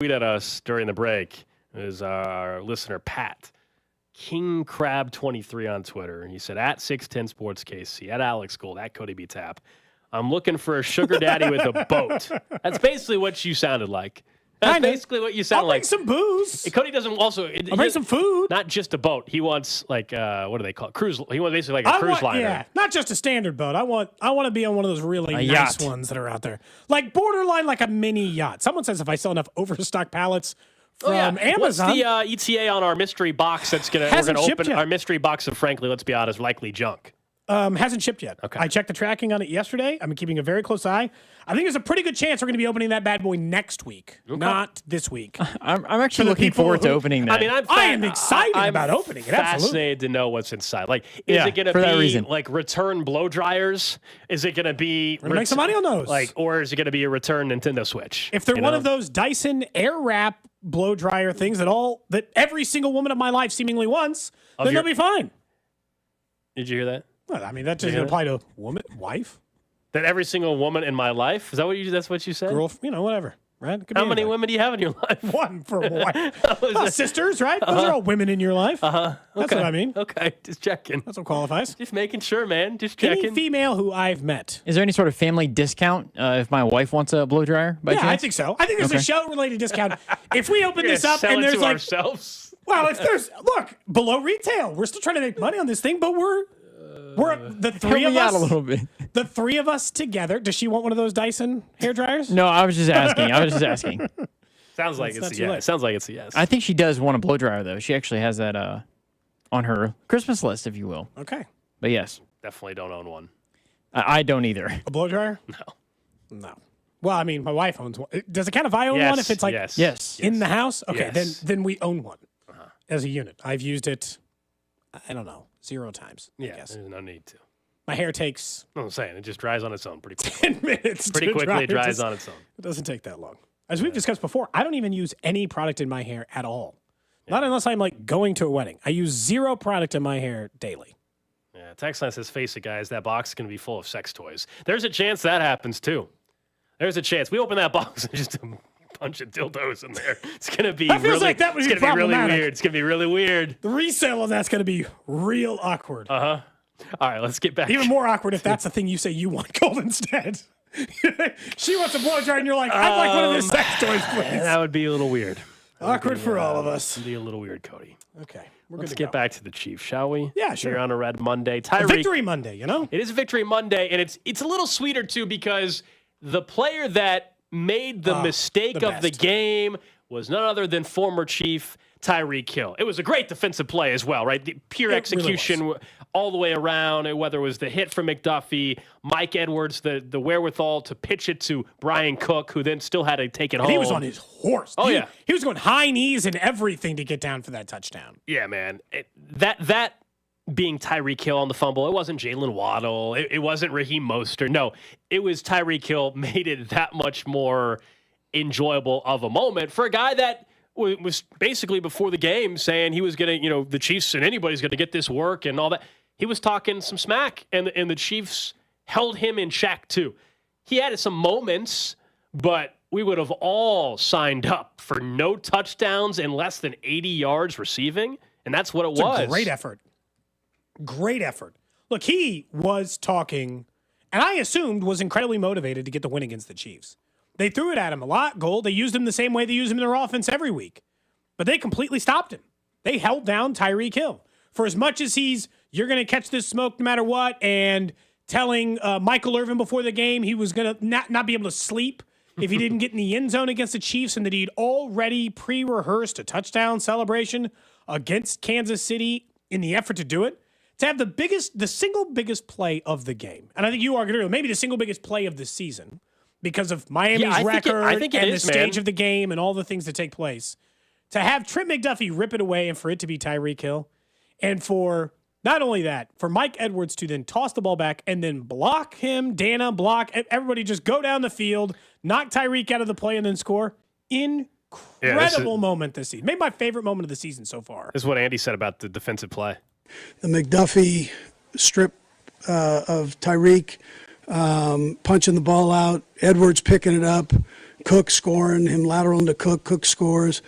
tweet at us during the break. Is our listener, Pat. King Crab 23 on Twitter. He said, at 610 Sports KC, at Alex Gold, at Cody B. Tap. I'm looking for a sugar daddy with a boat. That's basically what you sounded like. That's basically what you sound like.
I'll bring some booze.
Cody doesn't also.
I'll bring some food.
Not just a boat. He wants what do they call it? Cruise. He wants basically like a cruise liner.
Yeah, not just a standard boat. I want to be on one of those really nice ones that are out there, like borderline like a mini yacht. Someone says if I sell enough overstock pallets from Amazon.
What's the ETA on our mystery box that's we're gonna open yet. Our mystery box of, frankly, let's be honest, likely junk.
Hasn't shipped yet.
Okay.
I checked the tracking on it yesterday. I'm keeping a very close eye. I think there's a pretty good chance we're going to be opening that bad boy next week, not this week.
I'm actually looking forward to opening that.
I mean,
I am excited about opening it. Absolutely.
Fascinated to know what's inside. Like, is it going to be like return blow dryers? Is it going to be
we're gonna make some money on those?
Like, or is it going to be a return Nintendo Switch?
If they're one of those Dyson Airwrap blow dryer things that every single woman of my life seemingly wants, then they'll be fine.
Did you hear that?
Well, I mean, that doesn't apply to woman, wife.
That every single woman in my life? Is that what you? That's what you said?
Girl, whatever. Right?
How many women do you have in your life?
One for wife. Sisters, right? Those are all women in your life.
Okay.
That's what I mean.
Okay, just checking.
That's what qualifies.
Just making sure, man. Just checking.
Any female who I've met.
Is there any sort of family discount if my wife wants a blow dryer? By chance?
I think so. I think there's a show-related discount. If we open this up and there's like
ourselves.
Well, if there's below retail, we're still trying to make money on this thing, but we're the three of us.
Out a little bit.
The three of us together. Does she want one of those Dyson hair dryers?
No, I was just asking.
Sounds like it's a yes. Sounds like it's a yes.
I think she does want a blow dryer though. She actually has that on her Christmas list, if you will.
Okay.
But yes,
definitely don't own one.
I don't either.
A blow dryer? No. Well, I mean, my wife owns one. Does it count if I own one? If it's like in the house? Okay, then we own one as a unit. I've used it. I don't know. 0 times. I guess.
There's no need to.
My hair takes.
I'm saying it just dries on its own pretty quickly.
10 minutes.
Pretty quickly, it dries on its own.
It doesn't take that long. As we've discussed before, I don't even use any product in my hair at all. Not unless I'm like going to a wedding. I use 0 product in my hair daily.
Yeah, text line says, face it, guys. That box is going to be full of sex toys. There's a chance that happens too. There's a chance. We open that box and just a bunch of dildos in there. It's going to be
like that would be
really weird. It's going to be really weird.
The resale of that's going to be real awkward.
All right, let's get back.
Even more awkward if that's the thing you say you want, Gold, instead. She wants a blow dryer, and you're like, I'd like one of those sex toys, please.
That would be a little weird.
Awkward for all of us.
It'd be a little weird, Cody.
Okay.
Let's get back to the Chiefs, shall we?
Yeah, sure.
We're on a Red Monday. Tyreek,
Victory Monday, you know?
It is Victory Monday, and it's a little sweeter, too, because the player that made the mistake of the game was none other than former Chief Tyreek Hill. It was a great defensive play as well, right? The pure execution really all the way around, whether it was the hit from McDuffie, Mike Edwards, the wherewithal to pitch it to Brian Cook, who then still had to take it home.
He was on his horse.
Oh,
He was going high knees and everything to get down for that touchdown.
Yeah, man. That being Tyreek Hill on the fumble, it wasn't Jalen Waddle. It wasn't Raheem Mostert. No, it was Tyreek Hill made it that much more enjoyable of a moment for a guy that was basically before the game saying he was going to, the Chiefs and anybody's going to get this work and all that. He was talking some smack, and the Chiefs held him in check too. He had some moments, but we would have all signed up for no touchdowns and less than 80 yards receiving, and that's what it was.
A great effort. Great effort. Look, he was talking, and I assumed was incredibly motivated to get the win against the Chiefs. They threw it at him a lot, Gold. They used him the same way they use him in their offense every week. But they completely stopped him. They held down Tyreek Hill. For as much as you're going to catch this smoke no matter what, and telling Michael Irvin before the game he was going to not be able to sleep if he didn't get in the end zone against the Chiefs, and that he'd already pre-rehearsed a touchdown celebration against Kansas City in the effort to do it, to have the single biggest play of the game. And I think you argued earlier, maybe the single biggest play of the season, because of Miami's record and the stage of the game and all the things that take place. To have Trent McDuffie rip it away and for it to be Tyreek Hill, and for not only that, for Mike Edwards to then toss the ball back and then block him, block, everybody just go down the field, knock Tyreek out of the play and then score. Incredible moment this season. Maybe my favorite moment of the season so far.
This is what Andy said about the defensive play.
The McDuffie strip of Tyreek, punching the ball out, Edwards picking it up, Cook scoring, him lateraling to Cook. Cook scores.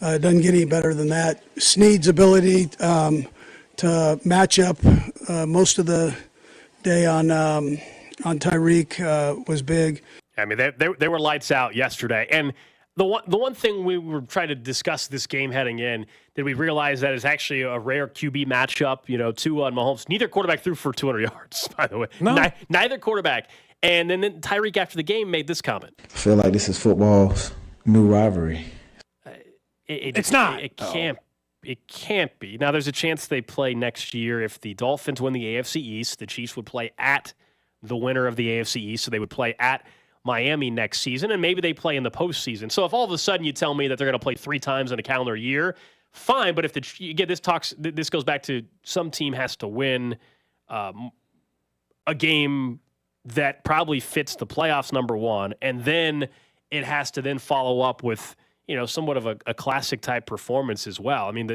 It doesn't get any better than that. Snead's ability to match up most of the day on Tyreek was big.
I mean, they were lights out yesterday. And the one thing we were trying to discuss this game heading in, did we realize that it's actually a rare QB matchup, Tua and Mahomes. Neither quarterback threw for 200 yards, by the way.
No.
Neither quarterback. And then Tyreek after the game made this comment.
I feel like this is football's new rivalry.
It's not.
It can't. It can't be. Now, there's a chance they play next year. If the Dolphins win the AFC East, the Chiefs would play at the winner of the AFC East, so they would play at Miami next season, and maybe they play in the postseason. So if all of a sudden you tell me that they're going to play 3 times in a calendar year, fine. But if this goes back to some team has to win a game that probably fits the playoffs, number one, and then it has to then follow up with somewhat of a classic type performance as well. I mean,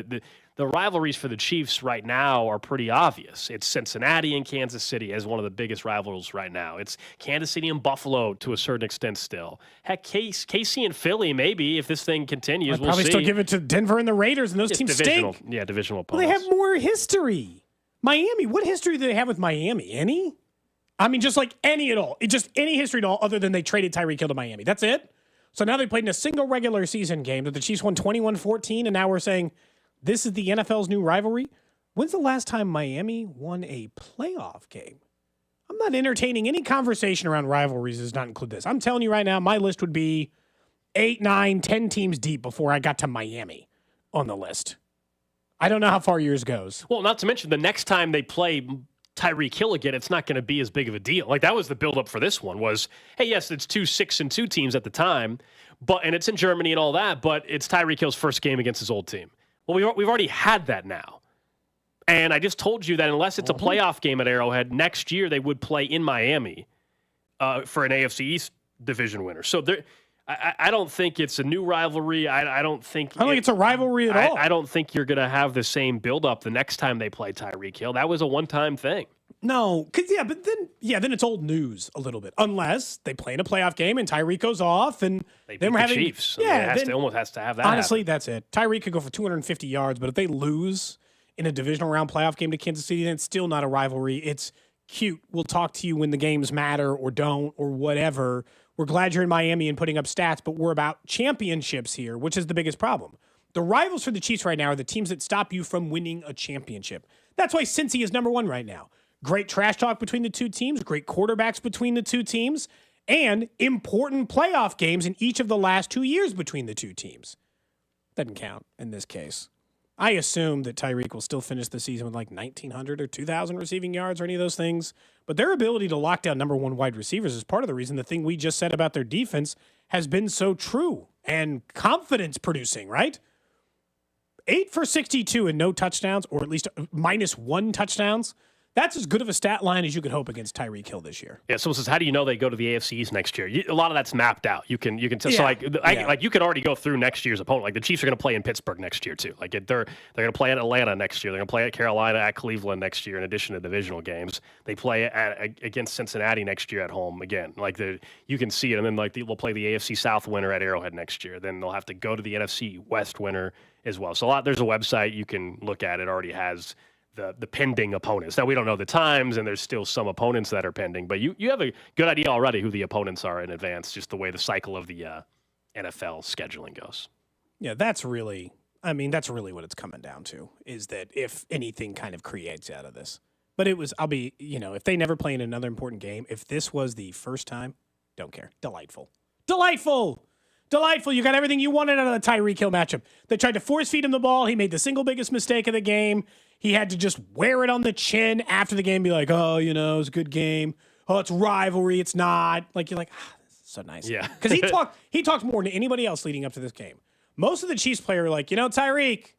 the rivalries for the Chiefs right now are pretty obvious. It's Cincinnati and Kansas City as one of the biggest rivals right now. It's Kansas City and Buffalo to a certain extent still. Heck, KC and Philly maybe if this thing continues.
I'd probably still give it to Denver and the Raiders, and those teams stink.
Yeah, divisional opponents.
Well, they have more history. Miami, what history do they have with Miami? Any? I mean, just like any at all. Just any history at all other than they traded Tyreek Hill to Miami. That's it? So now they played in a single regular season game that the Chiefs won 21-14, and now we're saying this is the NFL's new rivalry? When's the last time Miami won a playoff game? I'm not entertaining any conversation around rivalries does not include this. I'm telling you right now, my list would be 8, 9, 10 teams deep before I got to Miami on the list. I don't know how far yours goes.
Well, not to mention the next time they play Tyreek Hill again, it's not going to be as big of a deal. Like that was the buildup for this one was, hey, yes, it's 2 6-2 teams at the time, and it's in Germany and all that, but it's Tyreek Hill's first game against his old team. Well, we've already had that now. And I just told you that unless it's a playoff game at Arrowhead, next year they would play in Miami for an AFC East division winner. So I don't think it's a new rivalry. I don't think
it's a rivalry at all.
I don't think you're going to have the same buildup the next time they play Tyreek Hill. That was a one-time thing.
No, then it's old news a little bit. Unless they play in a playoff game and Tyreek goes off and
they
then
beat
we're having
Chiefs. So it almost has to have that.
Honestly,
happen.
That's it. Tyreek could go for 250 yards, but if they lose in a divisional round playoff game to Kansas City, then it's still not a rivalry. It's cute. We'll talk to you when the games matter or don't or whatever. We're glad you're in Miami and putting up stats, but we're about championships here, which is the biggest problem. The rivals for the Chiefs right now are the teams that stop you from winning a championship. That's why Cincy is number one right now. Great trash talk between the two teams, great quarterbacks between the two teams, and important playoff games in each of the last 2 years between the two teams. Doesn't count in this case. I assume that Tyreek will still finish the season with like 1,900 or 2,000 receiving yards or any of those things. But their ability to lock down number one wide receivers is part of the reason the thing we just said about their defense has been so true and confidence producing, right? 8 for 62 and no touchdowns, or at least -1 touchdowns. That's as good of a stat line as you could hope against Tyreek Hill this year.
Yeah, someone says, how do you know they go to the AFC East next year? A lot of that's mapped out. You can tell.
Yeah.
So like you could already go through next year's opponent. Like the Chiefs are going to play in Pittsburgh next year too. Like they're going to play at Atlanta next year. They're going to play at Carolina, at Cleveland next year. In addition to divisional games, they play against Cincinnati next year at home again. Like you can see it, and then they'll play the AFC South winner at Arrowhead next year. Then they'll have to go to the NFC West winner as well. So there's a website you can look at. It already has the pending opponents. Now, we don't know the times, and there's still some opponents that are pending, but you have a good idea already who the opponents are in advance, just the way the cycle of the NFL scheduling goes.
Yeah, that's really what it's coming down to, is that if anything kind of creates out of this. But if they never play in another important game, if this was the first time, don't care. Delightful. You got everything you wanted out of the Tyreek Hill matchup. They tried to force feed him the ball. He made the single biggest mistake of the game. He had to just wear it on the chin after the game, be like, oh, it was a good game. Oh, it's rivalry. It's not. Like, you're like, this is so nice.
Yeah.
Because he talked more than anybody else leading up to this game. Most of the Chiefs players were like, Tyreek,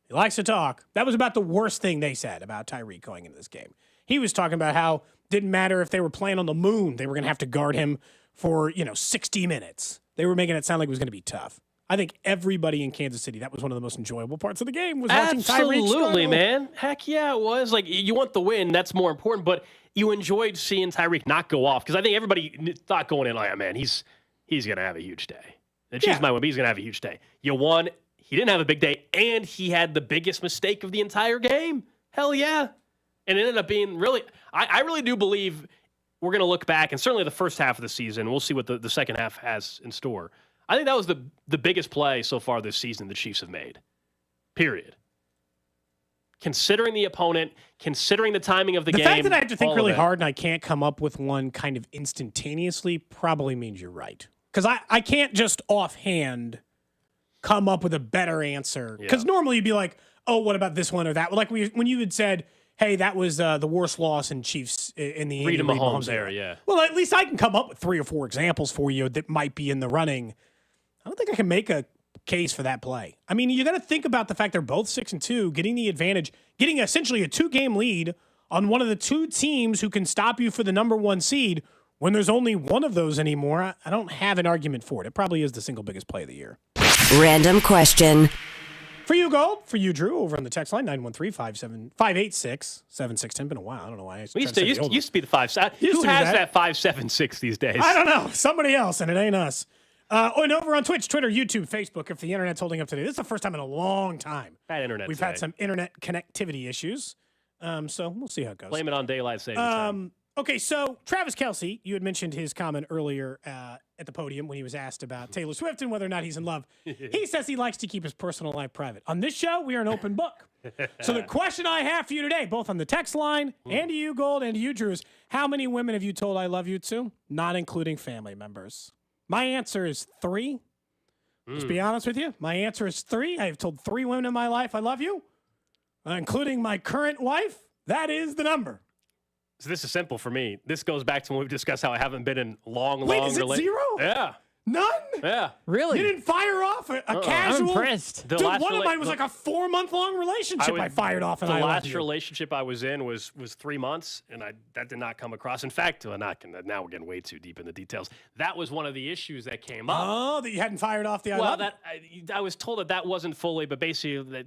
he likes to talk. That was about the worst thing they said about Tyreek going into this game. He was talking about how it didn't matter if they were playing on the moon. They were going to have to guard him for, 60 minutes. They were making it sound like it was going to be tough. I think everybody in Kansas City, that was one of the most enjoyable parts of the game, was watching Tyreek struggle.
Absolutely, man. Heck yeah, it was. Like, you want the win. That's more important. But you enjoyed seeing Tyreek not go off. Because I think everybody thought going in, like, man, he's he's going to have a huge day. The Chiefs might win, but he's going to have a huge day. You won. He didn't have a big day, and he had the biggest mistake of the entire game. Hell yeah. And it ended up being really – I really do believe we're going to look back, and certainly the first half of the season, we'll see what the second half has in store. I think that was the biggest play so far this season the Chiefs have made, period. Considering the opponent, considering the timing of the game.
The fact that I have to think really hard and I can't come up with one kind of instantaneously probably means you're right. Because I can't just offhand come up with a better answer. Because normally you'd be like, oh, what about this one or that? Like when you had said, hey, that was the worst loss in Chiefs in the
Reid Mahomes era, yeah.
Well, at least I can come up with 3 or 4 examples for you that might be in the running. I don't think I can make a case for that play. I mean, you got to think about the fact they're both 6-2, getting the advantage, getting essentially a 2-game lead on one of the 2 teams who can stop you for the number 1 seed. When there's only one of those anymore, I don't have an argument for it. It probably is the single biggest play of the year.
Random question.
For you, Gold. For you, Drew, over on the text line, 913-586-7610. Been a while. I don't know why.
Used to be the 5. Who has that 576 these days?
I don't know. Somebody else, and it ain't us. And over on Twitch, Twitter, YouTube, Facebook, if the internet's holding up today. This is the first time in a long time.
Bad internet
We've
today.
had some internet connectivity issues. So we'll see how it goes.
Blame it on daylight saving time.
Okay, so Travis Kelce, you had mentioned his comment earlier at the podium when he was asked about Taylor Swift and whether or not he's in love. He says he likes to keep his personal life private. On this show, we are an open book. So the question I have for you today, both on the text line and to you, Gold, and to you, Drew, is how many women have you told I love you to, not including family members? My answer is 3. Just be honest with you. My answer is 3. I have told 3 women in my life I love you, including my current wife. That is the number.
So this is simple for me. This goes back to when we've discussed how I haven't been in long
is it 0?
Yeah.
None?
Yeah.
Really?
You didn't fire off a casual?
I'm impressed.
Dude, one of mine was like a 4-month-long relationship I fired off, and I love you.
The last relationship I was in was 3 months, and that did not come across. In fact, now we're getting way too deep in the details. That was one of the issues that came up.
Oh, that you hadn't fired off the I love you?
I was told that wasn't fully, but basically that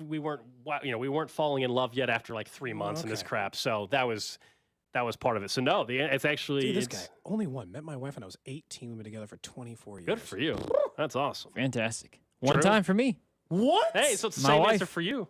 we weren't falling in love yet after like 3 months in this crap. So that was part of it. So no, it's actually
Dude, this guy only one. Met my wife when I was 18. We've been together for 24 years.
Good for you. That's awesome.
Fantastic. One time for me.
What?
Hey, so it's the same answer for you.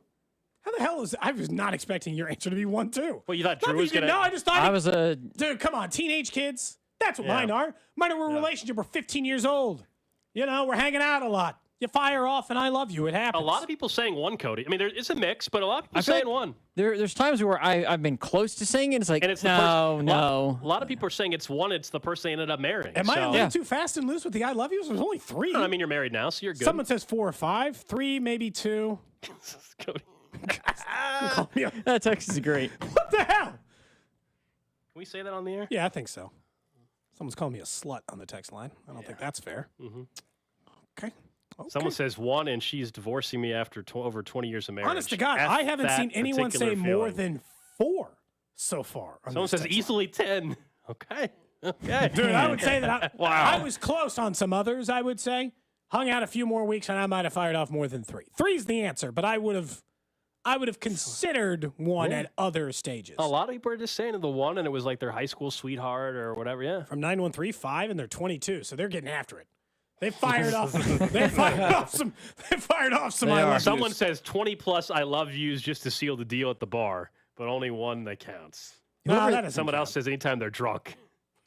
How the hell I was not expecting your answer to be 1 too.
Well, you thought Drew was gonna.
No, I just thought
I was a.
Dude, come on, teenage kids. That's what mine are. Mine are a relationship. We're 15 years old. You know, we're hanging out a lot. You fire off, and I love you. It happens.
A lot of people saying 1, Cody. I mean, it's a mix, but a lot of people saying 1.
There's times where I've been close to saying it. It's like,
and it's
no.
A lot of people are saying it's 1. It's the person they ended up marrying.
Am I a little too fast and loose with the I love yous? There's only 3.
No, I mean, you're married now, so you're good.
Someone says 4 or 5. 3, maybe 2.
Cody.
That text is great.
What the hell?
Can we say that on the air?
Yeah, I think so. Someone's calling me a slut on the text line. I don't think that's fair.
Mm-hmm.
Okay.
Someone says 1, and she's divorcing me after over 20 years of marriage.
Honest to God, I haven't seen anyone say more than 4 so far.
Someone says easily 10. Okay. Okay.
Dude, I would say that I was close on some others, I would say. Hung out a few more weeks, and I might have fired off more than 3. 3's the answer, but I would have considered 1 at other stages.
A lot of people are just saying the 1, and it was like their high school sweetheart or whatever, yeah.
From 913, 5, and they're 22, so they're getting after it. They fired off. They fired off some. They fired off some. I love
Someone
yous.
says 20+ I love yous just to seal the deal at the bar, but only 1 that counts.
No, that
Someone else says anytime they're drunk.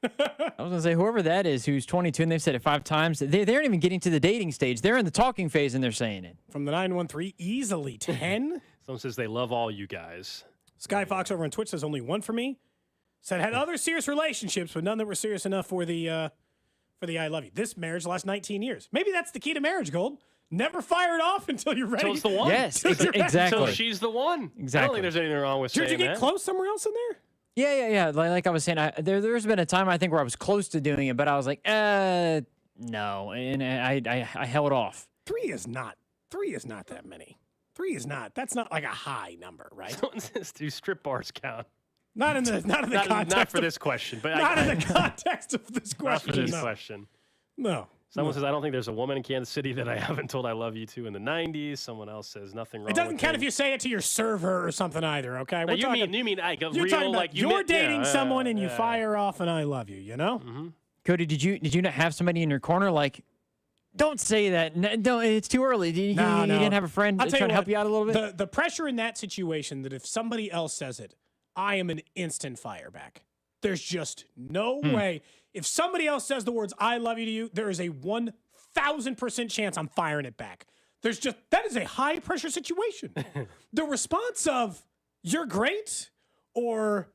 I was gonna say whoever that is who's 22 and they've said it 5 times. They aren't even getting to the dating stage. They're in the talking phase and they're saying it.
From the 913, easily 10.
Someone says they love all you guys.
Sky Fox over on Twitch says only 1 for me. Said had other serious relationships, but none that were serious enough for the I love you. This marriage lasts 19 years. Maybe that's the key to marriage, Gold. Never fire it off until you're ready.
So it's the 1.
Yes, exactly.
So she's the 1.
Exactly.
I don't think there's anything wrong with saying that.
Did you get close somewhere else in there?
Yeah. Like I was saying, there's been a time I think where I was close to doing it, but I was like, no, and I held off.
3 is not that many. 3 is not. That's not like a high number, right?
Someone says, do strip bars count?
Not in the context.
Not for this question, but
not in the context of this question.
Not for this question.
No.
Someone says, I don't think there's a woman in Kansas City that I haven't told I love you to in the 90s. Someone else says, nothing wrong
It doesn't
with
count
him.
if you say it to your server or something either, okay?
You mean like a
you're
real,
talking about
like
you're dating someone and you fire off and I love you, you know?
Mm-hmm.
Cody, did you not have somebody in your corner like, don't say that. No, don't. It's too early. You didn't have a friend trying to help you out a little bit?
The pressure in that situation, that if somebody else says it, I am an instant fire back. There's just no way. If somebody else says the words "I love you" to you, there is a 1,000% chance I'm firing it back. That is a high pressure situation. The response of "You're great," or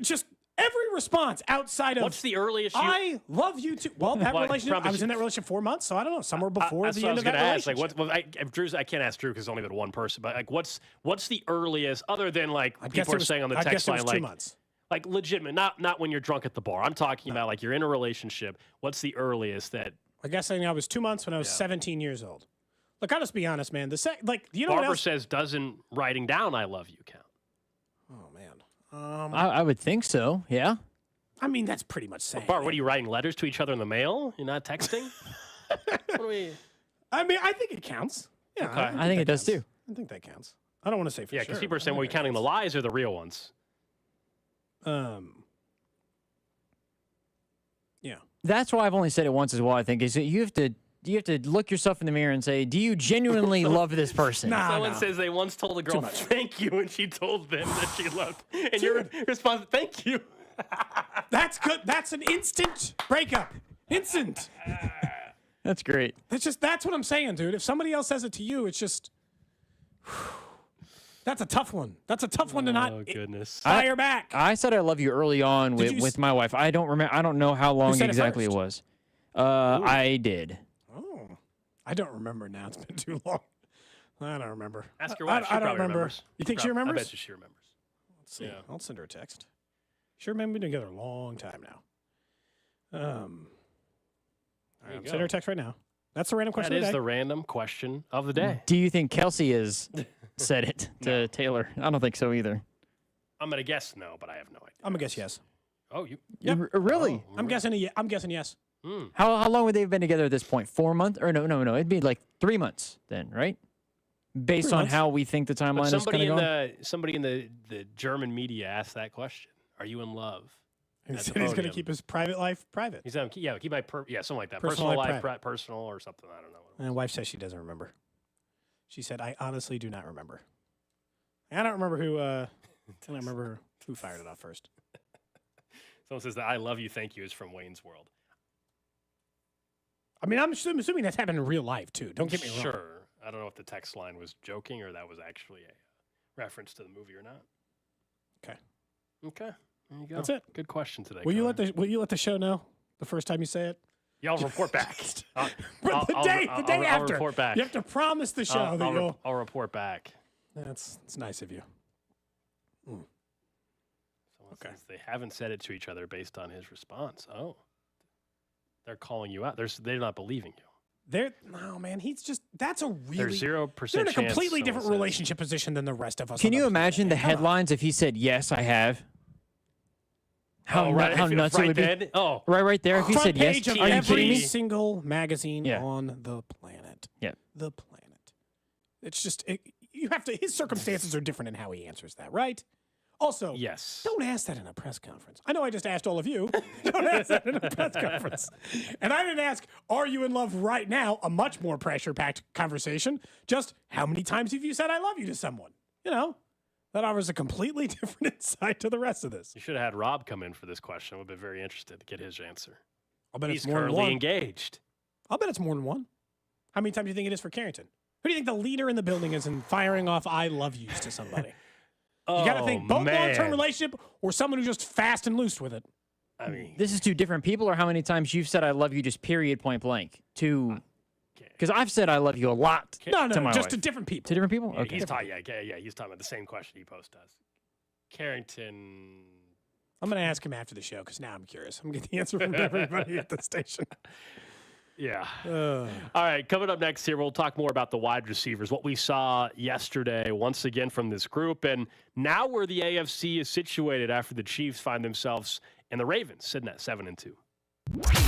just every response outside of
what's the earliest
I love you too. Well, that relationship, I was in that relationship 4 months, so I don't know, somewhere before the end of that relationship.
I can't ask Drew because it's only been one person, but like, what's the earliest, other than like people are saying on the text line, like
2 months.
Like legitimate, not when you're drunk at the bar. I'm talking about like you're in a relationship. What's the earliest that?
I guess I was 2 months when I was 17 years old. Look, I'll just be honest, man.
Barbara says, doesn't writing down "I love you" count?
Oh man.
I would think so. Yeah.
I mean, that's pretty much saying.
Bart, what are you writing letters to each other in the mail? You're not texting?
I mean, I think it counts. Yeah,
okay.
I think it does too.
I think that counts. I don't want to say for sure.
Yeah, because people are saying, "Well, you counting the lies or the real ones?"
Yeah.
That's why I've only said it once as well. I think is that you have to look yourself in the mirror and say, "Do you genuinely love this person?"
Someone says they once told a girl "thank you" and she told them that she loved, and your response, "Thank you."
That's good. That's an instant breakup. Instant.
That's great.
That's what I'm saying, dude. If somebody else says it to you, it's just that's a tough one. That's a tough one to not fire back.
I said I love you early on with my wife. I don't remember. I don't know how long exactly it was. I did.
Oh, I don't remember now. It's been too long. I don't remember.
Ask your wife.
I don't remember.
Remembers.
You think she remembers?
I bet you she remembers.
Let's see. Yeah. I'll send her a text. Sure, man, we've been together a long time now. Send her a text right now. That's the random question
of
of
the day.
That is
the random question of the day.
Do you think Kelsey has said it to Taylor? I don't think so either.
I'm going to guess no, but I have no idea.
I'm going to guess yes.
Oh, you?
Yep. Really?
I'm guessing yes.
How long would they have been together at this point? 4 months? Or no. It'd be like 3 months then, right? Based on how we think the timeline is going to go.
Somebody in the German media asked that question. Are you in love?
He said he's going to keep his private life private.
He's keep my something like that.
Personal
life personal or something. I don't know.
And wife says she doesn't remember. She said, "I honestly do not remember. I don't remember who. I don't remember who fired it off first."
Someone says that "I love you, thank you" is from Wayne's World.
I mean, I'm assuming that's happened in real life too. Don't get me wrong.
Sure. I don't know if the text line was joking or that was actually a reference to the movie or not.
Okay.
There you go.
That's it.
Good question today.
Will you let the show know the first time you say it?
Y'all report back.
the day after.
I'll report back.
You have to promise the show that you'll.
I'll report back.
It's nice of you.
Okay. They haven't said it to each other based on his response. Oh, they're calling you out. They're not believing you.
That's a really.
There's 0%
They're in a completely different relationship position than the rest of us.
Can you imagine the headlines if he said, "Yes, I have"? How nuts it would be.
Oh,
right there. If he said yes,
are you kidding me? Single magazine on the planet.
Yeah.
The planet. It's just you have to. His circumstances are different in how he answers that, right? Also,
yes.
Don't ask that in a press conference. I know I just asked all of you. Don't ask that in a press conference. And I didn't ask, "Are you in love right now?" A much more pressure-packed conversation. Just how many times have you said "I love you" to someone? That offers a completely different insight to the rest of this.
You should have had Rob come in for this question. I would be very interested to get his answer.
I'll bet
he's
it's more
currently
than one.
engaged.
I'll bet it's more than one. How many times do you think it is for Carrington? Who do you think the leader in the building is in firing off "I love yous" to somebody? You got to think both long-term relationship or someone who's just fast and loose with it.
I mean,
this is two different people, or how many times you've said "I love you" just period point blank to. Because I've said "I love you" a lot.
No,
to my
just
wife.
to different people.
To different people.
Yeah,
Okay.
he's talking about the same question he posed us. Carrington.
I'm going to ask him after the show because now I'm curious. I'm going to get the answer from everybody at the station.
Yeah. All right. Coming up next here, we'll talk more about the wide receivers, what we saw yesterday once again from this group, and now where the AFC is situated after the Chiefs find themselves and the Ravens sitting at 7-2.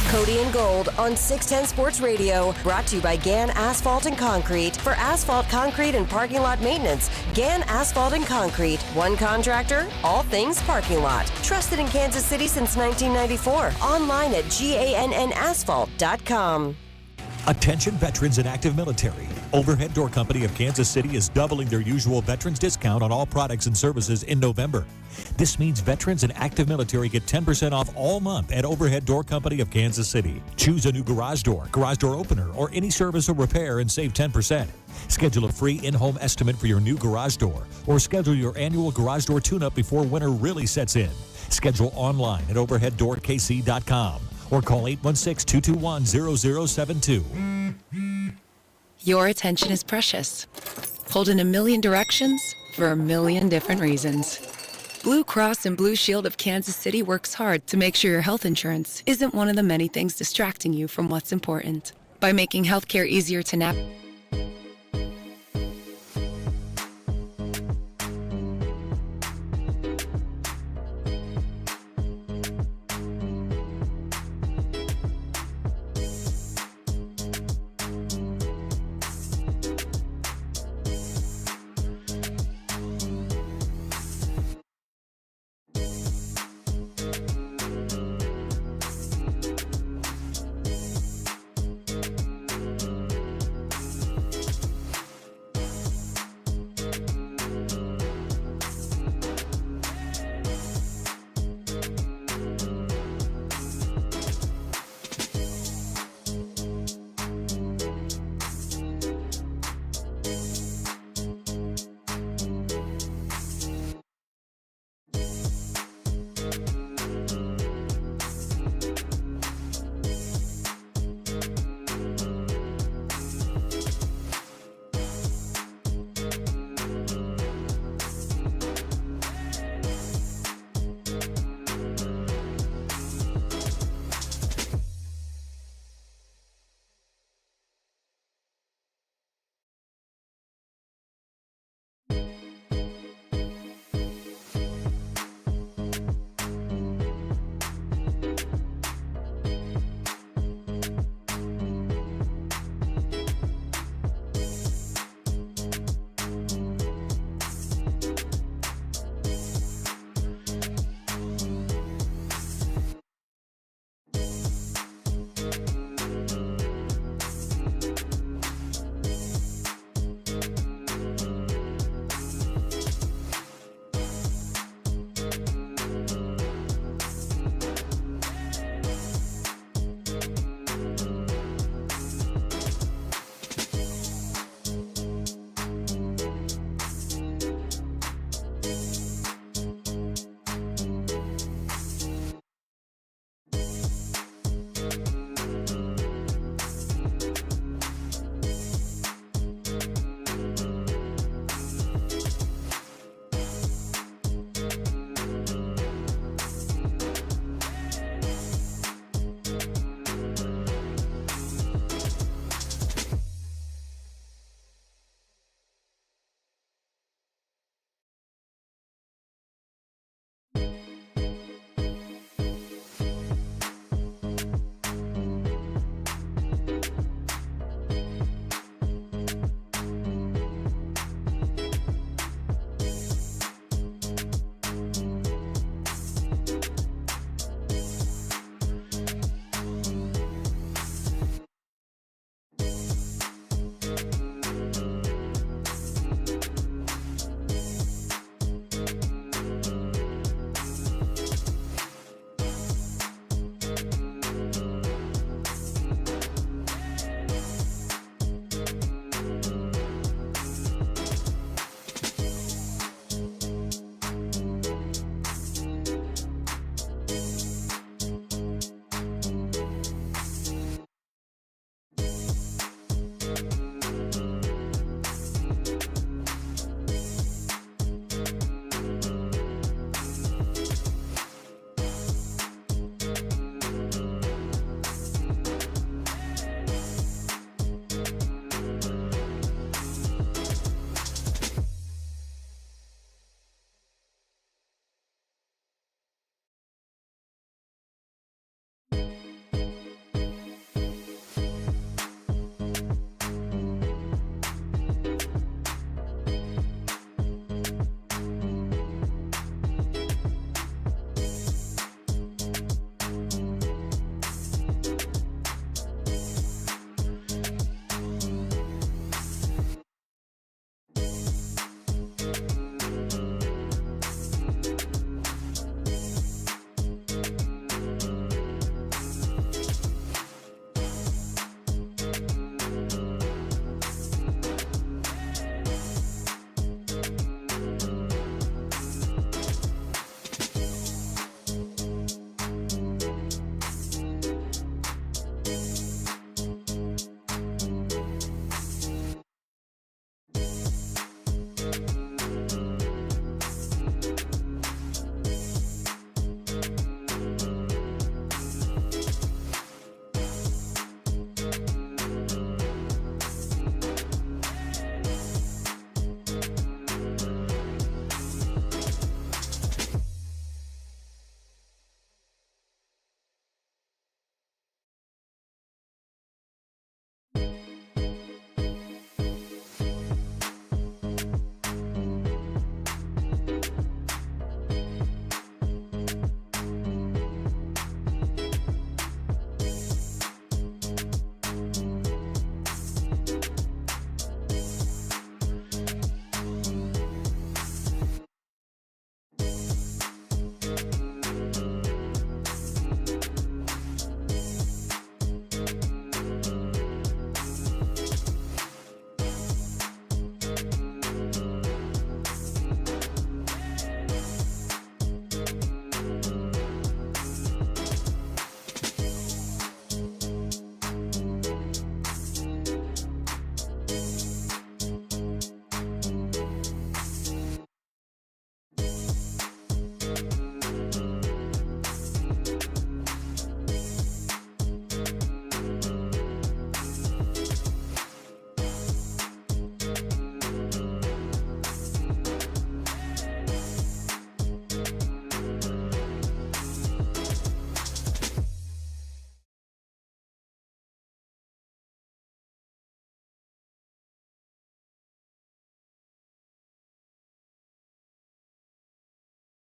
Cody and Gold on 610 Sports Radio, brought to you by Gann Asphalt and Concrete. For asphalt, concrete, and parking lot maintenance, Gann Asphalt and Concrete. One contractor, all things parking lot. Trusted in Kansas City since 1994. Online at GANNasphalt.com.
Attention veterans and active military. Overhead Door Company of Kansas City is doubling their usual veterans discount on all products and services in November. This means veterans and active military get 10% off all month at Overhead Door Company of Kansas City. Choose a new garage door opener, or any service or repair and save 10%. Schedule a free in-home estimate for your new garage door, or schedule your annual garage door tune-up before winter really sets in. Schedule online at overheaddoorkc.com. or call 816-221-0072.
Your attention is precious. Pulled in a million directions for a million different reasons. Blue Cross and Blue Shield of Kansas City works hard to make sure your health insurance isn't one of the many things distracting you from what's important. By making healthcare easier to navigate.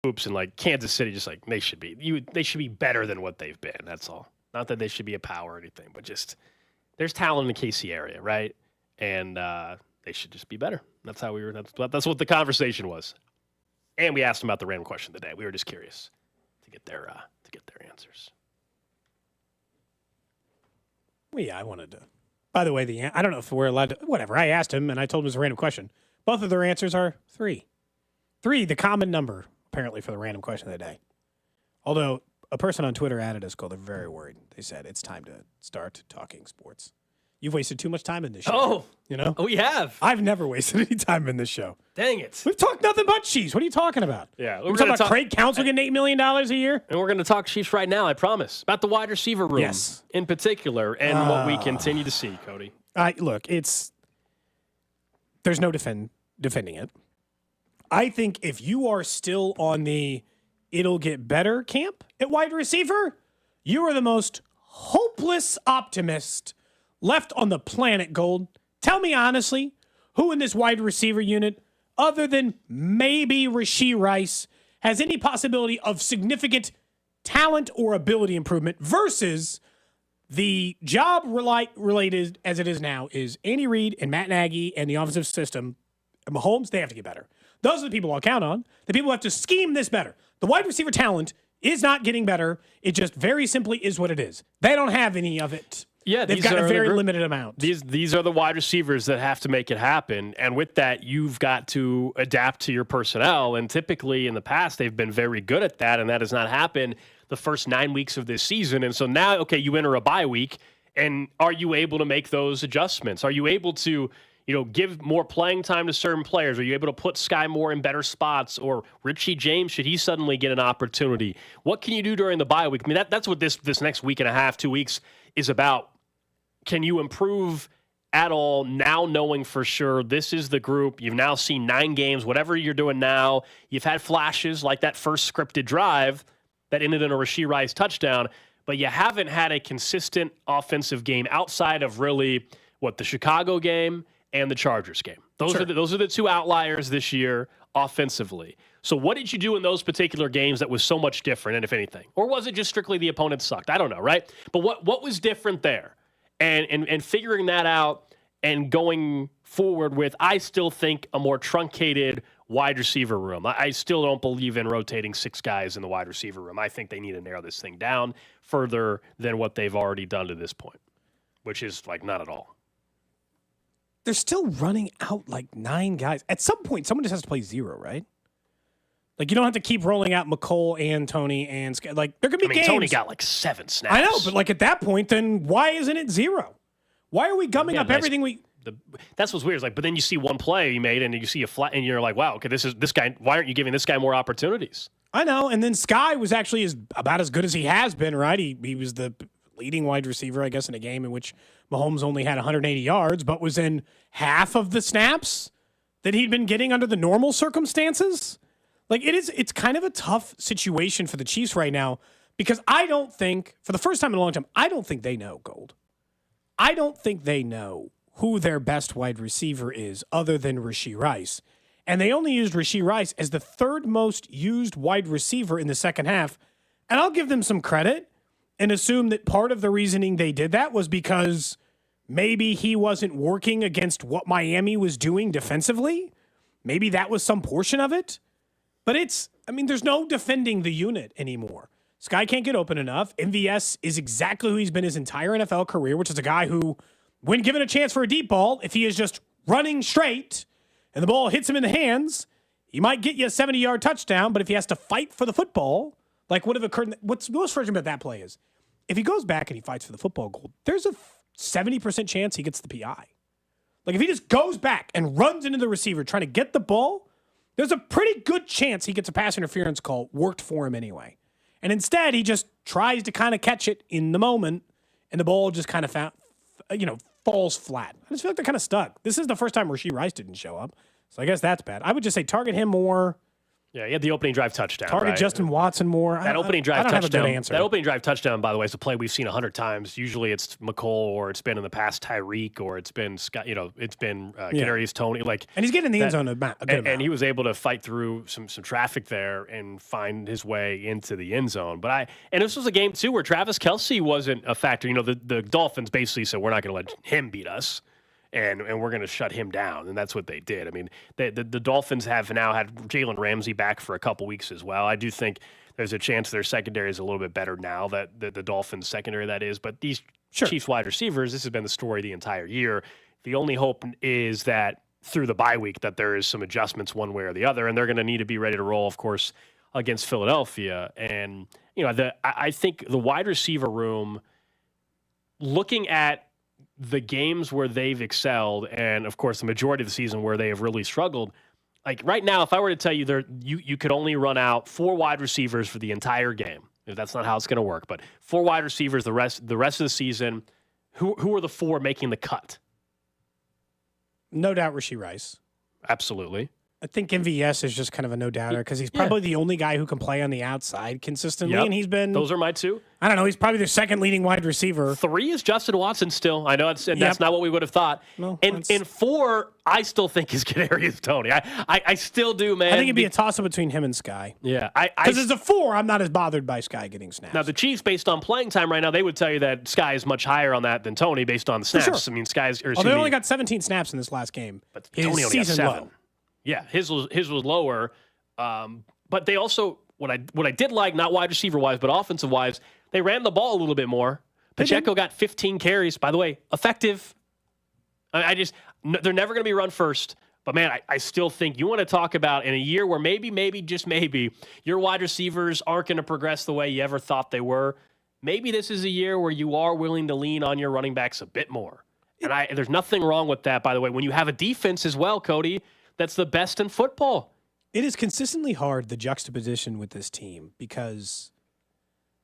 hoops, and like Kansas City, just like they should be better than what they've been. That's all. Not that they should be a power or anything, but just there's talent in the KC area, right? And they should just be better. That's how we were. That's what the conversation was. And we asked them about the random question today. We were just curious to get their answers.
Well, yeah, I wanted to. By the way, I don't know if we're allowed to. Whatever. I asked him, and I told him it was a random question. Both of their answers are 3. 3, the common number, apparently, for the random question of the day. Although a person on Twitter added us, they're very worried. They said, it's time to start talking sports. You've wasted too much time in this show.
Oh.
You know?
We have.
I've never wasted any time in this show.
Dang it.
We've talked nothing but Chiefs. What are you talking about?
Yeah.
We're talking about Craig Counsell getting $8 million a year?
And we're going to talk Chiefs right now, I promise. About the wide receiver room in particular and what we continue to see, Cody.
Look, there's no defending it. I think if you are still on the it'll get better camp at wide receiver, you are the most hopeless optimist left on the planet, Gold. Tell me honestly, who in this wide receiver unit, other than maybe Rashee Rice, has any possibility of significant talent or ability improvement versus the job related as it is now is Andy Reid and Matt Nagy and the offensive system. And Mahomes, they have to get better. Those are the people I'll count on. The people who have to scheme this better. The wide receiver talent is not getting better. It just very simply is what it is. They don't have any of it.
Yeah,
they've got a very limited amount.
These are the wide receivers that have to make it happen. And with that, you've got to adapt to your personnel. And typically in the past, they've been very good at that. And that has not happened the first 9 weeks of this season. And so now, okay, you enter a bye week. And are you able to make those adjustments? Are you able to, give more playing time to certain players? Are you able to put Sky Moore in better spots? Or Richie James, should he suddenly get an opportunity? What can you do during the bye week? I mean, that's what this next week and a half, 2 weeks is about. Can you improve at all now knowing for sure this is the group? You've now seen 9 games, whatever you're doing now. You've had flashes like that first scripted drive that ended in a Rashee Rice touchdown, but you haven't had a consistent offensive game outside of really, the Chicago game and the Chargers game. Those are the 2 outliers this year offensively. So what did you do in those particular games that was so much different, and if anything? Or was it just strictly the opponent sucked? I don't know, right? But what was different there? And figuring that out and going forward with, I still think, a more truncated wide receiver room. I still don't believe in rotating 6 guys in the wide receiver room. I think they need to narrow this thing down further than what they've already done to this point, which is not at all.
They're still running out 9 guys. At some point, someone just has to play 0, right? You don't have to keep rolling out McCole and Tony and there could be games.
Tony got 7 snaps.
I know, but at that point, then why isn't it 0? Why are we gumming up everything we?
That's what's weird. But then you see one play he made, and you see a flat, and you're like, wow, okay, this guy. Why aren't you giving this guy more opportunities?
I know, and then Sky was actually about as good as he has been, right? He was the leading wide receiver, I guess, in a game in which Mahomes only had 180 yards, but was in half of the snaps that he'd been getting under the normal circumstances. It's kind of a tough situation for the Chiefs right now because I don't think, for the first time in a long time, I don't think they know, Gold. I don't think they know who their best wide receiver is other than Rashee Rice. And they only used Rashee Rice as the 3rd most used wide receiver in the second half. And I'll give them some credit and assume that part of the reasoning they did that was because maybe he wasn't working against what Miami was doing defensively. Maybe that was some portion of it. But there's no defending the unit anymore. Sky can't get open enough. MVS is exactly who he's been his entire NFL career, which is a guy who, when given a chance for a deep ball, if he is just running straight and the ball hits him in the hands, he might get you a 70-yard touchdown. But if he has to fight for the football, what would have occurred, what's most frustrating about that play is if he goes back and he fights for the football goal, there's a 70% chance he gets the PI. If he just goes back and runs into the receiver trying to get the ball, there's a pretty good chance he gets a pass interference call, worked for him anyway. And instead, he just tries to kind of catch it in the moment, and the ball just kind of falls flat. I just feel like they're kind of stuck. This is the first time Rashee Rice didn't show up, so I guess that's bad. I would just say target him more.
Yeah, he had the opening drive touchdown.
Target
right?
Justin Watson more.
That opening drive touchdown.
Have a good answer.
That opening drive touchdown, by the way, is a play we've seen 100 times. Usually, it's McCole, or it's been in the past Tyreek, or it's been Scott. It's been Kadarius Toney.
And he's getting in the end zone a good amount.
And he was able to fight through some traffic there and find his way into the end zone. And this was a game too where Travis Kelce wasn't a factor. The Dolphins basically said, we're not going to let him beat us. And we're going to shut him down, and that's what they did. I mean, the Dolphins have now had Jalen Ramsey back for a couple weeks as well. I do think there's a chance their secondary is a little bit better now, that the Dolphins secondary that is. But these Chiefs wide receivers, this has been the story the entire year. The only hope is that through the bye week that there is some adjustments one way or the other, and they're going to need to be ready to roll, of course, against Philadelphia. And I think the wide receiver room, looking at the games where they've excelled, and of course the majority of the season where they have really struggled, like right now, if I were to tell you you could only run out 4 wide receivers for the entire game, if that's not how it's going to work, but 4 wide receivers the rest of the season, who are the 4 making the cut?
No doubt Rashee Rice.
Absolutely.
I think MVS is just kind of a no-doubter because he's probably the only guy who can play on the outside consistently, and he's been...
Those are my 2.
I don't know. He's probably their second leading wide receiver.
3 is Justin Watson still. I know that's not what we would have thought.
No,
and 4, I still think is Kadarius Toney. I still do, man.
I think it'd be a toss-up between him and Sky.
Yeah.
Because as a 4, I'm not as bothered by Sky getting snaps.
Now, the Chiefs, based on playing time right now, they would tell you that Sky is much higher on that than Toney based on the snaps.
For sure.
I mean, Sky's...
they only got 17 snaps in this last game.
But Toney only got 7.
Low.
Yeah, his was lower, but they also what I did like, not wide receiver wise, but offensive wise, they ran the ball a little bit more. Pacheco got 15 carries, by the way, effective. They're never going to be run first, but man, I still think you want to talk about in a year where maybe just maybe your wide receivers aren't going to progress the way you ever thought they were. Maybe this is a year where you are willing to lean on your running backs a bit more, and there's nothing wrong with that. By the way, when you have a defense as well, Cody, that's the best in football.
It is consistently hard, the juxtaposition with this team, because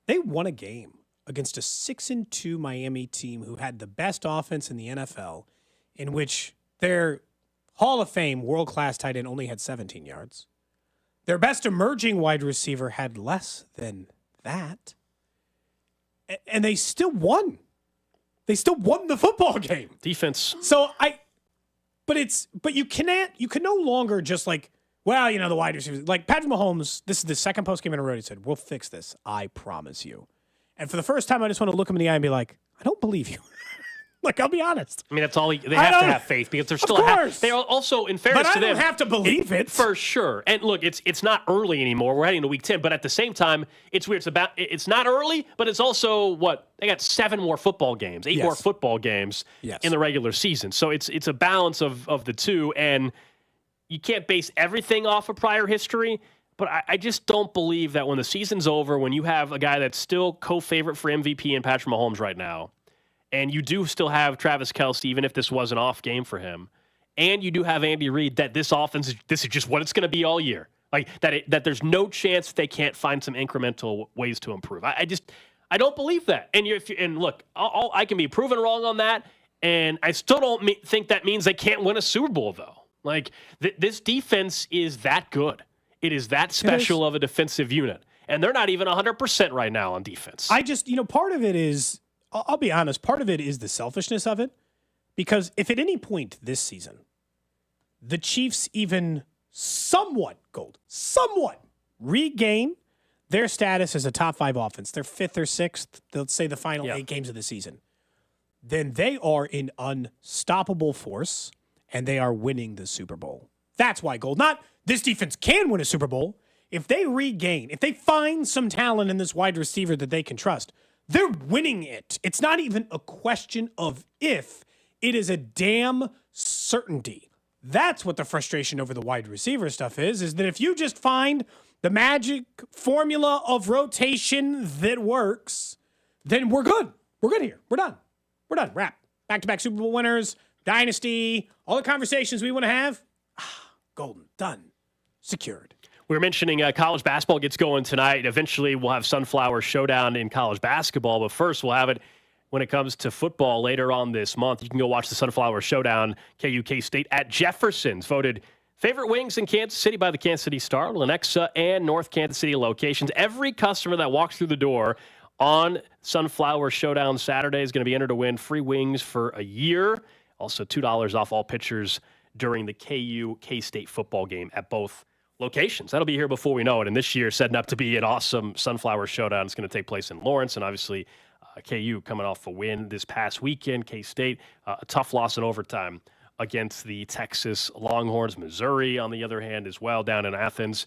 they won a game against a 6-2 Miami team who had the best offense in the NFL, in which their Hall of Fame world-class tight end only had 17 yards. Their best emerging wide receiver had less than that. And they still won. They still won the football game.
Defense.
But you can no longer just the wide receivers. Like Patrick Mahomes, this is the second postgame in a row, he said, we'll fix this. I promise you. And for the first time, I just want to look him in the eye and be like, I don't believe you. I'll be honest.
I mean, that's all they have to have faith because they're still they are also, in fairness to them.
But I don't have to believe it.
For sure. And look, it's not early anymore. We're heading to week 10, but at the same time, it's weird. It's not early, but it's also they got 7 more football games, 8 more football games in the regular season. So it's a balance of the two, and you can't base everything off of prior history. But I just don't believe that when the season's over, when you have a guy that's still co-favorite for MVP in Patrick Mahomes right now, and you do still have Travis Kelce, even if this was an off game for him, and you do have Andy Reid, that this offense, this is just what it's going to be all year. That there's no chance they can't find some incremental ways to improve. I don't believe that. And look, I can be proven wrong on that, and I still don't think that means they can't win a Super Bowl, though. This defense is that good. It is that special of a defensive unit, and they're not even 100% right now on defense.
Part of it is, I'll be honest, part of it is the selfishness of it, because if at any point this season, the Chiefs even somewhat regain their status as a top 5 offense, their 5th or 6th, let's say the final 8 games of the season, then they are an unstoppable force, and they are winning the Super Bowl. That's why, Gold. Not this defense can win a Super Bowl. If they regain, if they find some talent in this wide receiver that they can trust, they're winning it. It's not even a question of if. It is a damn certainty. That's what the frustration over the wide receiver stuff is that if you just find the magic formula of rotation that works, then we're good. We're good here. We're done. Wrap. Back-to-back Super Bowl winners, dynasty, all the conversations we want to have. Golden. Done. Secured.
We were mentioning college basketball gets going tonight. Eventually, we'll have Sunflower Showdown in college basketball. But first, we'll have it when it comes to football later on this month. You can go watch the Sunflower Showdown, KU K-State at Jefferson's. Voted Favorite wings in Kansas City by the Kansas City Star, Lenexa and North Kansas City locations. Every customer that walks through the door on Sunflower Showdown Saturday is going to be entered to win free wings for a year. Also, $2 off all pitchers during the KU K-State football game at both locations. That'll be here before we know it. And this year, setting up to be an awesome Sunflower Showdown. It's going to take place in Lawrence, and obviously KU coming off a win this past weekend. K-State, a tough loss in overtime against the Texas Longhorns. Missouri, on the other hand, as well, down in Athens.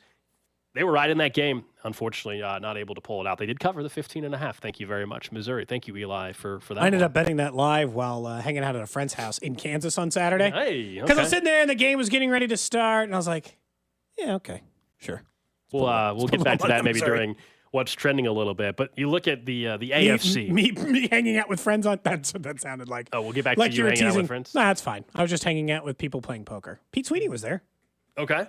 They were right in that game. Unfortunately, not able to pull it out. They did cover the 15.5. Thank you very much, Missouri. Thank you, Eli, for that.
I ended up betting that live while hanging out at a friend's house in Kansas on Saturday.
Hey,
because I was sitting there and the game was getting ready to start, and I was like, "Yeah, okay, sure."
We'll get back to that maybe during what's trending a little bit. But you look at the AFC.
Me hanging out with friends on that's what that sounded like.
Oh, we'll get back
like
to you hanging out with friends.
Nah, that's fine. I was just hanging out with people playing poker. Pete Sweeney was there.
Okay.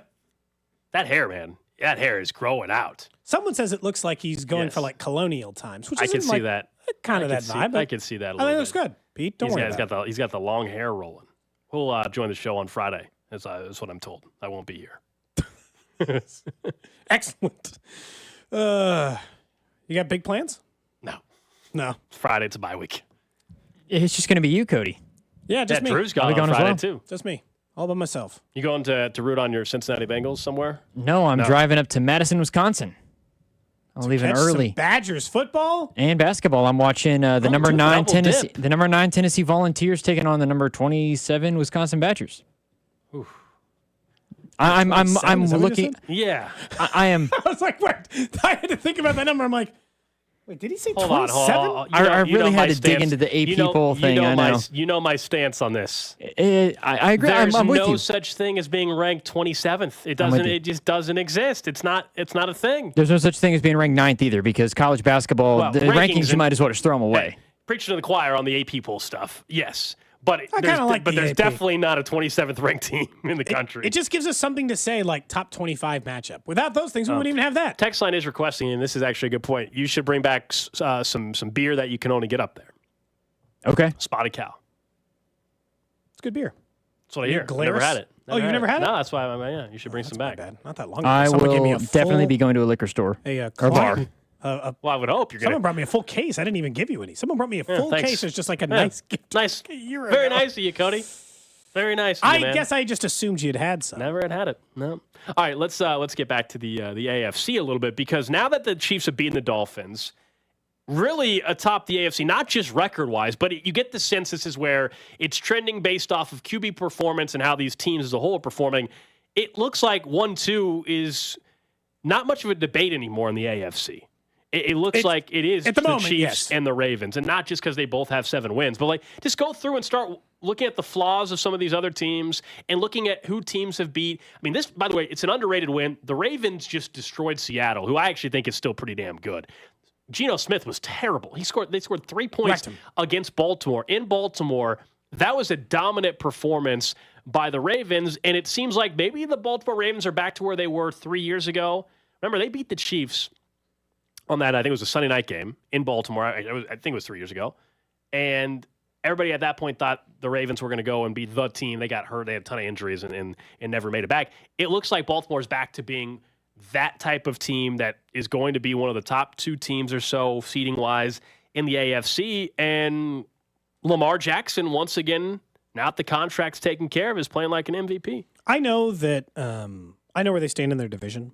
That hair, man. That hair is growing out.
Someone says it looks like he's going for like colonial times, which
I can see that.
Kind of that vibe.
I can see that a little
I think it
bit.
looks good. Pete, don't worry about it.
He's got the long hair rolling. We'll join the show on Friday. That's what I'm told. I won't be here.
Excellent. You got big plans? No.
It's Friday. It's a bye week.
It's just going to be you, Cody.
Yeah, just me.
Drew's gone on Friday too.
Just me. All by myself.
You going to root on your Cincinnati Bengals somewhere?
No, I'm driving up to Madison, Wisconsin. I'm leaving early.
Some Badgers football
and basketball. I'm watching the number 9 Tennessee Volunteers taking on the number 27 Wisconsin Badgers.
Oof.
I'm looking.
Yeah,
I am.
I was like, wait. I had to think about that number. I'm like, wait, did he say 27?
I really had to dig into the AP poll thing. I know.
You know my stance on this.
I agree.
There's
I'm with you.
no such thing as being ranked 27th. It doesn't. It just doesn't exist. It's not a thing.
There's no such thing as being ranked 9th either, because college basketball, the rankings you might as well just throw them away.
Hey, preaching to the choir on the AP poll stuff. Yes. But there's
AP.
definitely not a 27th ranked team in the country.
It just gives us something to say, like top 25 matchup. Without those things, we wouldn't even have that.
Text line is requesting, and this is actually a good point. You should bring back some beer that you can only get up there.
Okay.
Spotted Cow.
It's good beer.
That's what I hear. Never had it.
You've never had it?
No, that's why. You should bring some back.
Bad. Not that long ago.
I
Someone gave me
will
a full,
definitely be going to a liquor store
or
bar.
Well, I would hope you're going to.
Someone brought me a full case. I didn't even give you any. Someone brought me a full case. It's just like a nice gift.
Nice.
A year
Very
ago.
nice of you, Cody. Very nice of you, man.
I guess I just assumed you'd had some.
Never had it. No. All right, let's get back to the AFC a little bit, because now that the Chiefs have beaten the Dolphins, really atop the AFC, not just record-wise, but you get the sense this is where it's trending based off of QB performance and how these teams as a whole are performing. It looks like 1-2 is not much of a debate anymore in the AFC. It looks like it is
at the moment,
Chiefs
yes.
and the Ravens, and not just because they both have 7 wins, but just go through and start looking at the flaws of some of these other teams and looking at who teams have beat. I mean, this, by the way, it's an underrated win. The Ravens just destroyed Seattle, who I actually think is still pretty damn good. Geno Smith was terrible. They scored 3 points against Baltimore. In Baltimore, that was a dominant performance by the Ravens, and it seems like maybe the Baltimore Ravens are back to where they were 3 years ago. Remember, they beat the Chiefs on that, I think it was a Sunday night game in Baltimore. I think it was 3 years ago. And everybody at that point thought the Ravens were going to go and be the team. They got hurt. They had a ton of injuries and never made it back. It looks like Baltimore's back to being that type of team that is going to be one of the top 2 teams or so seeding-wise in the AFC. And Lamar Jackson, once again, now that the contract's taken care of, is playing like an MVP.
I know that I know where they stand in their division.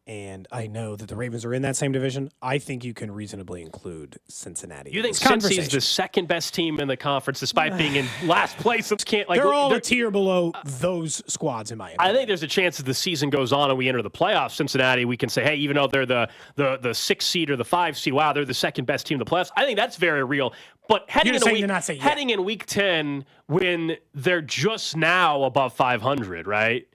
And I know that the Ravens are in that same division. I think you can reasonably include Cincinnati.
You think Cincy's the second best team in the conference, despite being in last place?
They're all a tier below those squads, in my opinion.
I think there's a chance as the season goes on and we enter the playoffs, Cincinnati, we can say, hey, even though they're the 6 seed or the 5 seed, wow, they're the second best team in the playoffs. I think that's very real. But heading in week 10, when they're just now above 500, right?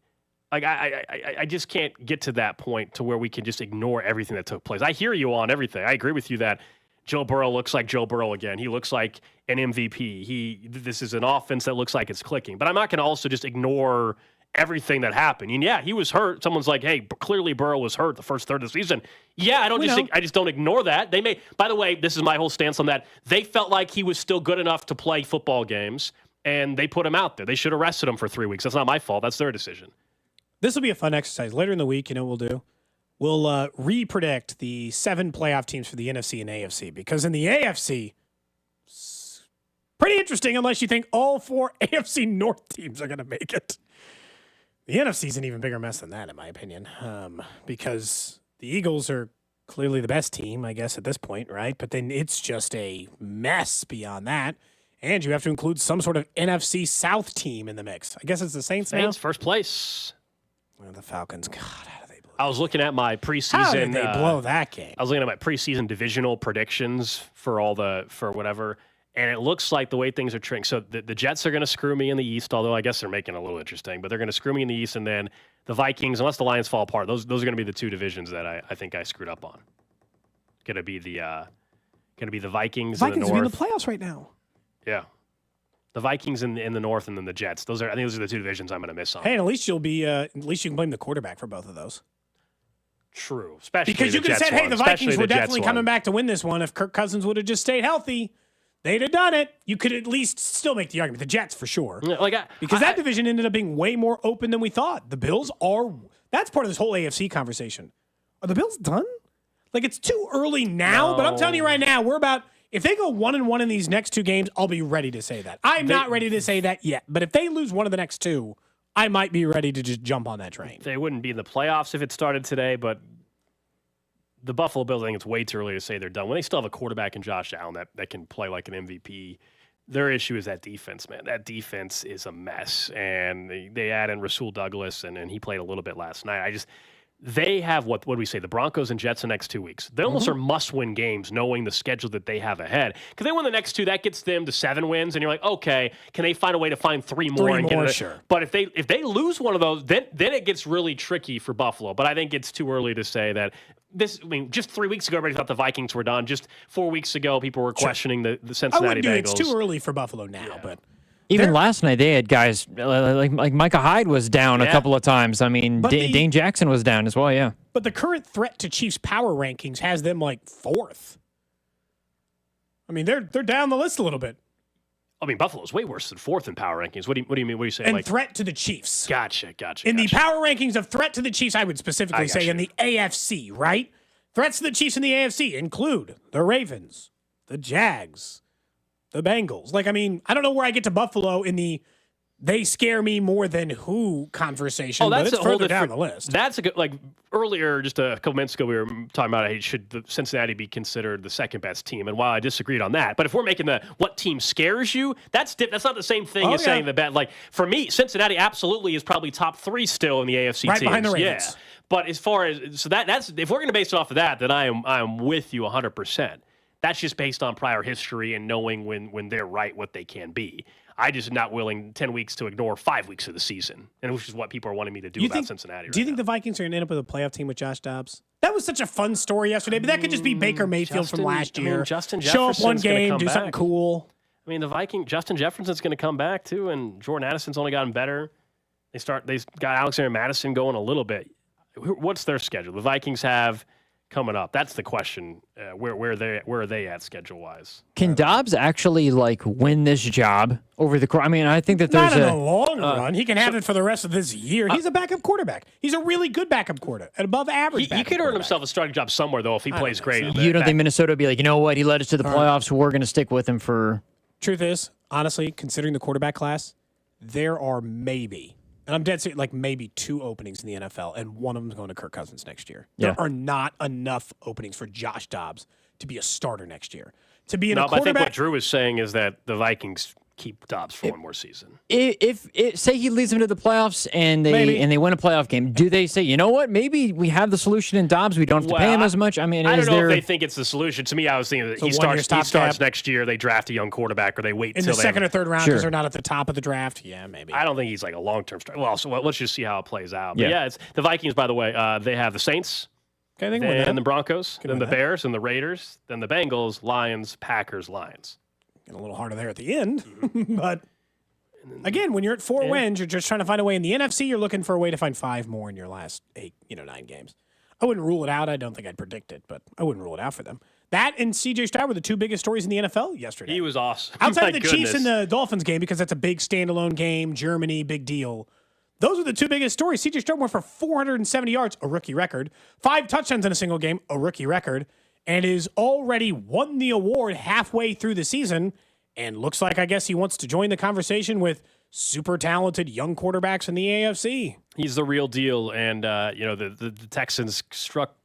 Like, I just can't get to that point to where we can just ignore everything that took place. I hear you on everything. I agree with you that Joe Burrow looks like Joe Burrow again. He looks like an MVP. This is an offense that looks like it's clicking. But I'm not going to also just ignore everything that happened. And yeah, he was hurt. Someone's like, hey, clearly Burrow was hurt the first third of the season. Yeah, I just don't ignore that. By the way, this is my whole stance on that. They felt like he was still good enough to play football games, and they put him out there. They should have rested him for 3 weeks. That's not my fault. That's their decision.
This will be a fun exercise. Later in the week, you know what we'll do? We'll re-predict the 7 playoff teams for the NFC and AFC, because in the AFC, it's pretty interesting unless you think all 4 AFC North teams are going to make it. The NFC is an even bigger mess than that, in my opinion, because the Eagles are clearly the best team, I guess, at this point, right? But then it's just a mess beyond that. And you have to include some sort of NFC South team in the mix. I guess it's the Saints now?
Saints, first place.
Well, the Falcons, God, how do they blow?
I was looking at my preseason.
How did they blow that game?
I was looking at my preseason divisional predictions for whatever, and it looks like the way things are trending. So the Jets are going to screw me in the East, although I guess they're making it a little interesting. But they're going to screw me in the East, and then the Vikings, unless the Lions fall apart, those are going to be the 2 divisions that I think I screwed up on. Going to be the Vikings.
Vikings
in the
are in
North.
the playoffs right now.
Yeah. The Vikings in the North, and then the Jets. I think those are the 2 divisions I'm going to miss on.
Hey, and at least you can blame the quarterback for both of those.
True, especially
because you could have said, "Hey, the Vikings were definitely coming back to win this one if Kirk Cousins would have just stayed healthy. They'd have done it." You could at least still make the argument. The Jets for sure, because that division ended up being way more open than we thought. The Bills are. That's part of this whole AFC conversation. Are the Bills done? Like, it's too early now, but I'm telling you right now, we're about. If they go 1-1 in these next 2 games, I'll be ready to say that. I'm not ready to say that yet, but if they lose one of the next 2, I might be ready to just jump on that train.
They wouldn't be in the playoffs if it started today, but the Buffalo Bills, I think it's way too early to say they're done. When they still have a quarterback in Josh Allen that can play like an MVP, their issue is that defense, man. That defense is a mess, and they add in Rasul Douglas, and he played a little bit last night. They have, what do we say, the Broncos and Jets the next 2 weeks. They almost are must-win games knowing the schedule that they have ahead. Because they win the next 2, that gets them to 7 wins, and you're like, okay, can they find a way to find 3 more?
Sure.
But if they lose one of those, then it gets really tricky for Buffalo. But I think it's too early to say that. Just 3 weeks ago, everybody thought the Vikings were done. Just 4 weeks ago, people were questioning the Cincinnati Bengals.
It's too early for Buffalo now, but...
Even last night, they had guys like Micah Hyde was down a couple of times. I mean, Dane Jackson was down as well, yeah.
But the current threat to Chiefs power rankings has them like 4th. I mean, they're down the list a little bit.
I mean, Buffalo's way worse than 4th in power rankings. What do you mean? What are you saying?
And threat to the Chiefs.
Gotcha.
In the power rankings of threat to the Chiefs, I would specifically say in the AFC, right? Threats to the Chiefs in the AFC include the Ravens, the Jags, the Bengals. Like, I mean, I don't know where I get to Buffalo in the they scare me more than who conversation, but it's further down the list.
That's a good, like, earlier, just a couple minutes ago, we were talking about, hey, should the Cincinnati be considered the second best team? And while I disagreed on that, but if we're making the what team scares you, that's not the same thing as saying the bet. Like, for me, Cincinnati absolutely is probably top 3 still in the AFC
right
teams.
Behind the Ravens.
Yeah. But as far as, so that's, if we're going to base it off of that, then I am with you 100%. That's just based on prior history and knowing when they're right, what they can be. I just am not willing 10 weeks to ignore 5 weeks of the season, and which is what people are wanting me to do about Cincinnati.
Do you think the Vikings are going to end up with a playoff team with Josh Dobbs? That was such a fun story yesterday, but that could just be Baker Mayfield from last year.
Justin
show up one
Jefferson's
game, do something cool.
I mean, Justin Jefferson's going to come back too, and Jordan Addison's only gotten better. They got Alexander Madison going a little bit. What's their schedule? The Vikings have coming up. That's the question. Where are they at schedule wise?
Can Dobbs actually win this job over the course? I mean, I think that there's
not in the long run. He can have it for the rest of this year. He's a backup quarterback. He's a really good backup quarterback, an above average.
He could earn himself a starting job somewhere though if he plays great.
You don't think Minnesota would be like, you know what? He led us to the playoffs. We're going to stick with him for.
Truth is, honestly, considering the quarterback class, there are maybe. And I'm dead serious, maybe 2 openings in the NFL, and one of them is going to Kirk Cousins next year.
Yeah.
There are not enough openings for Josh Dobbs to be a starter next year. To be in a quarterback.
I think what Drew is saying is that the Vikings keep Dobbs for one more season.
If say he leads them to the playoffs and they win a playoff game, do they say, you know what, maybe we have the solution in Dobbs, we don't have to pay him as much? I mean,
I don't know if they think it's the solution. To me, I was thinking that he starts next year, they draft a young quarterback, or they wait
in the second or third round because they're not at the top of the draft. Yeah, maybe.
I don't think he's like a long-term starter. Well, so let's just see how it plays out. But it's the Vikings, by the way, they have the Saints, then the Broncos, then the Bears, and the Raiders, then the Bengals, Lions, Packers, Lions.
Getting a little harder there at the end, but again, when you're at 4 wins, you're just trying to find a way. In the NFC, you're looking for a way to find 5 more in your last 9 games. I wouldn't rule it out. I don't think I'd predict it, but I wouldn't rule it out for them. That and C.J. Stroud were the 2 biggest stories in the NFL yesterday.
He was awesome.
Outside of the Chiefs and the Dolphins game, because that's a big standalone game, Germany, big deal. Those are the two biggest stories. C.J. Stroud went for 470 yards, a rookie record, 5 touchdowns in a single game, a rookie record, and is already won the award halfway through the season. And looks like, I guess, he wants to join the conversation with super talented young quarterbacks in the AFC.
He's the real deal. And, the Texans struck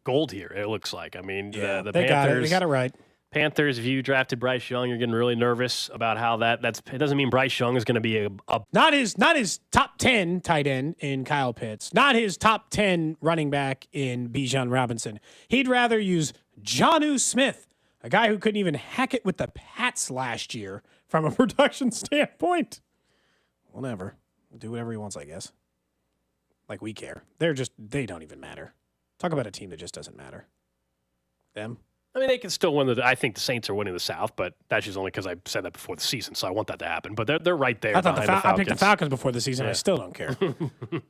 gold here, it looks like. I mean, the
they
Panthers.
They got it right.
Panthers, if you drafted Bryce Young, you're getting really nervous about how it doesn't mean Bryce Young is going to be a
not his top 10 tight end in Kyle Pitts, not his top 10 running back in Bijan Robinson. He'd rather use Jonnu Smith, a guy who couldn't even hack it with the Pats last year from a production standpoint. Whatever. We'll do whatever he wants, I guess. Like we care. They don't even matter. Talk about a team that just doesn't matter. Them.
I mean, they can still win I think the Saints are winning the South, but that's just only because I said that before the season, so I want that to happen. But they're right there.
I thought
behind
I picked the Falcons before the season. Yeah. I still don't care.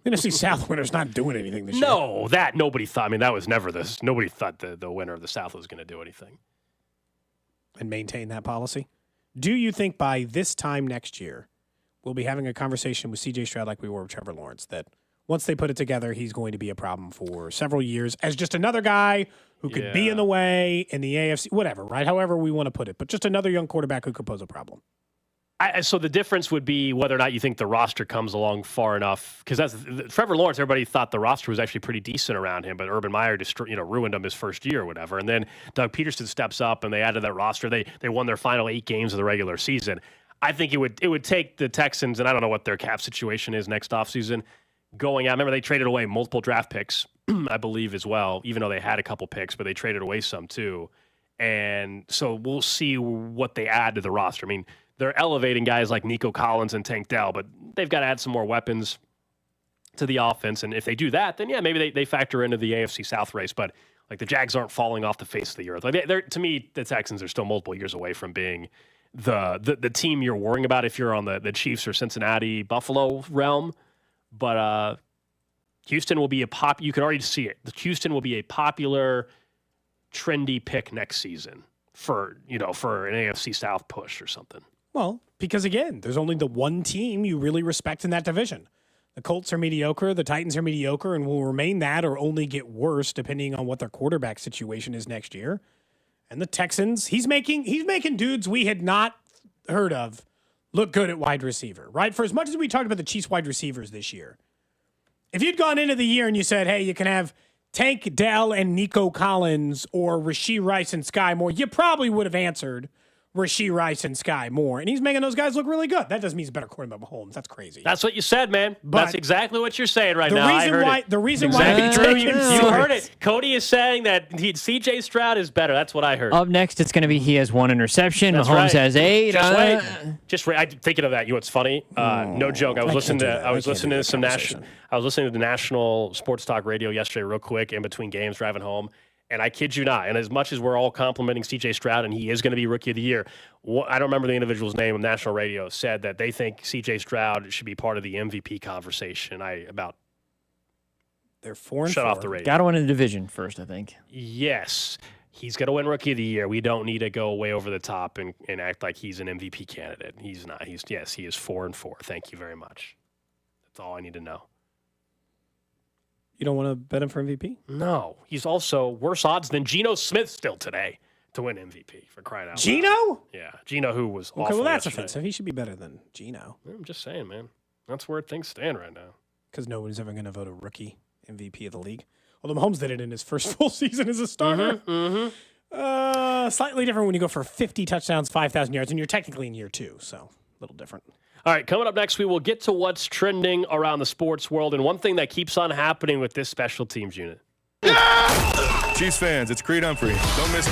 NFC South winner's not doing anything this year.
No, that nobody thought. I mean, that was never this. Nobody thought the winner of the South was going to do anything.
And maintain that policy. Do you think by this time next year, we'll be having a conversation with C.J. Stroud like we were with Trevor Lawrence, that once they put it together, he's going to be a problem for several years as just another guy who could be in the way in the AFC, whatever, right? However we want to put it, but just another young quarterback who could pose a problem.
So the difference would be whether or not you think the roster comes along far enough, because Trevor Lawrence. Everybody thought the roster was actually pretty decent around him, but Urban Meyer ruined him his first year or whatever. And then Doug Peterson steps up, and they added that roster. They won their final 8 games of the regular season. I think it would take the Texans, and I don't know what their cap situation is next offseason, going out. Remember, they traded away multiple draft picks, I believe, as well, even though they had a couple picks, but they traded away some too. And so we'll see what they add to the roster. I mean, they're elevating guys like Nico Collins and Tank Dell, but they've got to add some more weapons to the offense. And if they do that, then maybe they factor into the AFC South race. But like the Jags aren't falling off the face of the earth. Like to me, the Texans are still multiple years away from being the team you're worrying about if you're on the Chiefs or Cincinnati, Buffalo realm. But Houston will be you can already see it. Houston will be a popular, trendy pick next season for an AFC South push or something.
Well, because again, there's only the one team you really respect in that division. The Colts are mediocre, the Titans are mediocre, and will remain that or only get worse depending on what their quarterback situation is next year. And the Texans, he's making dudes we had not heard of look good at wide receiver, right? For as much as we talked about the Chiefs wide receivers this year, if you'd gone into the year and you said, hey, you can have Tank Dell and Nico Collins or Rashee Rice and Sky Moore, you probably would have answered Rashee Rice and Sky Moore. And he's making those guys look really good. That doesn't mean he's a better quarterback than Mahomes. That's crazy.
That's what you said, man.
But
that's exactly what you're saying right now.
The reason why
you heard it. Cody is saying that C.J. Stroud is better. That's what I heard.
Up next, it's going to be he has 1 interception.
That's
Mahomes
right.
has 8.
Just wait. I'm thinking of that. You know what's funny? No joke. I was listening to the national sports talk radio yesterday real quick in between games driving home. And I kid you not, and as much as we're all complimenting C.J. Stroud, and he is going to be Rookie of the Year, I don't remember the individual's name on national radio, said that they think C.J. Stroud should be part of the MVP conversation.
They're 4-4.
Shut off the radio.
Got to win a division first, I think.
Yes. He's going to win Rookie of the Year. We don't need to go way over the top and act like he's an MVP candidate. He's not. He is 4-4. Thank you very much. That's all I need to know.
You don't want to bet him for MVP?
No. He's also worse odds than Geno Smith still today to win MVP, for crying out loud.
Geno?
Yeah. Geno, who was awful
Okay, well, that's
yesterday.
offensive. He should be better than Geno.
I'm just saying, man. That's where things stand right now.
Because nobody's ever going to vote a rookie MVP of the league. Although Mahomes did it in his first full season as a starter. Slightly different when you go for 50 touchdowns, 5,000 yards, and you're technically in year 2, so a little different.
All right, coming up next, we will get to what's trending around the sports world and one thing that keeps on happening with this special teams unit.
Chiefs fans, it's Creed Humphrey. Don't miss.